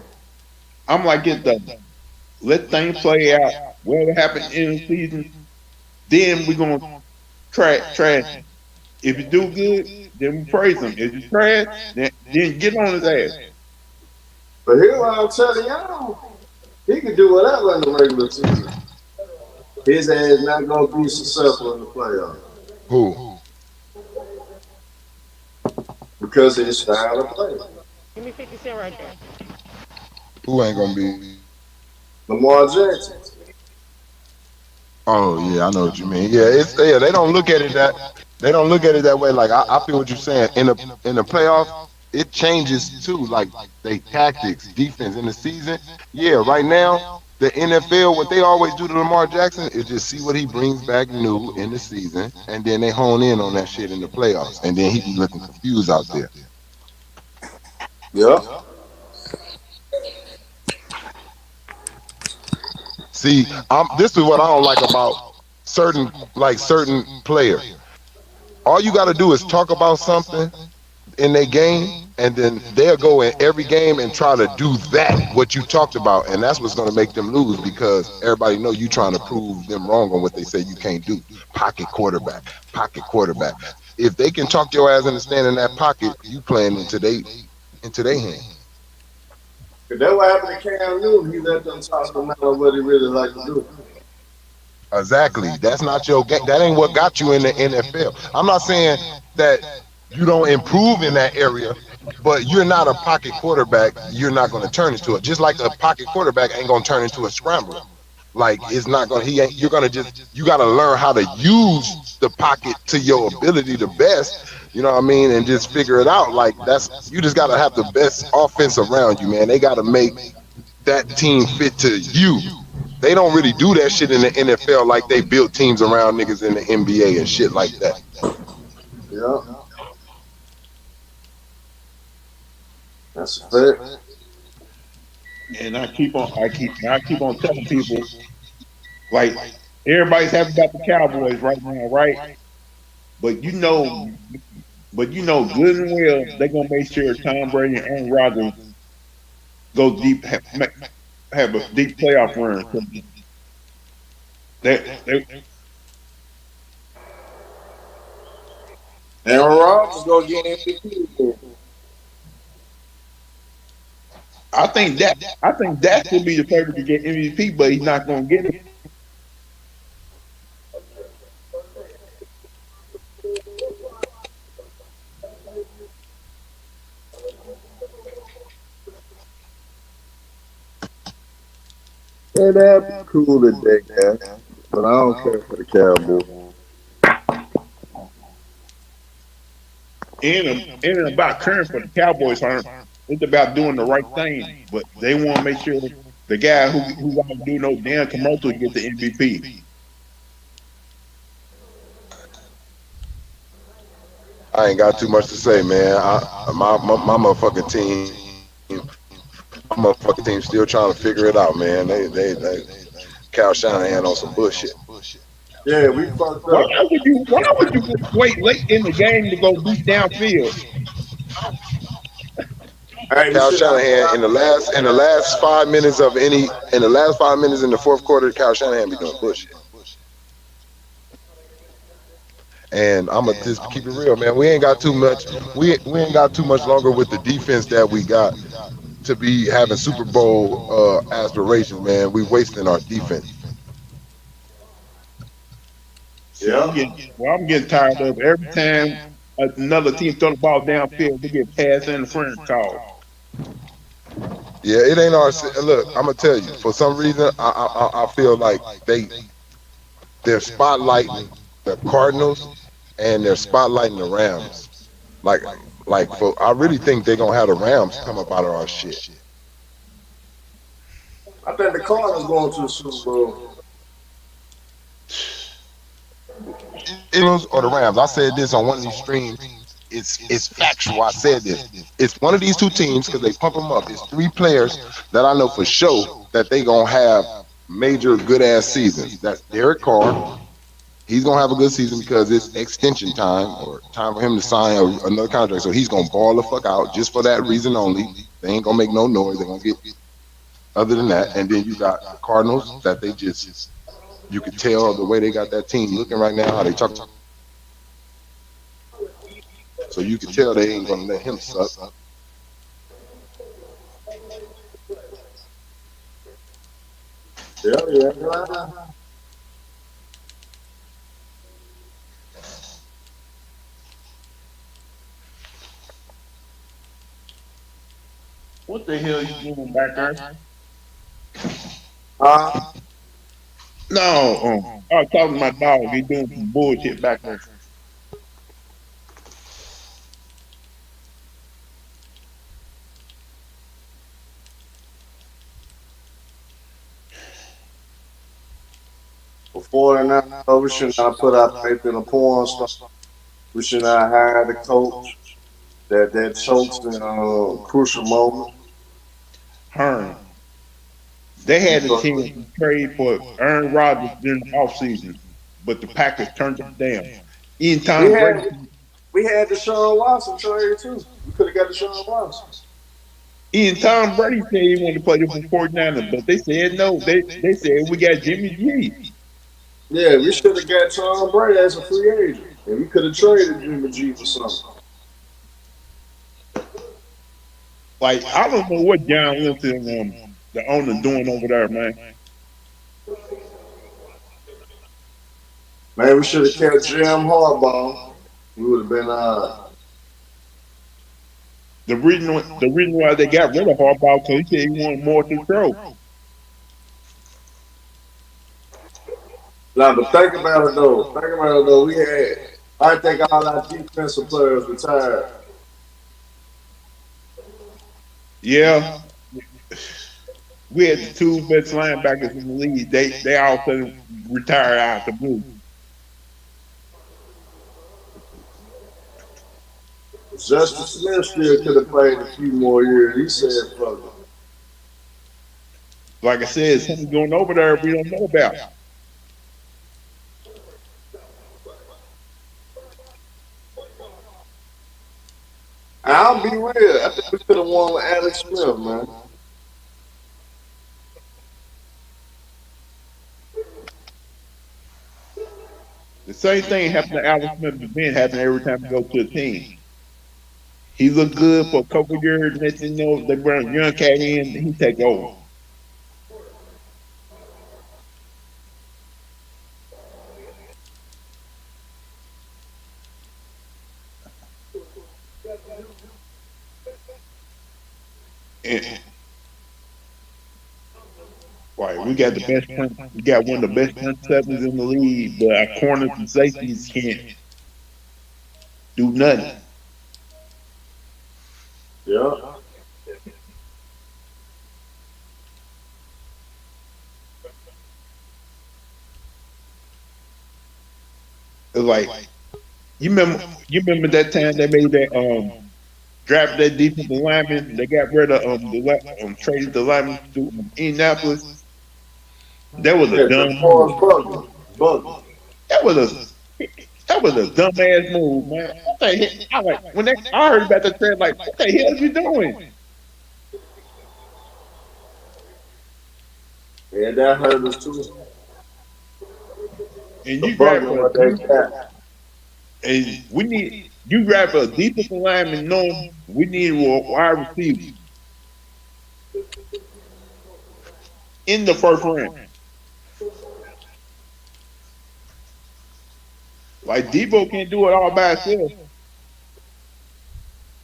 I'm like this though. Let things play out. Whatever happens in the season, then we're gonna trash. If If you do good, then we praise him. If you trash, then get on his ass. But here's what I'm telling y'all. He can do whatever in the regular season. His ass not gonna be successful in the playoffs Who? because of his style of play. Give me 50 Cent right there. Who ain't gonna be? Lamar Jackson. Oh yeah, I know what you mean. Yeah, it's yeah. They don't look at it that way. Like I feel what you're saying. In the playoff, it changes too. Like they tactics, defense in the season. Yeah, right now the NFL, what they always do to Lamar Jackson is just see what he brings back new in the season, and then they hone in on that shit in the playoffs, and then he be looking confused out there. Yep. See, this is what I don't like about certain players. All you got to do is talk about something in their game, and then they'll go in every game and try to do that what you talked about, and that's what's going to make them lose because everybody know you trying to prove them wrong on what they say you can't do. Pocket quarterback, pocket quarterback. If they can talk your ass into standing in that pocket, you playing into their hand. Cause that's what happened to Cam Newton. He let them talk him out of what he really like to do. Exactly. That's not your game. That ain't what got you in the NFL. I'm not saying that you don't improve in that area, but you're not a pocket quarterback. You're not going to turn into it. Just like a pocket quarterback ain't going to turn into a scrambler. Like it's not going to, he ain't, you're going to you got to learn how to use the pocket to your ability the best, you know what I mean? And just figure it out. Like you just got to have the best offense around you, man. They got to make that team fit to you. They don't really do that shit in the NFL like they built teams around niggas in the NBA and shit like that. Yeah. That's a fact. And I keep on telling people, like, everybody's happy about the Cowboys right now, right? But you know good and well they're gonna make sure Tom Brady and Aaron Rodgers go deep, have a deep playoff run. They, Aaron Rodgers gonna get MVP. I think that should be the favorite to get MVP, but he's not gonna get it. Yeah, that's cool today, guys. But I don't care for the Cowboys. And about caring for the Cowboys aren't. It's about doing the right thing, but they want to make sure the guy who don't do no damn commercial get the MVP. I ain't got too much to say, man. My motherfucking team still trying to figure it out, man. They Cal Shanahan on some bullshit. Yeah, we fucked Why up. would you wait late in the game to go deep downfield? Hey, Cal this shit Shanahan in the last 5 minutes in the fourth quarter, Cal Shanahan be doing bullshit. And I'm gonna just keep it real, man. We ain't got too much. We ain't got too much longer with the defense that we got to be having Super Bowl aspirations, man. We wasting our defense. See, I'm getting tired of every time another team throw the ball downfield, they get pass interference call. Yeah, it ain't our. Look, I'm gonna tell you. For some reason, I feel like they're spotlighting the Cardinals and they're spotlighting the Rams. Like I really think they're gonna have the Rams come up out of our shit. I think the Cardinals going to the Super Bowl. Eagles or the Rams. I said this on one of these streams. It's factual. I said this. It's one of these two teams because they pump them up. It's three players that I know for sure that they gonna have major good ass seasons. That's Derek Carr. He's gonna have a good season because it's extension time or time for him to sign another contract. So he's gonna ball the fuck out just for that reason only. They ain't gonna make no noise. They're gonna get other than that. And then you got the Cardinals that they just, you could tell the way they got that team looking right now, how they talk. So you can tell they ain't gonna let him suck. Yeah. What the hell you doing back there? Uh, No, I was talking to my dog. He doing some bullshit back there. before and now, we should not put our faith in a porn star. We should not hire the coach that chokes in crucial moment. Hearn. They had a Because chance to trade for Aaron Rodgers during the offseason, but the Packers turned them down. Even we Tom Brady, had we had Deshaun Watson trade too. We could have got Deshaun Watson. even Tom Brady said he wanted to play for 49ers, but they said no. They said we got Jimmy G. Yeah, we should have got Tom Brady as a free agent, and we could have traded Jimmy G for something. Like I don't know what John Linton, the owner, doing over there, man. Man, we should have kept Jim Harbaugh. We would have been The reason why they got rid of Harbaugh because he said he wanted more control. Now, but think about it though. Think about it though. I think all our defensive players retired. Yeah, we had the two best linebackers in the league. They all suddenly retired out the blue. Justin Smith still could have played a few more years. He said, "Fuck it." Like I said, something going over there we don't know about. I'll be real. I think we could have won with Alex Smith, man. The same thing happened to Alex Smith has been happening every time we go to a team. He looked good for a couple years, next thing you know, they bring a young cat in, and he take over. And, right, we got one of the best front sevens in the league, but our corners and safeties can't do nothing. Yeah. It's like you remember that time they made that drafted that defensive lineman. They got rid of traded the lineman to Indianapolis. That was a Yeah, dumb the move. Forrest Buckner. That was a dumbass move, man. What the hell? I heard about the trade, like, what the hell are you doing? Yeah, that hurt us too. And The you grab Buckner, a what they got. and we need you grab a defensive lineman knowing we need a wide receiver in the first round. Like Debo can't do it all by himself.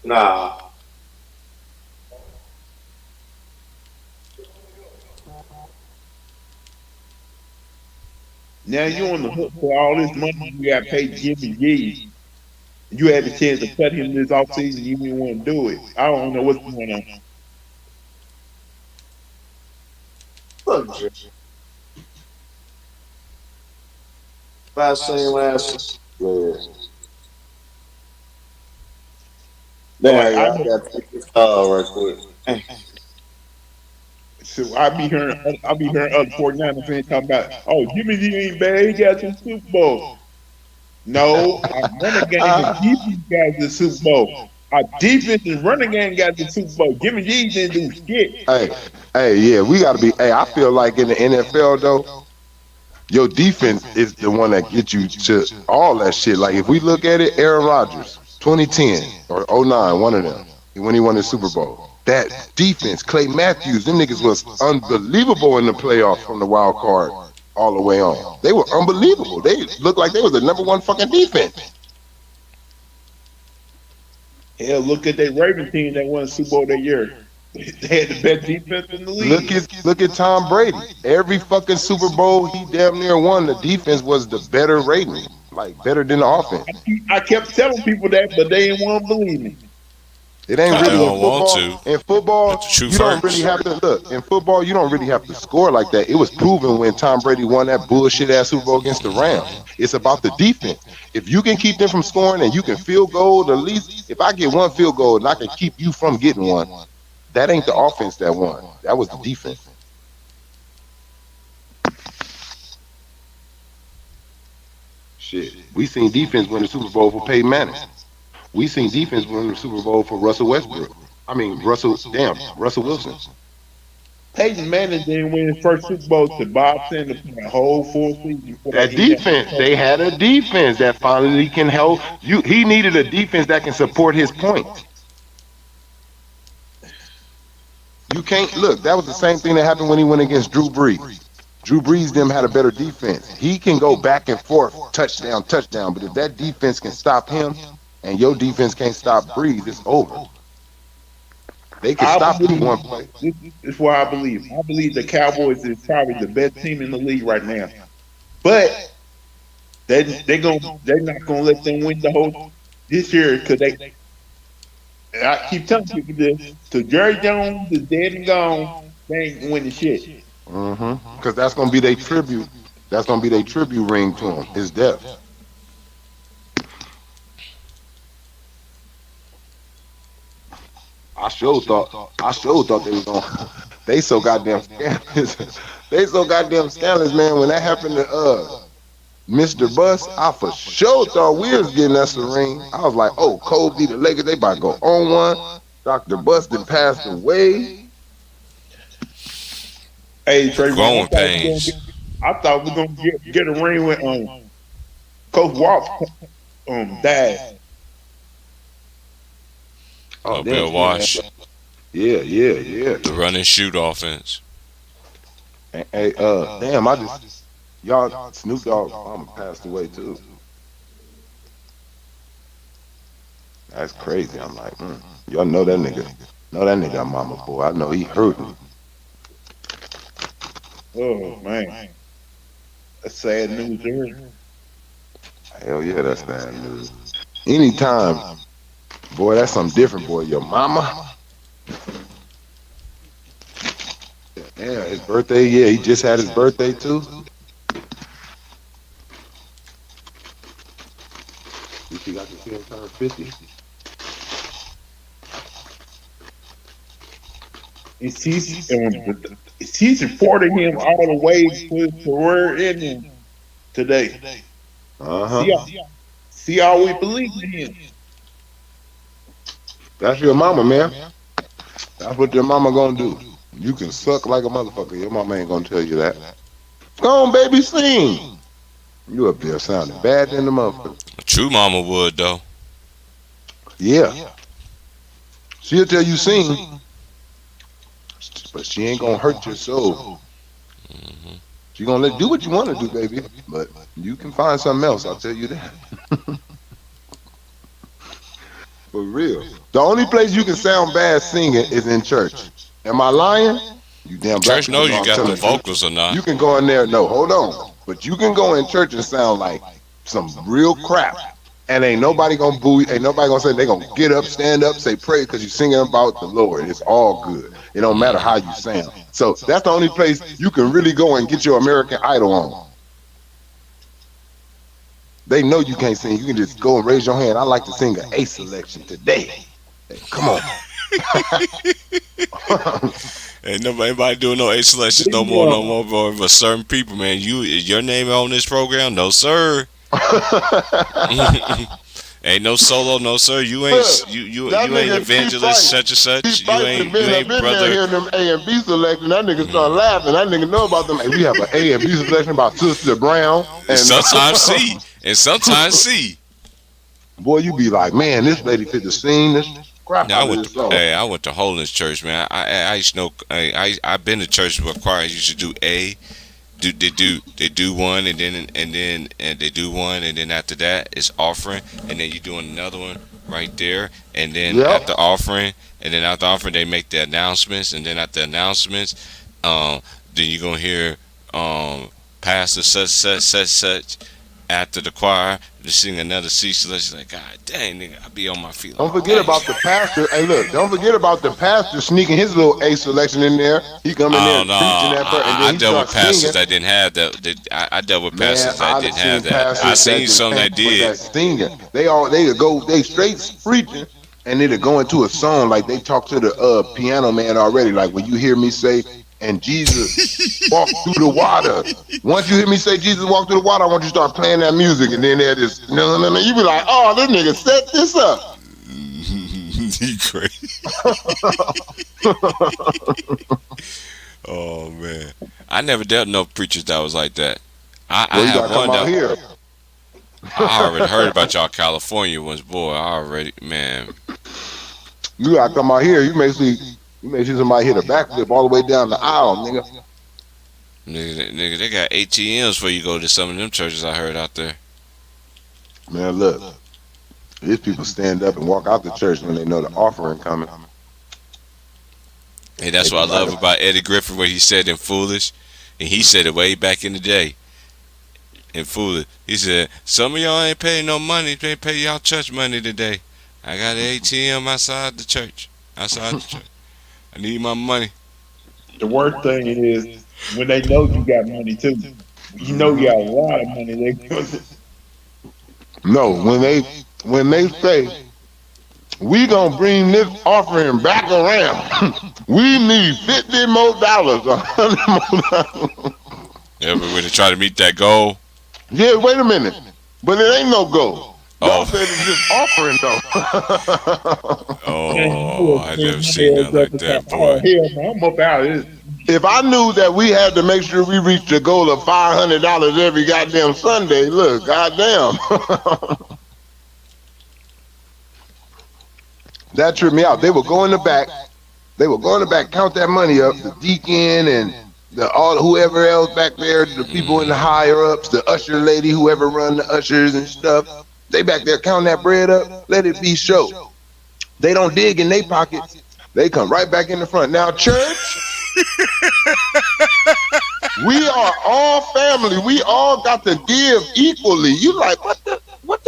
Nah. Now you on the hook for all this money you got paid Jimmy G. You had the chance to cut him this offseason, you didn't want to do it. I don't know what's going on. Fuck Jim. If I seen last man. Now, Like yeah, I got to take this call right quick. so I be hearing other 49ers fans talking about, oh, Jimmy G ain't bad, he got some Super Bowl. No, our running game and defense got the Super Bowl. Our defense and running game got the Super Bowl. Jimmy G didn't do shit. Hey, yeah, we gotta be. Hey, I feel like in the NFL though, your defense is the one that gets you to all that shit. Like if we look at it, Aaron Rodgers, 2010 or '09, one of them, when he won the Super Bowl. That defense, Clay Matthews, them niggas was unbelievable in the playoffs from the wild card all the way on. They were unbelievable. They looked like they was the #1 fucking defense. Hell, look at that Raven team that won the Super Bowl that year. They had the best defense in the league. Look at Tom Brady. Every fucking Super Bowl he damn near won, the defense was the better rating, like better than the offense. I kept telling people that, but they didn't want to believe me. It ain't They really don't in want football. to. In football, Let the truth you don't hurt. really have to look. In football, you don't really have to score like that. It was proven when Tom Brady won that bullshit ass Super Bowl against the Rams. It's about the defense. If you can keep them from scoring and you can field goal, at least if I get one field goal and I can keep you from getting one, that ain't the offense that won. That was the defense. Shit, we seen defense win the Super Bowl for Peyton Manning. We seen defense win the Super Bowl for Russell Westbrook. Russell Wilson. Peyton Manning didn't win his first Super Bowl to Bob Sanders for the whole full season. That defense, they had a defense that finally can help you. He needed a defense that can support his points. You can't look. That was the same thing that happened when he went against Drew Brees. Drew Brees them had a better defense. He can go back and forth, touchdown. But if that defense can stop him, and your defense can't stop Brees, it's over. They can stop him one play. This is why I believe. I believe the Cowboys is probably the best team in the league right now. But they're not gonna let them win the whole this year because they. I keep telling people this. So Jerry Jones is dead and gone. They ain't winning shit. Because that's gonna be their tribute. That's gonna be their tribute ring to him. His death. I sure thought they was on. They so goddamn scandalous. They so goddamn scandalous, man. When that happened to Mr. Bus, I for sure thought we was getting us a ring. I was like, oh, Kobe, the Lakers, they about to go on one. Dr. Bus done passed away. Hey, Trey, Growing pains. I thought we were gonna get a ring with Coach Walsh died. Oh, Bill Wash. Yeah. The run and shoot offense. Hey, damn, y'all, Snoop Dogg passed away too. That's crazy. I'm like, y'all know that nigga. Know that nigga, mama boy. I know he hurt me. Oh man, that's sad news there. Hell yeah, that's bad news. Anytime, boy, that's something different, boy. Your mama. Yeah, his birthday. Yeah, he just had his birthday too. You think I can see him turn 50? He's supporting him all the way to his career ending today. See how we believe in him. That's your mama, man. That's what your mama gonna do. You can suck like a motherfucker. Your mama ain't gonna tell you that. Go on, baby, sing. You up there sounding bad than the motherfucker. A true mama would, though. Yeah. She'll tell you sing, but she ain't gonna hurt your soul. She gonna let you do what you want to do, baby. But you can find something else. I'll tell you that. For real. The only place you can sound bad singing is in church. Am I lying? You damn black Church know you got the vocals or not. You can go in there. No, hold on. But you can go in church and sound like some real crap. And ain't nobody gonna boo you. Ain't nobody gonna say they gonna get up, stand up, say pray because you're singing about the Lord. It's all good. It don't matter how you sound. So that's the only place you can really go and get your American Idol on. They know you can't sing. You can just go and raise your hand. I like to sing an A selection today. Hey, come on. Ain't nobody doing no A selections no more, bro. But certain people, man, your name on this program? No, sir. Ain't no solo, no sir. You ain't you ain't evangelist such and such. You ain't brother. Hearing them A and B selection, that nigga start laughing. That nigga know about them. Hey, we have an A and B selection about Sister Brown and sometimes C and sometimes C. boy, you be like, man, this lady fit the scene, this crap Now out of this song. I went to Holiness Church, man. I used to know. I've been to church where choir used to do A. They do one and they do one and then after that it's offering and then you're doing another one right there and then Yep. after offering and then after offering they make the announcements and then after announcements then you're gonna hear pastor such after the choir to sing another C selection. Like, God dang, nigga, I be on my feet. Don't Like, forget dang. about the pastor. Hey, look, don't forget about the pastor sneaking his little A selection in there. He come in there Oh and no, preaching that part, and then I he dealt with starts pastors singing. that didn't have that. I dealt with Man, pastors that I've didn't seen have that. pastors I seen just some that with did. that singing. They straight preaching, and it'll go into a song like they talk to the piano man already. Like when you hear me say, "And Jesus walked through the water." Once you hear me say Jesus walked through the water, I want you to start playing that music, and then there just no. You be like, "Oh, this nigga set this up." He crazy. Oh man, I never dealt with no preachers that was like that. I Well, you have gotta one come out that here. I already heard about y'all California ones, boy. I already, man. You gotta come out here. You may see somebody hit a backflip all the way down the aisle, nigga. Nigga, they got ATMs before you go to some of them churches I heard out there. Man, look, these people stand up and walk out the church when they know the offering coming. Hey, that's what I love about Eddie Griffin, where he said in Foolish, and he said it way back in the day. In Foolish, he said, "Some of y'all ain't paying no money. They pay y'all church money today. I got an ATM outside the church. Outside the church. I need my money." The worst thing is when they know you got money too. You know you got a lot of money. No, when they say we gonna bring this offering back around, we need $50 more, $100 more. Yeah, but when they try to meet that goal, Yeah, wait a minute, but it ain't no goal. Oh. Y'all said it's just offering though. oh, I never seen nothing like that, Oh, boy. hell no, I'm up out of this. If I knew that we had to make sure we reached the goal of $500 every goddamn Sunday, look, goddamn. That tripped me out. They would go in the back. They would go in the back, count that money up. The deacon and whoever else back there, the people in the higher ups, the usher lady, whoever run the ushers and stuff. They back there counting that bread up. Let it be show. They don't dig in their pockets. They come right back in the front. Now, church, we are all family. We all got to give equally. You like, what the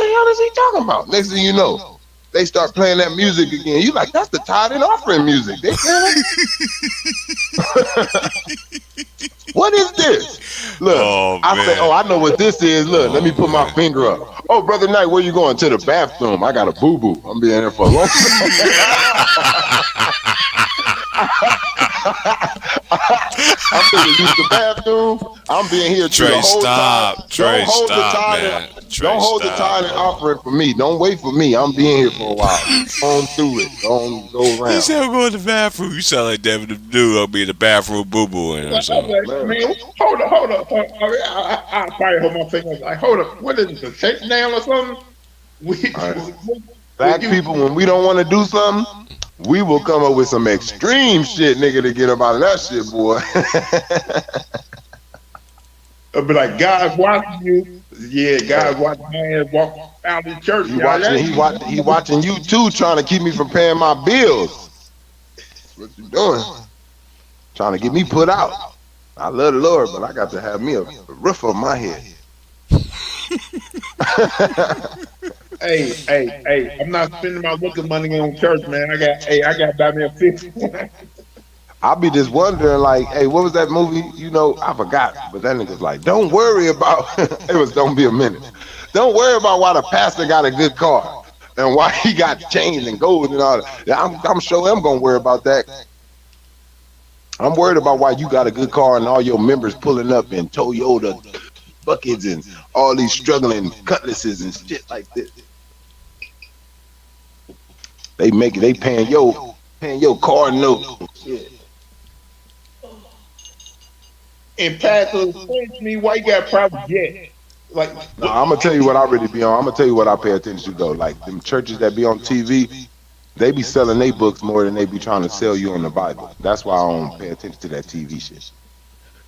hell is he talking about? Next thing you know, they start playing that music again. You like, that's the tithe and offering music. They playing it? What is this? Look, I say, I know what this is. Look, let me put my finger up. Oh, Brother Knight, where you going? To the bathroom. I got a boo-boo. I'm being there for a long time. I'm going to use the bathroom. I'm being here through the whole time. Trey, stop, man. Don't hold the tithe and offering for me. Don't wait for me. I'm being here for a while. On through it. Don't go around. He said, "I'm going to the bathroom." You sound like David the Dude. I'll be in the bathroom boo-booing or something. Man, hold up. I probably hold my fingers. Like, hold up. What is this, a shakedown or something? Black people, when we don't want to do something, we will come up with some extreme shit, nigga, to get up out of that shit, boy. I'll be like, God's watching you. Yeah, God's watching my ass walk out of the church. He watching you too, trying to keep me from paying my bills. What you doing? Trying to get me put out. I love the Lord, but I got to have me a roof on my head. Hey, I'm not spending my wicked money on church, man. I got to buy me a fix. I'll be just wondering, like, hey, what was that movie? You know, I forgot, but that nigga's like, don't worry about, Don't Be a Minute. Don't worry about why the pastor got a good car and why he got chains and gold and all that. I'm sure I'm going to worry about that. I'm worried about why you got a good car and all your members pulling up in Toyota buckets and all these struggling cutlasses and shit like this. They paying your car note. Shit. And Pastor, explain to me why you got a private jet. Like, No, I'm gonna tell you what I really be on. I'm gonna tell you what I pay attention to though. Like them churches that be on TV, they be selling their books more than they be trying to sell you on the Bible. That's why I don't pay attention to that TV shit.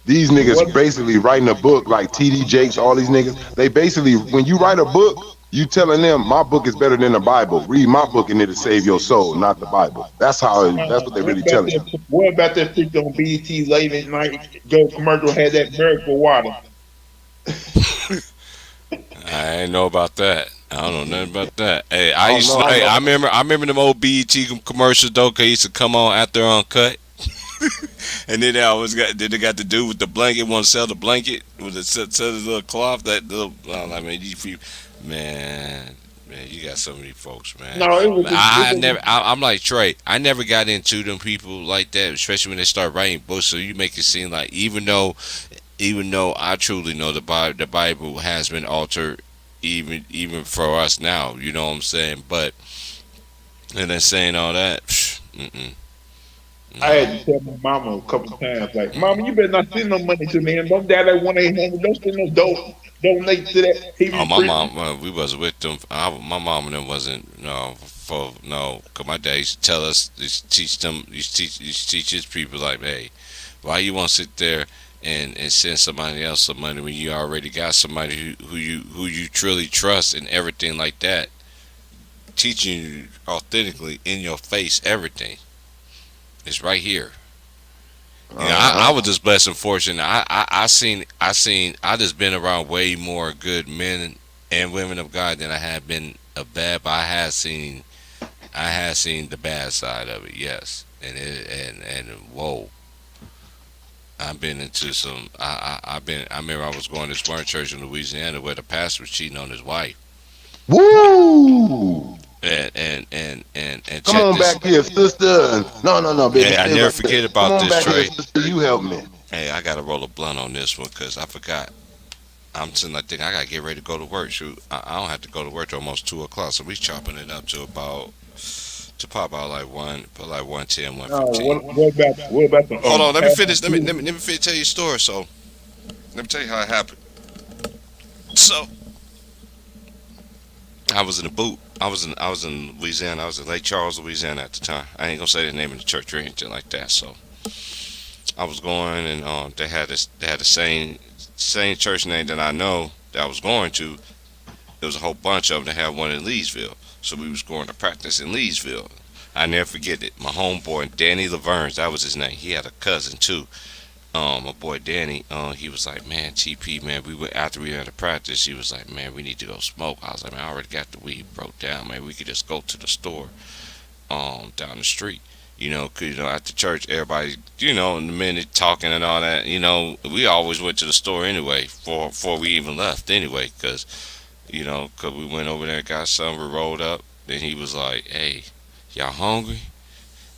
These what? niggas basically writing a book like TD Jakes, all these niggas. They basically, when you write a book, you telling them my book is better than the Bible. Read my book and it'll save your soul, not the Bible. That's how. That's what they What really about telling you. that? What about that picture on BET late at night? Go commercial had that miracle water. I ain't know about that. I don't know nothing about that. Hey, I Oh used no, to. I Hey, know. I remember them old BET commercials though. 'Cause he used to come on after uncut, and then they always got. Then they got to do with the blanket. Want to sell the blanket with the sell the little cloth. That little. I mean, man, man, you got so many folks, man. No, it was. It I was never. I'm like Trey. I never got into them people like that, especially when they start writing books. So you make it seem like even though I truly know the Bible has been altered, even for us now. You know what I'm saying? But and then saying all that, mm-mm, I had no. to tell my mama a couple times, like, "Mama, you better not send no money to me, and don't dial that 1-800. Don't send no donate to that Oh, TV my prison." mom, we was with them. My mom and them wasn't no. Cause my dad used to tell us, used to teach them, used to teach his people like, hey, why you want to sit there and send somebody else some money when you already got somebody who you truly trust and everything like that, teaching you authentically in your face everything. It's right here. You know, I was just blessed and fortunate. I just been around way more good men and women of God than I have been of bad. But I had seen the bad side of it. Yes, and whoa, I've been into some. I remember I was going to this one church in Louisiana where the pastor was cheating on his wife. Woo! And Come check on this. back here, sister. No, no, no, baby, Hey, I stay never right there. forget Come about on this, back here, Trey. sister. You help me. Hey, I got to roll a blunt on this one because I forgot. I'm sitting like thinking I gotta get ready to go to work. Shoot, I don't have to go to work till almost 2 o'clock. So we chopping it up to probably like 110, No, 115. what about the Hold on, let me finish. Let me pastor? let me let me finish tell you a story. So let me tell you how it happened. So I was in the boot. I was in Louisiana. I was in Lake Charles, Louisiana at the time. I ain't gonna say the name of the church or anything like that. So I was going, and they had the same church name that I know that I was going to. There was a whole bunch of them that had one in Leesville. So we was going to practice in Leesville. I never forget it. My homeboy Danny Laverns, that was his name. He had a cousin too. My boy Danny, he was like, man, TP, man, we went after we had to practice. He was like, man, we need to go smoke. I was like, man, I already got the weed broke down, man. We could just go to the store, down the street. At the church, everybody, in the minute talking and all that. We always went to the store anyway before we even left anyway, cause we went over there and got something, we rolled up. Then he was like, hey, y'all hungry?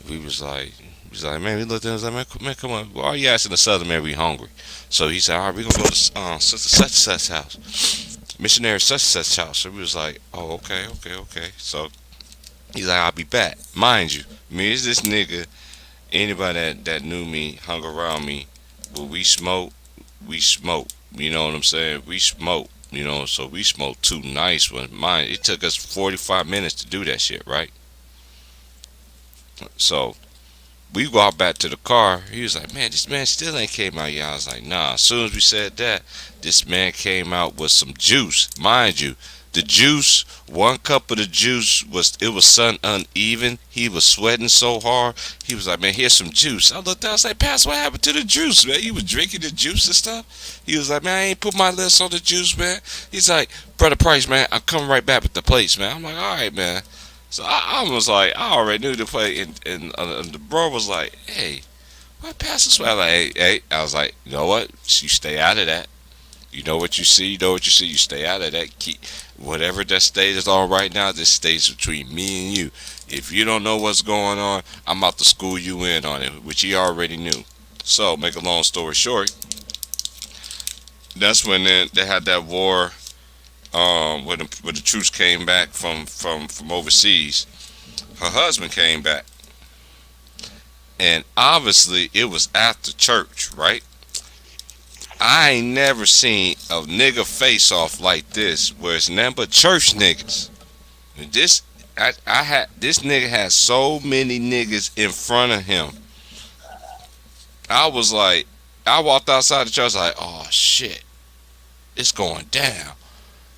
We was like, man, we looked at him, was like, man, come on. Why are you asking the Southern man we hungry? So he said, all right, we gonna go to Sister such and such house, missionary such and such house. So we was like, oh, okay, okay, okay. So he's like, I'll be back. Mind you, me is this nigga. Anybody that knew me, hung around me, when we smoke. You know what I'm saying? We smoke. So we smoked two nice ones. Mine, it took us 45 minutes to do that shit, right? So we walked back to the car. He was like, man, this man still ain't came out yet. I was like, nah. As soon as we said that, this man came out with some juice. Mind you, the juice, 1 cup of the juice was something uneven. He was sweating so hard. He was like, man, here's some juice. I looked out, I was like, Pastor, what happened to the juice, man? He was drinking the juice and stuff. He was like, man, I ain't put my lips on the juice, man. He's like, Brother Price, man, I'm coming right back with the plates, man. I'm like, all right, man. So I was like, I already knew the play, and the bro was like, hey, what Pastor Swag? Like, hey, I was like, you know what? You stay out of that. You know what you see, you stay out of that. Keep whatever that state is on right now, this stays between me and you. If you don't know what's going on, I'm about to school you in on it, which he already knew. So, make a long story short, that's when they had that war, when the troops came back from overseas. Her husband came back, and obviously it was after church, right? I ain't never seen a nigga face off like this, where it's nothing but church niggas. This, I had this nigga had so many niggas in front of him. I was like, I walked outside the church like, oh shit, it's going down.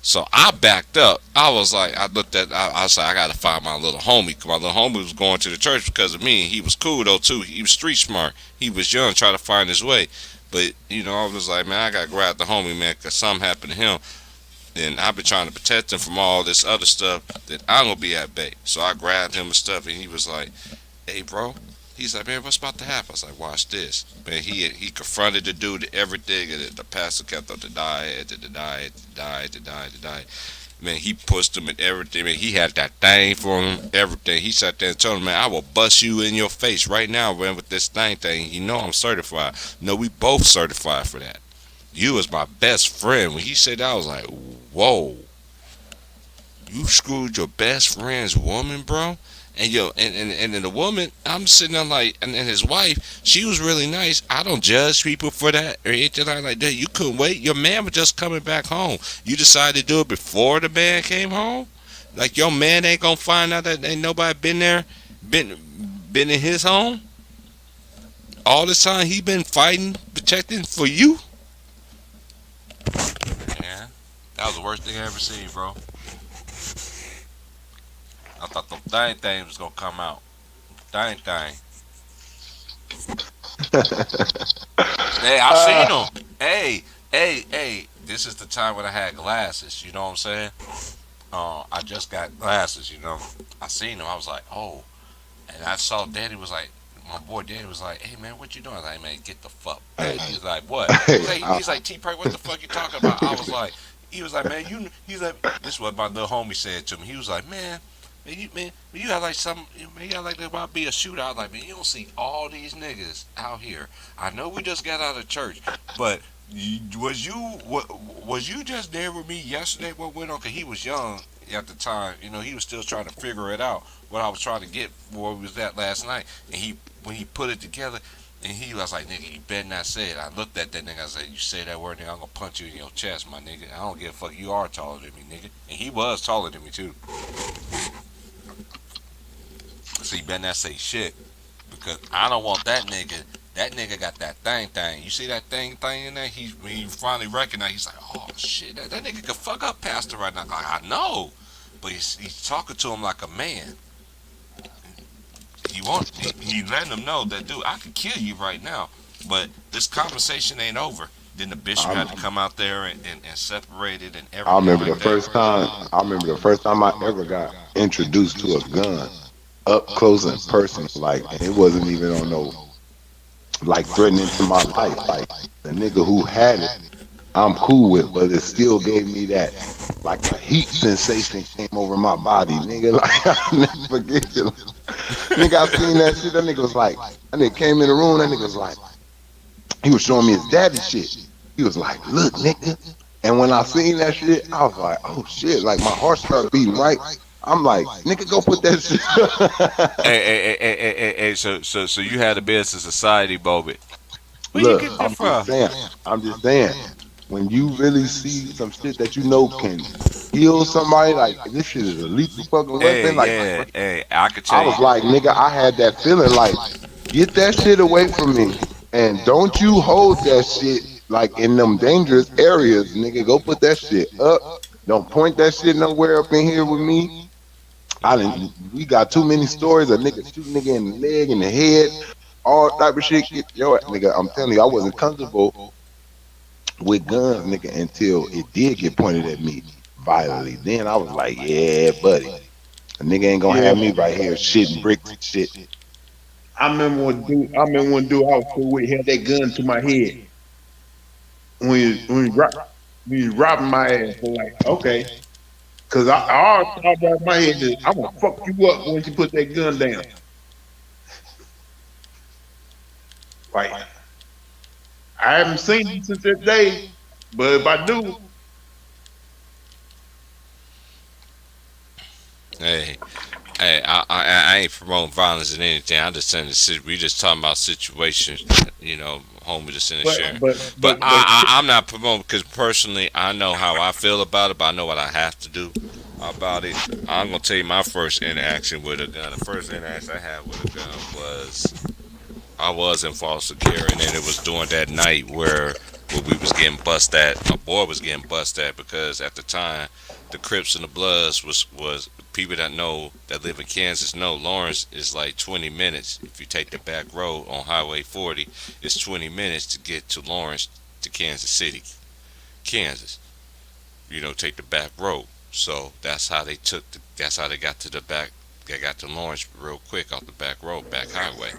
So I backed up. I was like, I was like, I gotta find my little homie. 'Cause my little homie was going to the church because of me. He was cool though too. He was street smart. He was young, trying to find his way. But I was like, man, I gotta grab the homie, man, cause something happened to him. And I've been trying to protect him from all this other stuff that I'm gonna be at bay. So I grabbed him and stuff, and he was like, hey, bro. He's like, man, what's about to happen? I was like, watch this. Man, he confronted the dude, everything, and the pastor kept on to die. Man, he pushed him and everything. Man, he had that thing for him, everything. He sat there and told him, man, I will bust you in your face right now, man, with this thing. I'm certified. No, we both certified for that. You was my best friend. When he said that, I was like, whoa. You screwed your best friend's woman, bro? And then the woman, I'm sitting there like, and his wife, she was really nice. I don't judge people for that or anything like that. You couldn't wait. Your man was just coming back home. You decided to do it before the man came home? Like your man ain't gonna find out that ain't nobody been there, been in his home? All this time he been fighting, protecting for you? Yeah. That was the worst thing I ever seen, bro. I thought the thing was gonna come out. Thing. Hey, I seen him. Hey. This is the time when I had glasses. You know what I'm saying? I just got glasses. I seen him. I was like, oh. And I saw Daddy was like, my boy Daddy was like, hey man, what you doing? I was like, man, get the fuck back. He's like, what? He's like, T-Perk, what the fuck you talking about? I was like, he was like, man, he's like, this is what my little homie said to me. He was like, man, you got like some, man, you got like there about be a shootout. I was like, man, you don't see all these niggas out here. I know we just got out of church, but was you just there with me yesterday? What went on? Cause he was young at the time. He was still trying to figure it out. What I was trying to get where we was at last night, and when he put it together, and he was like, nigga, you better not say it. I looked at that nigga. I said, you say that word, nigga, I'm gonna punch you in your chest, my nigga. I don't give a fuck. You are taller than me, nigga, and he was taller than me too. So you better not say shit, because I don't want that nigga. That nigga got that thing. You see that thing in there? When he finally recognized, he's like, oh shit, that nigga could fuck up Pastor right now. Like, I know, but he's talking to him like a man. He letting him know that, dude, I could kill you right now, but this conversation ain't over. Then the bishop had to come out there and separate it and everything. I remember like the first time. I remember the first time I ever got introduced to a gun, up close and personal. Like, and it wasn't even on no like threatening to my life. Like the nigga who had it, I'm cool with, but it still gave me that like a heat sensation came over my body, nigga. Like I'll never forget it. Nigga, I seen that shit. That nigga was like, that nigga came in the room. That nigga was like, he was showing me his daddy shit. He was like, look, nigga. And when I seen that shit, I was like, oh shit. Like my heart started beating right. I'm like, nigga, go put that shit. Hey, so you had a business society moment. Where Look, you get that from? I'm just saying, when you really see some shit that you know can heal somebody, like this shit is a lethal fucking weapon. Hey, I could tell I was like, nigga, I had that feeling like, get that shit away from me. And don't you hold that shit like in them dangerous areas, nigga. Go put that shit up. Don't point that shit nowhere up in here with me. We got too many stories of niggas shooting nigga in the leg, in the head, all type of shit. Yo, nigga, I'm telling you, I wasn't comfortable with guns, nigga, until it did get pointed at me violently. Then I was like, yeah, buddy, a nigga ain't gonna have me right here shitting bricks and shit. I remember one dude I was cool with had that gun to my head when he robbing my ass. I'm like, okay. Cause I always thought about my head that I'm gonna fuck you up once you put that gun down. Like I haven't seen him since that day, but if I do, Hey, I ain't promoting violence and anything. I just saying we just talking about situations. homie that's in the But sharing. but But but but I'm not promoting because personally I know how I feel about it, but I know what I have to do about it. I'm gonna tell you my first interaction with a gun. The first interaction I had with a gun was I was in foster care, and then it was during that night where we was getting bust at. My boy was getting bust at because at the time, the Crips and the Bloods was people that know that live in Kansas know Lawrence is like 20 minutes. If you take the back road on Highway 40, it's 20 minutes to get to Lawrence to Kansas City, Kansas. Take the back road. So that's how they that's how they got to the back. They got to Lawrence real quick off the back road, back highway.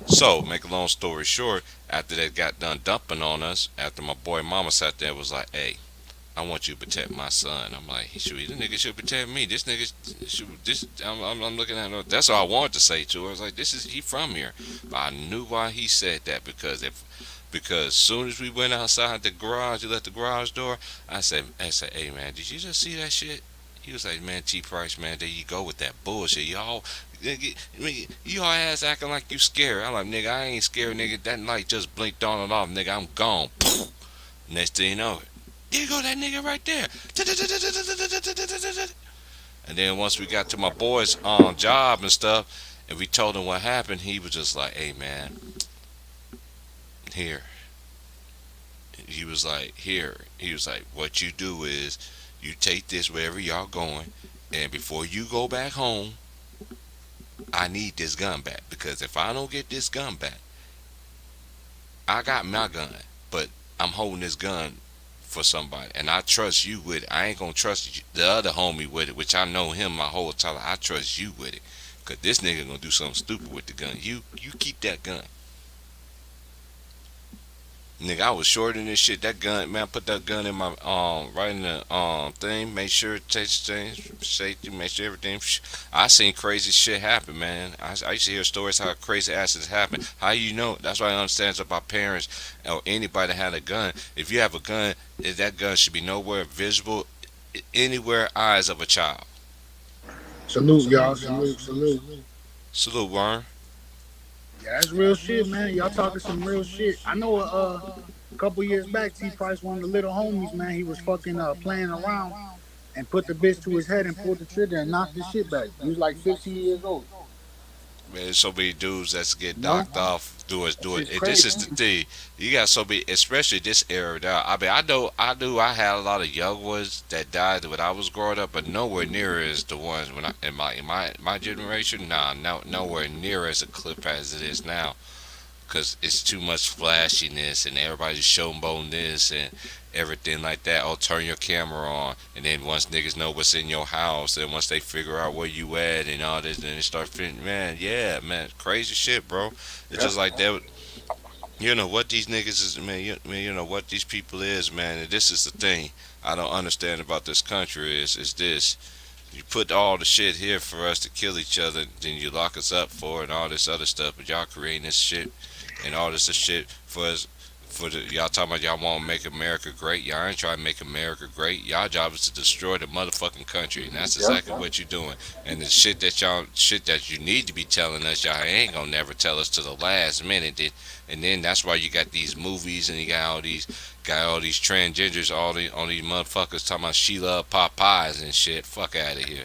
So, make a long story short, after they got done dumping on us, after my boy mama sat there and was like, "Hey, I want you to protect my son." I'm like, "Shoot, the nigga should protect me. This nigga should this." I'm looking at her. That's all I wanted to say to her. I was like, he from here." But I knew why he said that because soon as we went outside the garage, you left the garage door. I said, "Hey man, did you just see that shit?" He was like, "Man, T Price, man, there you go with that bullshit, y'all. You all ass acting like you scared." I'm like, "Nigga, I ain't scared, nigga. That light just blinked on and off, nigga. I'm gone." Next thing you know, there go that nigga right there. And then once we got to my boy's job and stuff, and we told him what happened, he was just like, "Hey man, here." He was like, "Here." He was like, "What you do is you take this wherever y'all going, and before you go back home, I need this gun back, because if I don't get this gun back, I got my gun, but I'm holding this gun for somebody, and I trust you with it. I ain't gonna trust the other homie with it, which I know him my whole time. I trust you with it, cause this nigga gonna do something stupid with the gun. You keep that gun." Nigga, I was short in this shit. That gun, man, I put that gun in my right in the thing. Make sure it takes things safety. Make sure everything. I seen crazy shit happen, man. I used to hear stories how crazy accidents happen. How you know? That's why I understand about parents or anybody that had a gun. If you have a gun, that gun should be nowhere visible, anywhere eyes of a child. Salute, y'all. Salute, salute. Salute, Warren. Yeah, that's real shit, man. Y'all talking some real shit. I know a couple years back, T Price, one of the little homies, man, he was fucking playing around and put the bitch to his head and pulled the trigger and knocked the shit back. He was like 15 years old. Man, there's so many dudes that's get You know? knocked off. Do it. Shit's This crazy. is the thing. You got so many, especially this era now. I mean, I had a lot of young ones that died when I was growing up, but nowhere near as the ones when I in my generation. Nah, nowhere near as a clip as it is now. Cause it's too much flashiness and everybody's showboating this and everything like that. Oh, turn your camera on, and then once niggas know what's in your house, and once they figure out where you at and all this, then they start fitting. Man, yeah, man, crazy shit, bro. It's just like that. You know what these niggas is, man. You know what these people is, man. And this is the thing I don't understand about this country is this. You put all the shit here for us to kill each other, then you lock us up for it and all this other stuff. But y'all creating this shit and all this shit for us. Y'all talking about y'all want to make America great. Y'all ain't trying to make America great. Y'all job is to destroy the motherfucking country, and that's exactly what you're doing. And the shit that you need to be telling us, y'all ain't gonna never tell us to the last minute. And then that's why you got these movies and you got all these transgenders, all these motherfuckers talking about she love Popeyes and shit. Fuck out of here.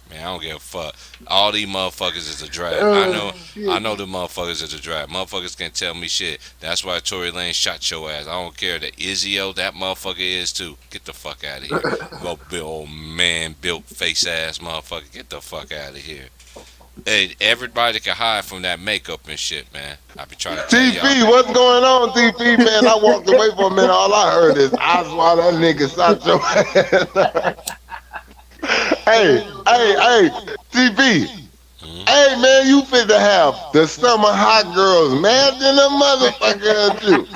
Man, I don't give a fuck. All these motherfuckers is a drag. I know the motherfuckers is a drag. Motherfuckers can't tell me shit. That's why Tory Lane shot your ass. I don't care that Izzy-O, that motherfucker is too. Get the fuck out of here. Old man built face ass motherfucker. Get the fuck out of here. Hey, everybody can hide from that makeup and shit, man. I be trying to tell TP, y'all. what's going on, TP, man? I walked away for a minute. All I heard is, I swear that nigga shot your ass. Hey, TP. Hey, man, you fit to have the summer hot girls mad than a motherfucker at you.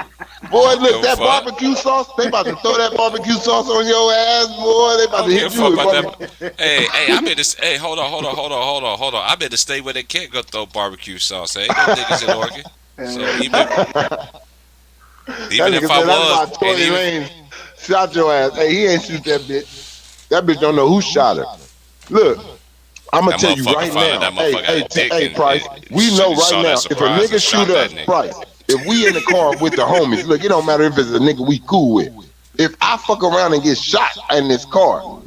Boy, look, that barbecue sauce, they about to throw that barbecue sauce on your ass, boy. They about to hit you with barbecue. Hey, I better. Hey, hold on. I better stay where they can't go throw barbecue sauce. Ain't no niggas in Oregon. So even if I was, Tory Lane shot your ass. Hey, he ain't shoot that bitch. That bitch don't know who shot her. Look, I'm gonna That tell you motherfucker right found out now. that motherfucker had a dick Hey, and Price. We shit, know he right saw now. that If a surprise nigga and shoot shot that us, nigga. Price. If we in the car with the homies, look, it don't matter if it's a nigga we cool with. If I fuck around and get shot in this car,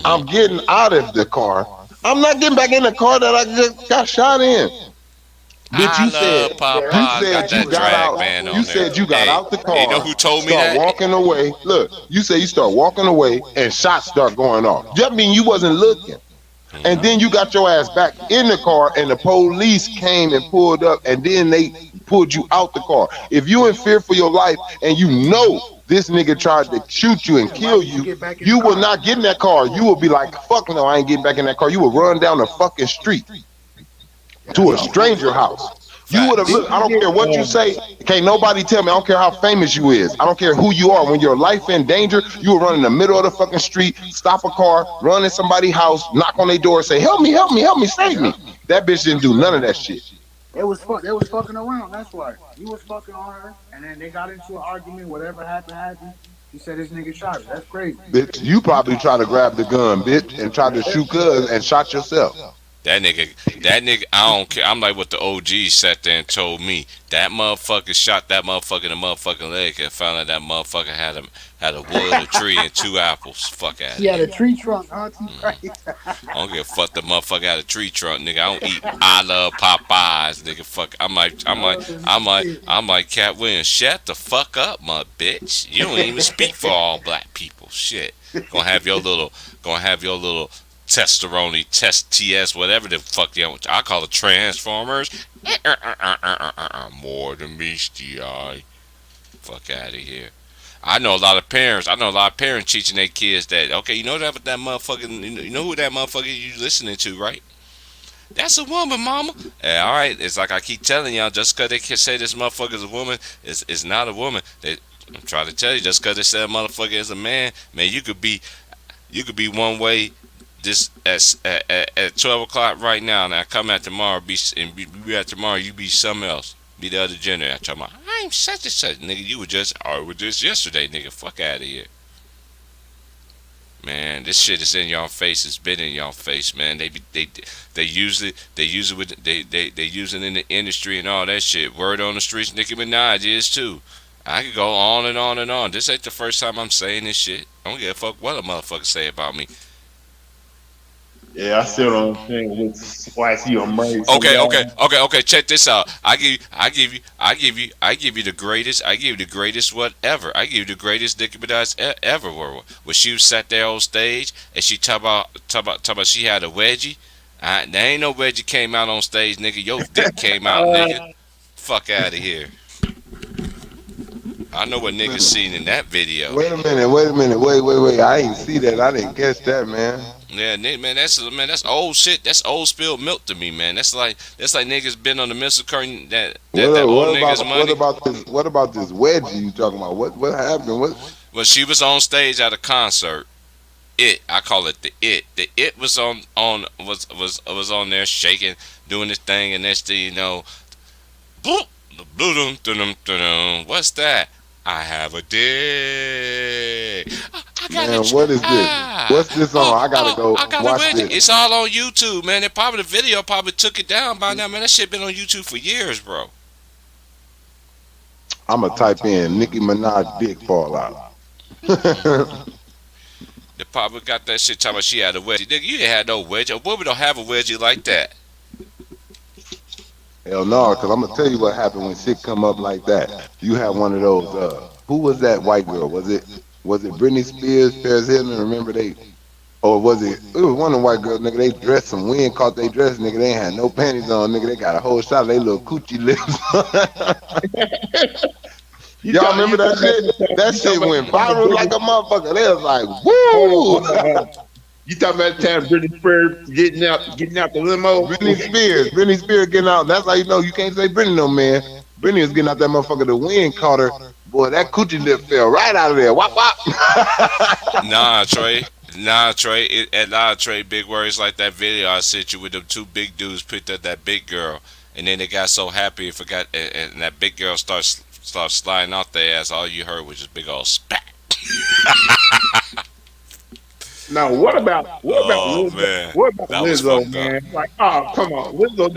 I'm getting out of the car. I'm not getting back in the car that I just got shot in. Bitch, I you love said Popeye. Got you that got drag out. band You on there. said you got Hey, out the you know car, who told me start that? walking away. Look, you say you start walking away and shots start going off. That mean you wasn't looking. And then you got your ass back in the car and the police came and pulled up and then they pulled you out the car. If you in fear for your life and you know this nigga tried to shoot you and Yeah, why kill would you you, get back in the you will car? not get in that car. You will be like, fuck no, I ain't getting back in that car. You will run down the fucking street to a stranger house. You would have Facts. looked, I don't care what you say. Can't nobody tell me. I don't care how famous you is. I don't care who you are. When your life in danger, you will run in the middle of the fucking street, stop a car, run in somebody's house, knock on their door, say, help me, help me, help me, save me. That bitch didn't do none of that shit. They was fucking around. That's why he was fucking on her, and then they got into an argument. Whatever happened. She said this nigga shot her. That's crazy. Bitch, you probably try to grab the gun, bitch, and try to shoot cuz and shot yourself. That nigga, I don't care. I'm like what the OG sat there and told me. That motherfucker shot that motherfucker in the motherfucking leg and found out that motherfucker had a wood, a tree, and 2 apples. Fuck out of She had here. a tree trunk, huh? Right. I don't give a fuck the motherfucker had a tree trunk, nigga. I don't eat. I love Popeyes, nigga. Fuck. I'm like Cat Williams. Shut the fuck up, my bitch. You don't even speak for all black people. Shit. Gonna have your little testosterone, test TS, whatever the fuck I call it Transformers. More than beastie eye. Fuck out of here. I know a lot of parents teaching their kids that, okay, you know that motherfucking, you know who that motherfucker you listening to, right? That's a woman, mama. All right, it's like I keep telling y'all, just because they can say this motherfucker's a woman, is not a woman. I'm trying to tell you, just because they say a motherfucker is a man, man, you could be one way this at 12 o'clock right now. Now come out tomorrow, be at tomorrow, you be something else. Be the other gender. I'm talking about, I'm such and such. Nigga, you were just yesterday, nigga. Fuck out of here. Man, this shit is in y'all face. It's been in y'all face, man. They use it in the industry and all that shit. Word on the streets, Nicki Minaj is too. I could go on and on and on. This ain't the first time I'm saying this shit. I don't give a fuck what a motherfucker say about me. Yeah, I still don't think with YC on Murray. Okay. Check this out. I give you the greatest. I give you the greatest whatever. I give you the greatest Nicki Minaj ever. When she was sat there on stage and she talk about she had a wedgie. There ain't no wedgie came out on stage, nigga. Your dick came out, nigga. Fuck out of here. I know what niggas seen in that video. Wait a minute. Wait. I ain't see that. I didn't catch that, man. Yeah, man, that's old shit. That's old spilled milk to me, man. That's like niggas been on the missile curtain that old niggas money. What about this wedgie you talking about? What happened? Well, she was on stage at a concert. I call it the It. The It was on there shaking, doing this thing, and next thing you know, boop, what's that? I have a dick. I got Man, what is this? What's this on? I gotta go watch this. It's all on YouTube, man. The video probably took it down by now, man. That shit been on YouTube for years, bro. I'ma type in Nicki Minaj dick fall out. They probably got that shit talking about she had a wedgie. Nigga, you ain't had no wedgie. A woman don't have a wedgie like that. Hell no, because I'm gonna tell you what happened when shit come up like that. You have one of those. Who was that white girl? Was it Britney Spears, Paris Hilton? Remember or was it? It was one of the white girls, nigga. They dressed some wind caught they dress, nigga. They ain't had no panties on, nigga. They got a whole shot of they little coochie lips. Y'all remember that shit? That shit went viral like a motherfucker. They was like, woo! You talking about the time Britney Spears getting out the limo? Britney Spears getting out. That's how you know you can't say Britney no, man. Britney was getting out that motherfucker. The wind caught her. Boy, that coochie lip fell right out of there. Wop wop. Nah, Trey. Trey. Big words like that video I sent you with them two big dudes picked up that big girl, and then they got so happy and forgot, and that big girl starts sliding off their ass. All you heard was just big old spat. Now, what about Oh Lizzo? man, What about that was Lizzo, fucked up. man? Like, oh, come on, Lizzo.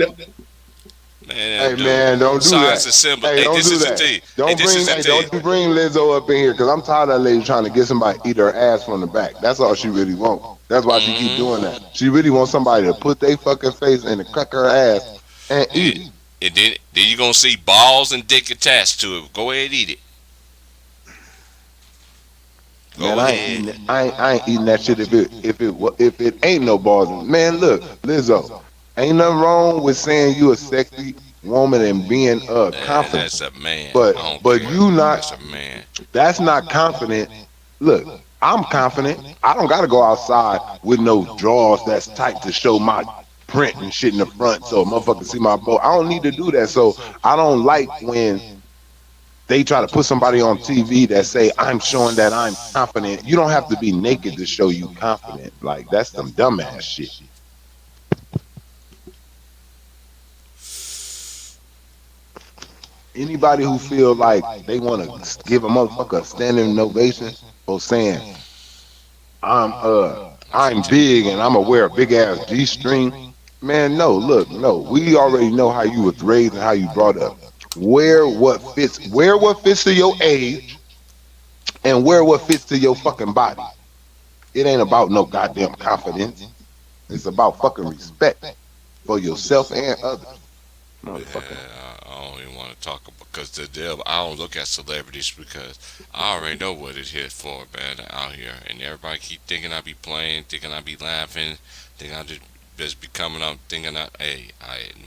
Man, Hey dude. man, don't do Science that. and symbol. Hey, Hey, don't this do is the that. T. Hey, Don't this is bring the hey, T. don't you bring Lizzo up in here because I'm tired of that lady trying to get somebody to eat her ass from the back. That's all she really wants. That's why she keep doing that. She really wants somebody to put their fucking face in and crack her ass and And, eat it. and then you gonna see balls and dick attached to it. Go ahead, eat it. Man, Go ahead. I ain't eating that shit if it ain't no balls. Man, look, Lizzo, ain't nothing wrong with saying you a sexy woman and being And confident, that's a man. I don't but care. you not. That's a man. That's not confident. Look, I'm confident. I don't gotta go outside with no drawers that's tight to show my print and shit in the front so a motherfucker see my boat. I don't need to do that. So I don't like when they try to put somebody on TV that say I'm showing that I'm confident. You don't have to be naked to show you confident. Like that's some dumbass shit. Anybody who feel like they want to give a motherfucker a standing ovation for saying I'm I'm big and I'm gonna wear a big ass G string. Man, no, look, no. We already know how you was raised and how you brought up. Wear what fits to your age and wear what fits to your fucking body. It ain't about no goddamn confidence. It's about fucking respect for yourself and others. Motherfucker. I don't even want to talk about because the deal. I don't look at celebrities because I already know what it's here for, man. Out here, and everybody keep thinking I be playing, thinking I be laughing, thinking I just be coming up, thinking I. Hey,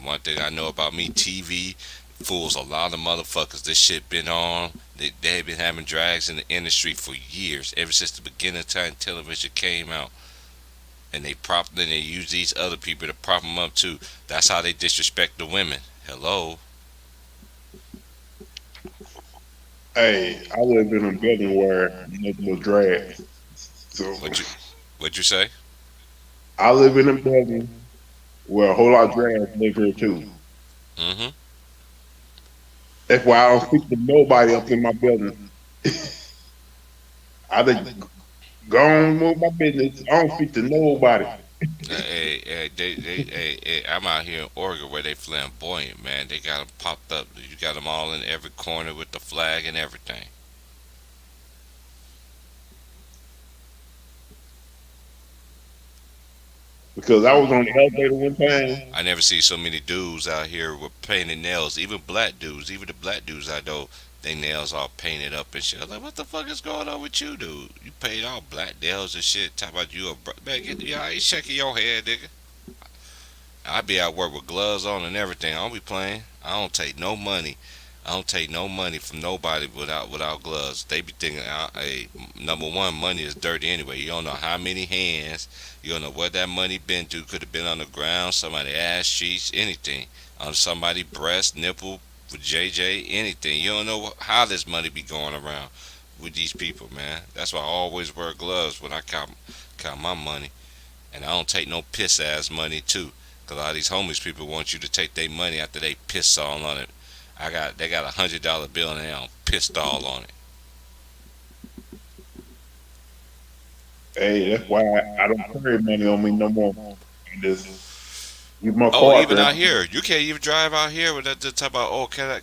one thing I know about me, TV fools a lot of motherfuckers. This shit been on. They been having drags in the industry for years, ever since the beginning of time television came out. And then they use these other people to prop them up too. That's how they disrespect the women. Hello. Hey, I live in a building where nothing was drag. So What you what you say? I live in a building where a whole lot of drags live here too. Mm-hmm. That's why I don't speak to nobody up in my building. I just go on with my business. I don't speak to nobody. I'm out here in Oregon where they flamboyant, man. They got them popped up. You got them all in every corner with the flag and everything. Because I was on the elevator one time. I never see so many dudes out here with painted nails. Even black dudes, even the black dudes I know, they nails all painted up and shit. I'm like, what the fuck is going on with you, dude? You paint all black nails and shit. Talk about you a man. I ain't shaking your head, nigga. I be at work with gloves on and everything. I don't be playing. I don't take no money. I don't take no money from nobody without gloves. They be thinking, hey, number one, money is dirty anyway. You don't know how many hands. You don't know what that money been to. Could have been on the ground, somebody ass cheeks, anything, on somebody breast, nipple, with JJ, anything. You don't know how this money be going around with these people, man. That's why I always wear gloves when I count my money, and I don't take no piss ass money too. Cause a lot of these homeless people want you to take their money after they piss all on it. They got $100 bill and they don't pissed all on it. Hey, that's why I don't carry money on me no more. I just use my Oh, card. even out here, you can't even drive out here with that the talk about. Oh, can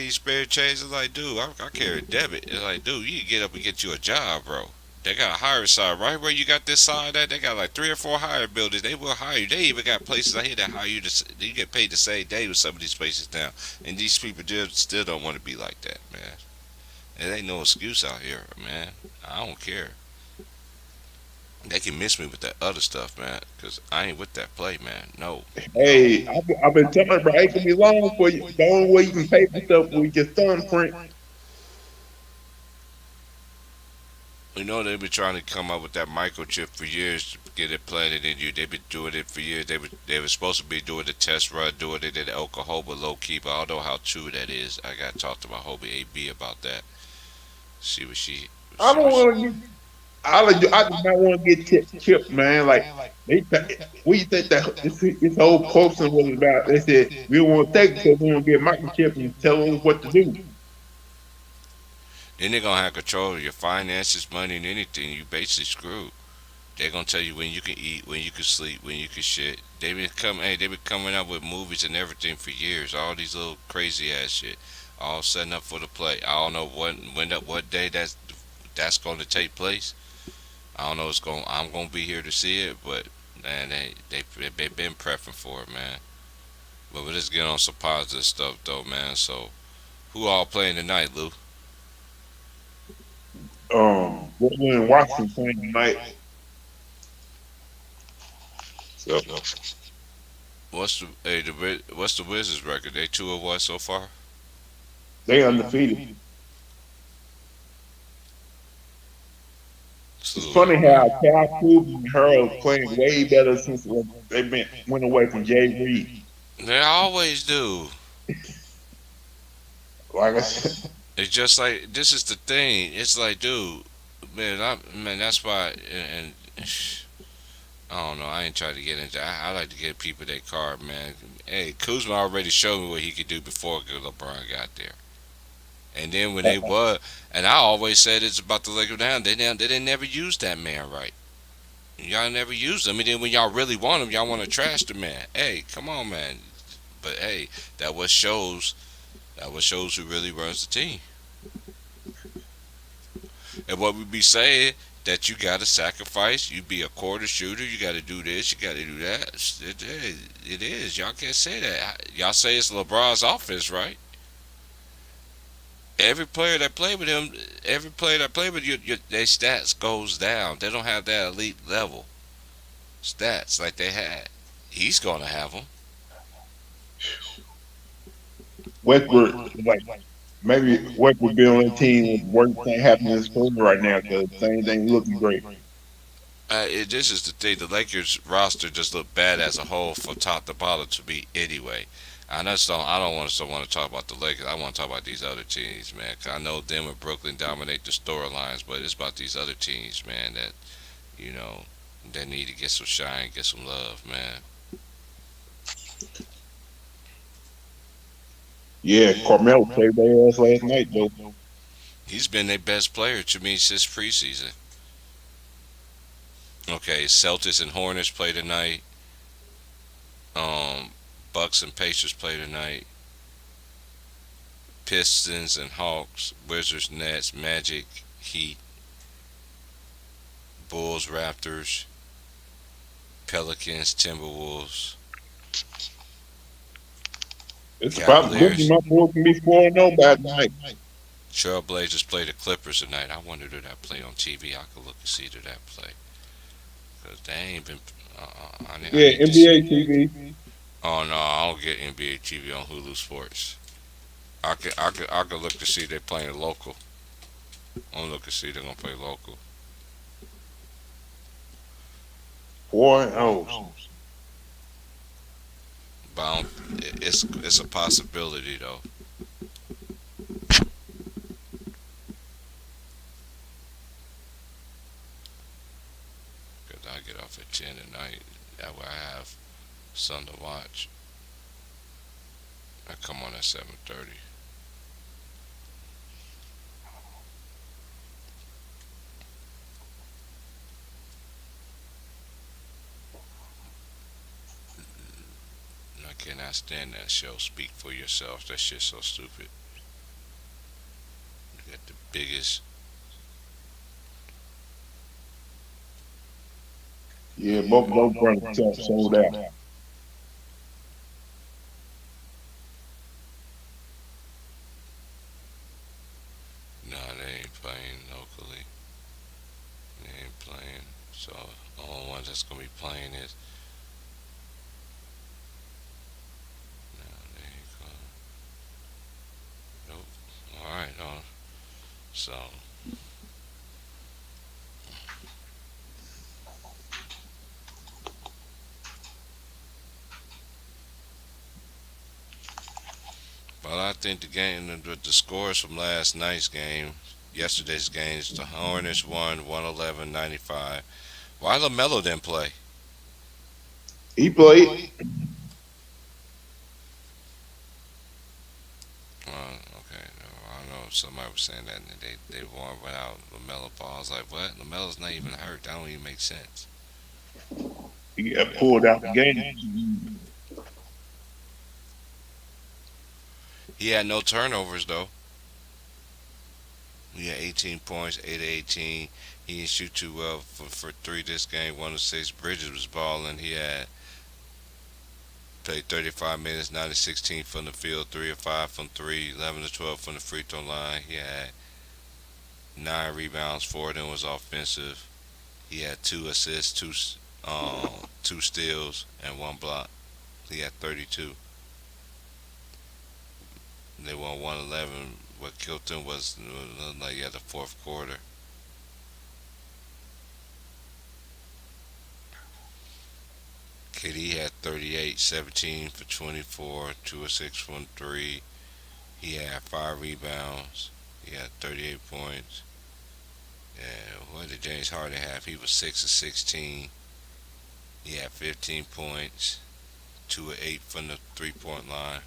you spare change? It's like, dude, I carry debit. It's like, dude, you can get up and get you a job, bro. They got a hiring side right where you got this side at. They got like 3 or 4 hire buildings. They will hire you. They even got places out here that hire you. You get paid the same day with some of these places now. And these people just still don't want to be like that, man. It ain't no excuse out here, man. I don't care. They can miss me with that other stuff, man. Cause I ain't with that play, man. No. Hey, I've been telling bro, it can be long for you. The only way you can pay for stuff with your thumbprint. You know they've been trying to come up with that microchip for years to get it planted in you. They've been doing it for years. They were supposed to be doing the test run, doing it in Oklahoma, low key, but I don't know how true that is. I got to talk to my homie AB about that. See what she. I See don't what she, want to get. I do not want to get chipped, man. Like we think that this whole posting was about. They said we don't want to take it because we want to get microchip and tell us what to do. then they're gonna have control of your finances, money, and anything. You basically screwed. They're gonna tell you when you can eat, when you can sleep, when you can shit. They've been coming out with movies and everything for years. All these little crazy ass shit, all setting up for the play. I don't know what day that's going to take place. I don't know. I'm gonna be here to see it, but man, they've been prepping for it, man. But let's get on some positive stuff though, man. So who all playing tonight, Lou? Brooklyn and Washington playing tonight. So What's the Wizards record? They 2 of what so far? they undefeated. It's Salute. funny how Cal Kuzma and Harold playing way better since they went away from Jay Reed. They always do. Like I said, It's just like this is the thing. It's like, dude, man, that's why. And I don't know. I ain't trying to get into. I like to get people their card, man. Hey, Kuzma already showed me what he could do before LeBron got there. And then when they were, and I always said it's about the Lakers down. They didn't never use that man right. Y'all never used him, and then when y'all really want him, y'all want to trash the man. Hey, come on, man. But hey, that what shows. That what shows who really runs the team. And what we be saying that you got to sacrifice. You be a quarter shooter. You got to do this. You got to do that. It is. Y'all can't say that. Y'all say it's LeBron's offense, right? Every player that played with him, every player that played with you, their stats goes down. They don't have that elite level stats like they had. He's gonna have them. Westbrook, like maybe Westbrook be on the team with worst thing happening in his career right now because things ain't looking great. This is the thing. The Lakers roster just look bad as a whole from top to bottom to me anyway. I just don't. I don't want to talk about the Lakers. I want to talk about these other teams, man. 'Cause I know them and Brooklyn dominate the storylines, but it's about these other teams, man. That you know that need to get some shine, get some love, man. Yeah, Carmelo played their ass last night though. He's been their best player to me since preseason. Okay, Celtics and Hornets play tonight. Um, Bucks and Pacers play tonight. Pistons and Hawks, Wizards, Nets, Magic, Heat, Bulls, Raptors, Pelicans, Timberwolves, It's about Cavaliers, my boy can be 4-0 by tonight. Trailblazers play the Clippers tonight. I wonder do that play on TV. I could look and see do that play because they ain't been. I Yeah, need to see. NBA TV. Oh no, I don't get NBA TV on Hulu Sports. I could look to see they playing local. I'm look to see they're gonna play local. 4-0. But it's a possibility though. Cause I get off at 10 tonight. That way I have something to watch. I come on at 7:30. I cannot stand that show. Speak for yourself. That shit's so stupid. You got the biggest. Yeah, both those brothers sold out. No, they ain't playing locally. They ain't playing. So the only ones that's gonna be playing is no, they ain't gonna. Nope. All right. No. So but I think the scores from last night's game, yesterday's games, the Hornets won 111-95. Why LaMelo didn't play? He played. Okay, no, I don't know. somebody was saying that and they won without Lamelo Ball. I was like, what? Lamelo's not even hurt. That don't even make sense. He got pulled out the game. He had no turnovers though. He had 18 points, 8 of 18. He didn't shoot too well for three this game. 1 of 6. Bridges was balling. He had played 35 minutes, 9 of 16 from the field, 3 of 5 from three, 11 of 12 from the free throw line. He had 9 rebounds. 4 of them was offensive. He had 2 assists, two steals, and 1 block. He had 32. They won 111. What killed them was like the fourth quarter. KD had 38, 17 for 24, 2 of 6 from three. He had 5 rebounds. He had 38 points. And what did James Harden have? He was 6 of 16. He had 15 points, 2 of 8 from the 3-point line.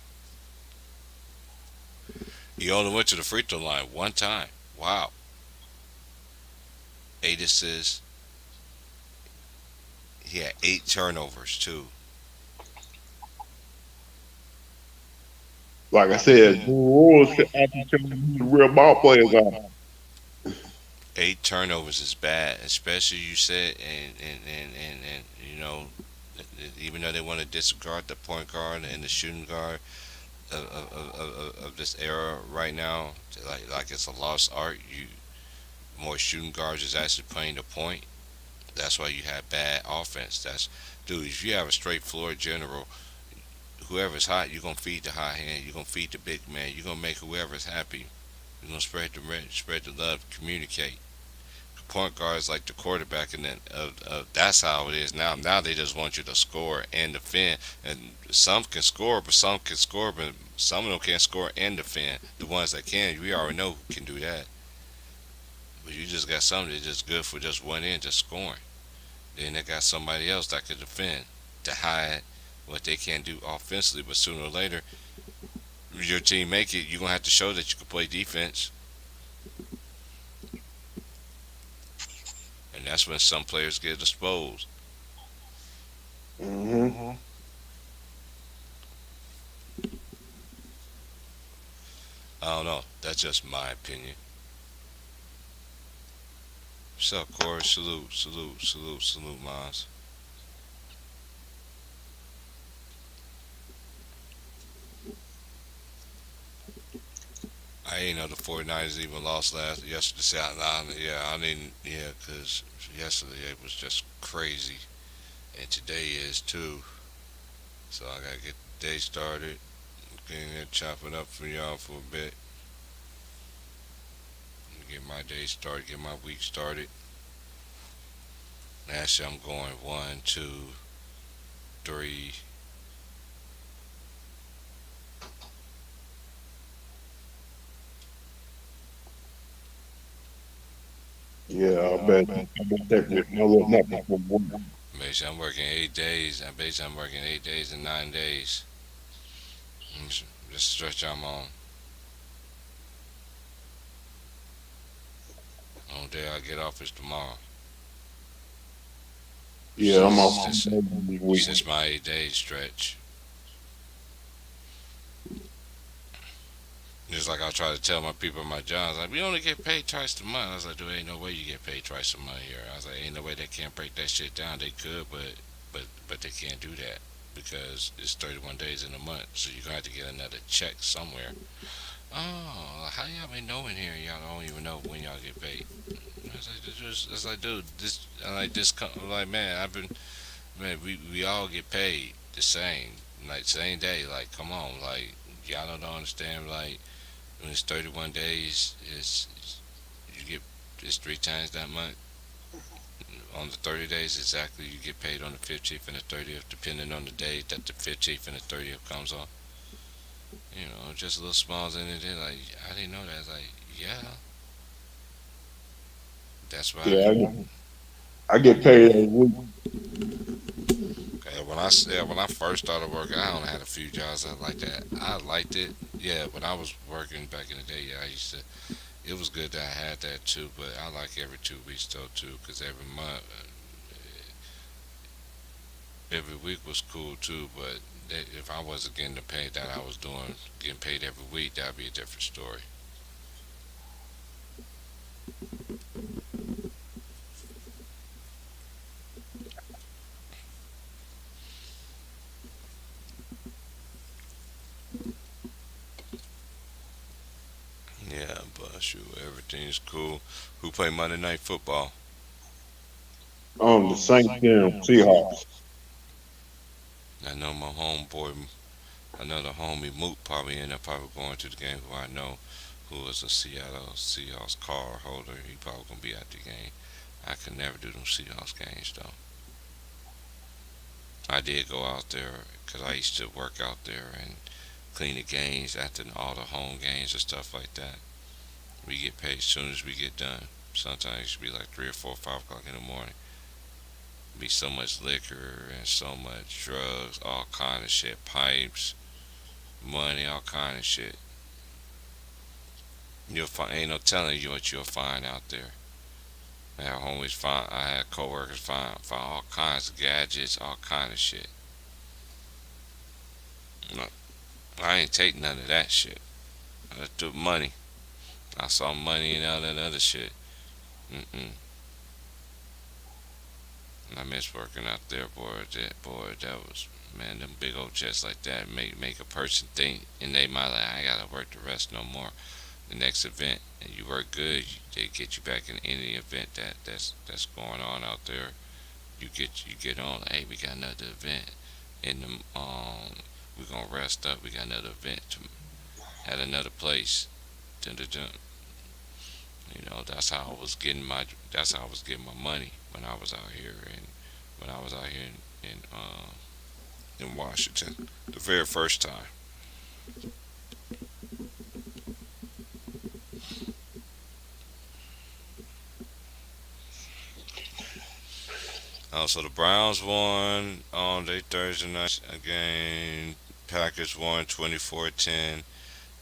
He only went to the free throw line one time. Wow. 8 assists. He had 8 turnovers too. Like I said, rules actually tell you who the real ball players are. 8 turnovers is bad, especially you said, and you know, even though they want to disregard the point guard and the shooting guard of this era right now, like it's a lost art. You more shooting guards is actually playing the point. That's why you have bad offense. That's dude. If you have a straight floor general, whoever's hot, you're gonna feed the hot hand. You're gonna feed the big man. You're gonna make whoever's happy. You're gonna spread the love, communicate. Point guards like the quarterback, and then that's how it is now. Now they just want you to score and defend, and some can score, but some of them can't score and defend. The ones that can, we already know who can do that. But you just got some that's just good for just one end, just scoring. Then they got somebody else that can defend to hide what they can't do offensively. But sooner or later, if your team make it, you're gonna have to show that you can play defense. And that's when some players get exposed. Mm-hmm. I don't know. That's just my opinion. What's up, Corey? Salute, Mons. I ain't know the 49ers even lost yesterday. Yeah, I didn't. Yeah, because yesterday it was just crazy, and today is too. So I gotta get the day started. Getting there, chopping up for y'all for a bit. Get my day started. Get my week started. Actually, I'm going 1, 2, 3. Yeah, I bet that with no little nothing for work. Basically, I'm working 8 days. I'm working 8 days and 9 days. Just stretch I'm on. Only day I get off is tomorrow. Yeah, I'm off Since, every week. since my 8 days stretch. Just like I try to tell my people at my job, I was like, we only get paid twice a month. I was like, there ain't no way you get paid twice a month here. I was like, ain't no way they can't break that shit down. They could, but they can't do that because it's 31 days in a month. So you're gonna have to get another check somewhere. Oh, how y'all been knowing here? Y'all don't even know when y'all get paid. I was like, it's like, dude, like, man, we all get paid the same, like same day. Like, come on, like y'all don't understand. Like, when it's 31 days, you get it's 3 times that month. On the 30 days exactly, you get paid on the 15th and the 30th, depending on the day that the 15th and the 30th comes on. You know, just a little smalls in it. Like, I didn't know that. I was like, yeah, that's why. Yeah, I get paid every week. Okay, when I first started working, I only had a few jobs like that. I liked it, Yeah, when I was working back in the day, yeah, I used to. It was good that I had that too, but I like every 2 weeks though too, because every month, every week was cool too. But if I wasn't getting the pay that I was doing, getting paid every week, that'd be a different story. Yeah, but shoot, everything's cool. Who play Monday Night Football? The Saints and Seahawks. I know my homeboy, another homie Moot probably end up probably going to the game. Who I know, who is a Seattle Seahawks car holder. He probably gonna be at the game. I could never do them Seahawks games though. I did go out there because I used to work out there and clean the games after all the home games and stuff like that. We get paid as soon as we get done. Sometimes it should be like 3 or 4 or 5 o'clock in the morning. Be so much liquor and so much drugs, all kind of shit, pipes, money, all kind of shit. You'll find ain't no telling you what you'll find out there. I had homies find, I had coworkers find all kinds of gadgets, all kind of shit. No, I ain't take none of that shit. I just took money. I saw money and all that other shit. Mm-mm. I miss working out there, that was man. Them big old checks like that make a person think in they mind like I gotta work the rest no more. The next event, and you work good, they get you back in any event that's going on out there. You get on. Like, hey, we got another event in the we're gonna rest up. We got another event at another place. Dun, dun, dun. That's how I was getting my money when I was out here and when I was out here in Washington the very first time. So the Browns won on their Thursday night game. Packers won 24-10.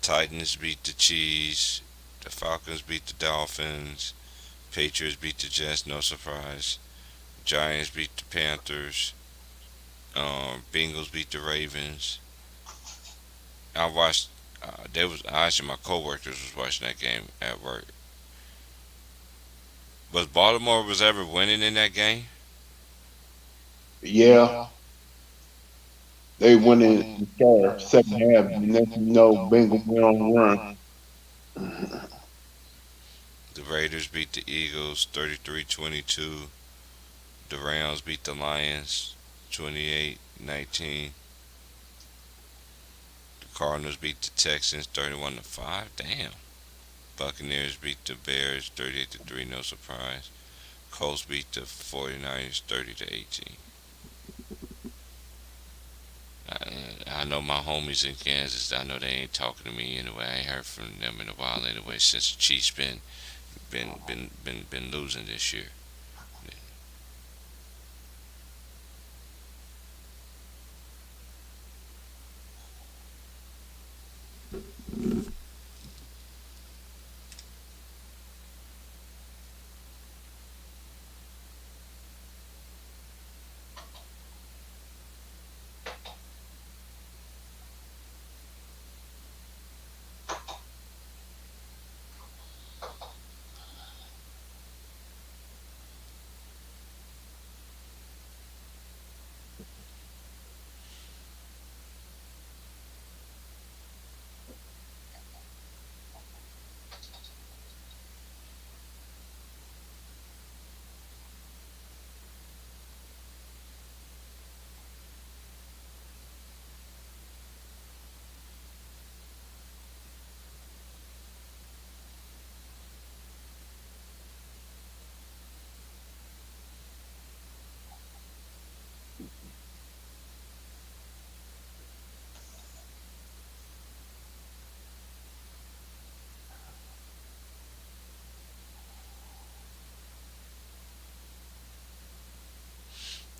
Titans beat the Chiefs. The Falcons beat the Dolphins. Patriots beat the Jets, no surprise. Giants beat the Panthers. Bengals beat the Ravens. I watched. There was actually my coworkers was watching that game at work. Was Baltimore was ever winning in that game? Yeah, they went in the second half. And next thing you know, Bengals went on the run. The Raiders beat the Eagles 33-22. The Rams beat the Lions 28-19. The Cardinals beat the Texans 31-5. Damn. Buccaneers beat the Bears 38-3. No surprise. Colts beat the 49ers 30-18. I know my homies in Kansas. I know they ain't talking to me anyway. I ain't heard from them in a while anyway. Since the Chiefs been losing this year.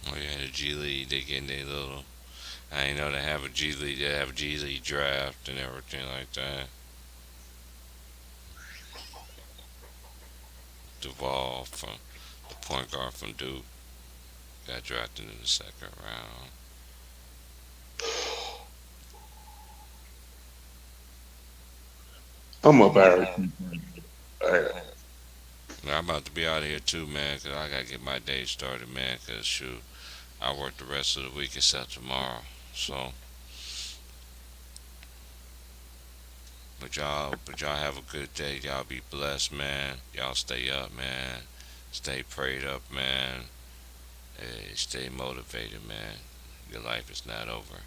Oh yeah, the G League they getting their little. I ain't know they have a G League. They have a G League draft and everything like that. Duval from the point guard from Duke got drafted in the second round. I'm a Barry. Now, I'm about to be out of here too, man, 'cause I gotta get my day started, man. 'Cause shoot, I work the rest of the week except tomorrow. So, but y'all have a good day. Y'all be blessed, man. Y'all stay up, man. Stay prayed up, man. Hey, stay motivated, man. Your life is not over.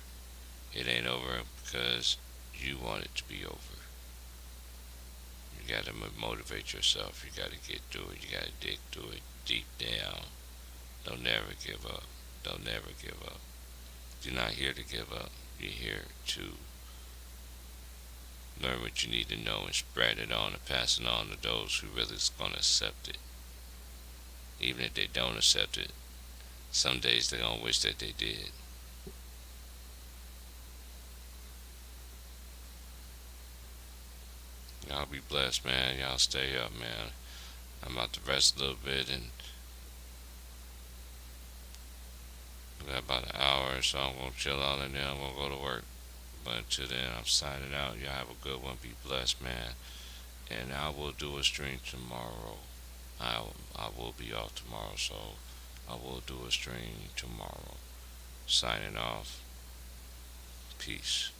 It ain't over because you want it to be over. You gotta motivate yourself. You gotta get through it. You gotta dig through it deep down. Don't never give up. Don't never give up. You're not here to give up. You're here to learn what you need to know and spread it on and pass it on to those who really is gonna accept it. Even if they don't accept it, some days they're gonna wish that they did. Y'all be blessed, man. Y'all stay up, man. I'm about to rest a little bit and we got about an hour or so. I'm gonna chill out and then I'm gonna go to work. But until then, I'm signing out. Y'all have a good one. Be blessed, man. And I will do a stream tomorrow. I will be off tomorrow, so I will do a stream tomorrow. Signing off. Peace.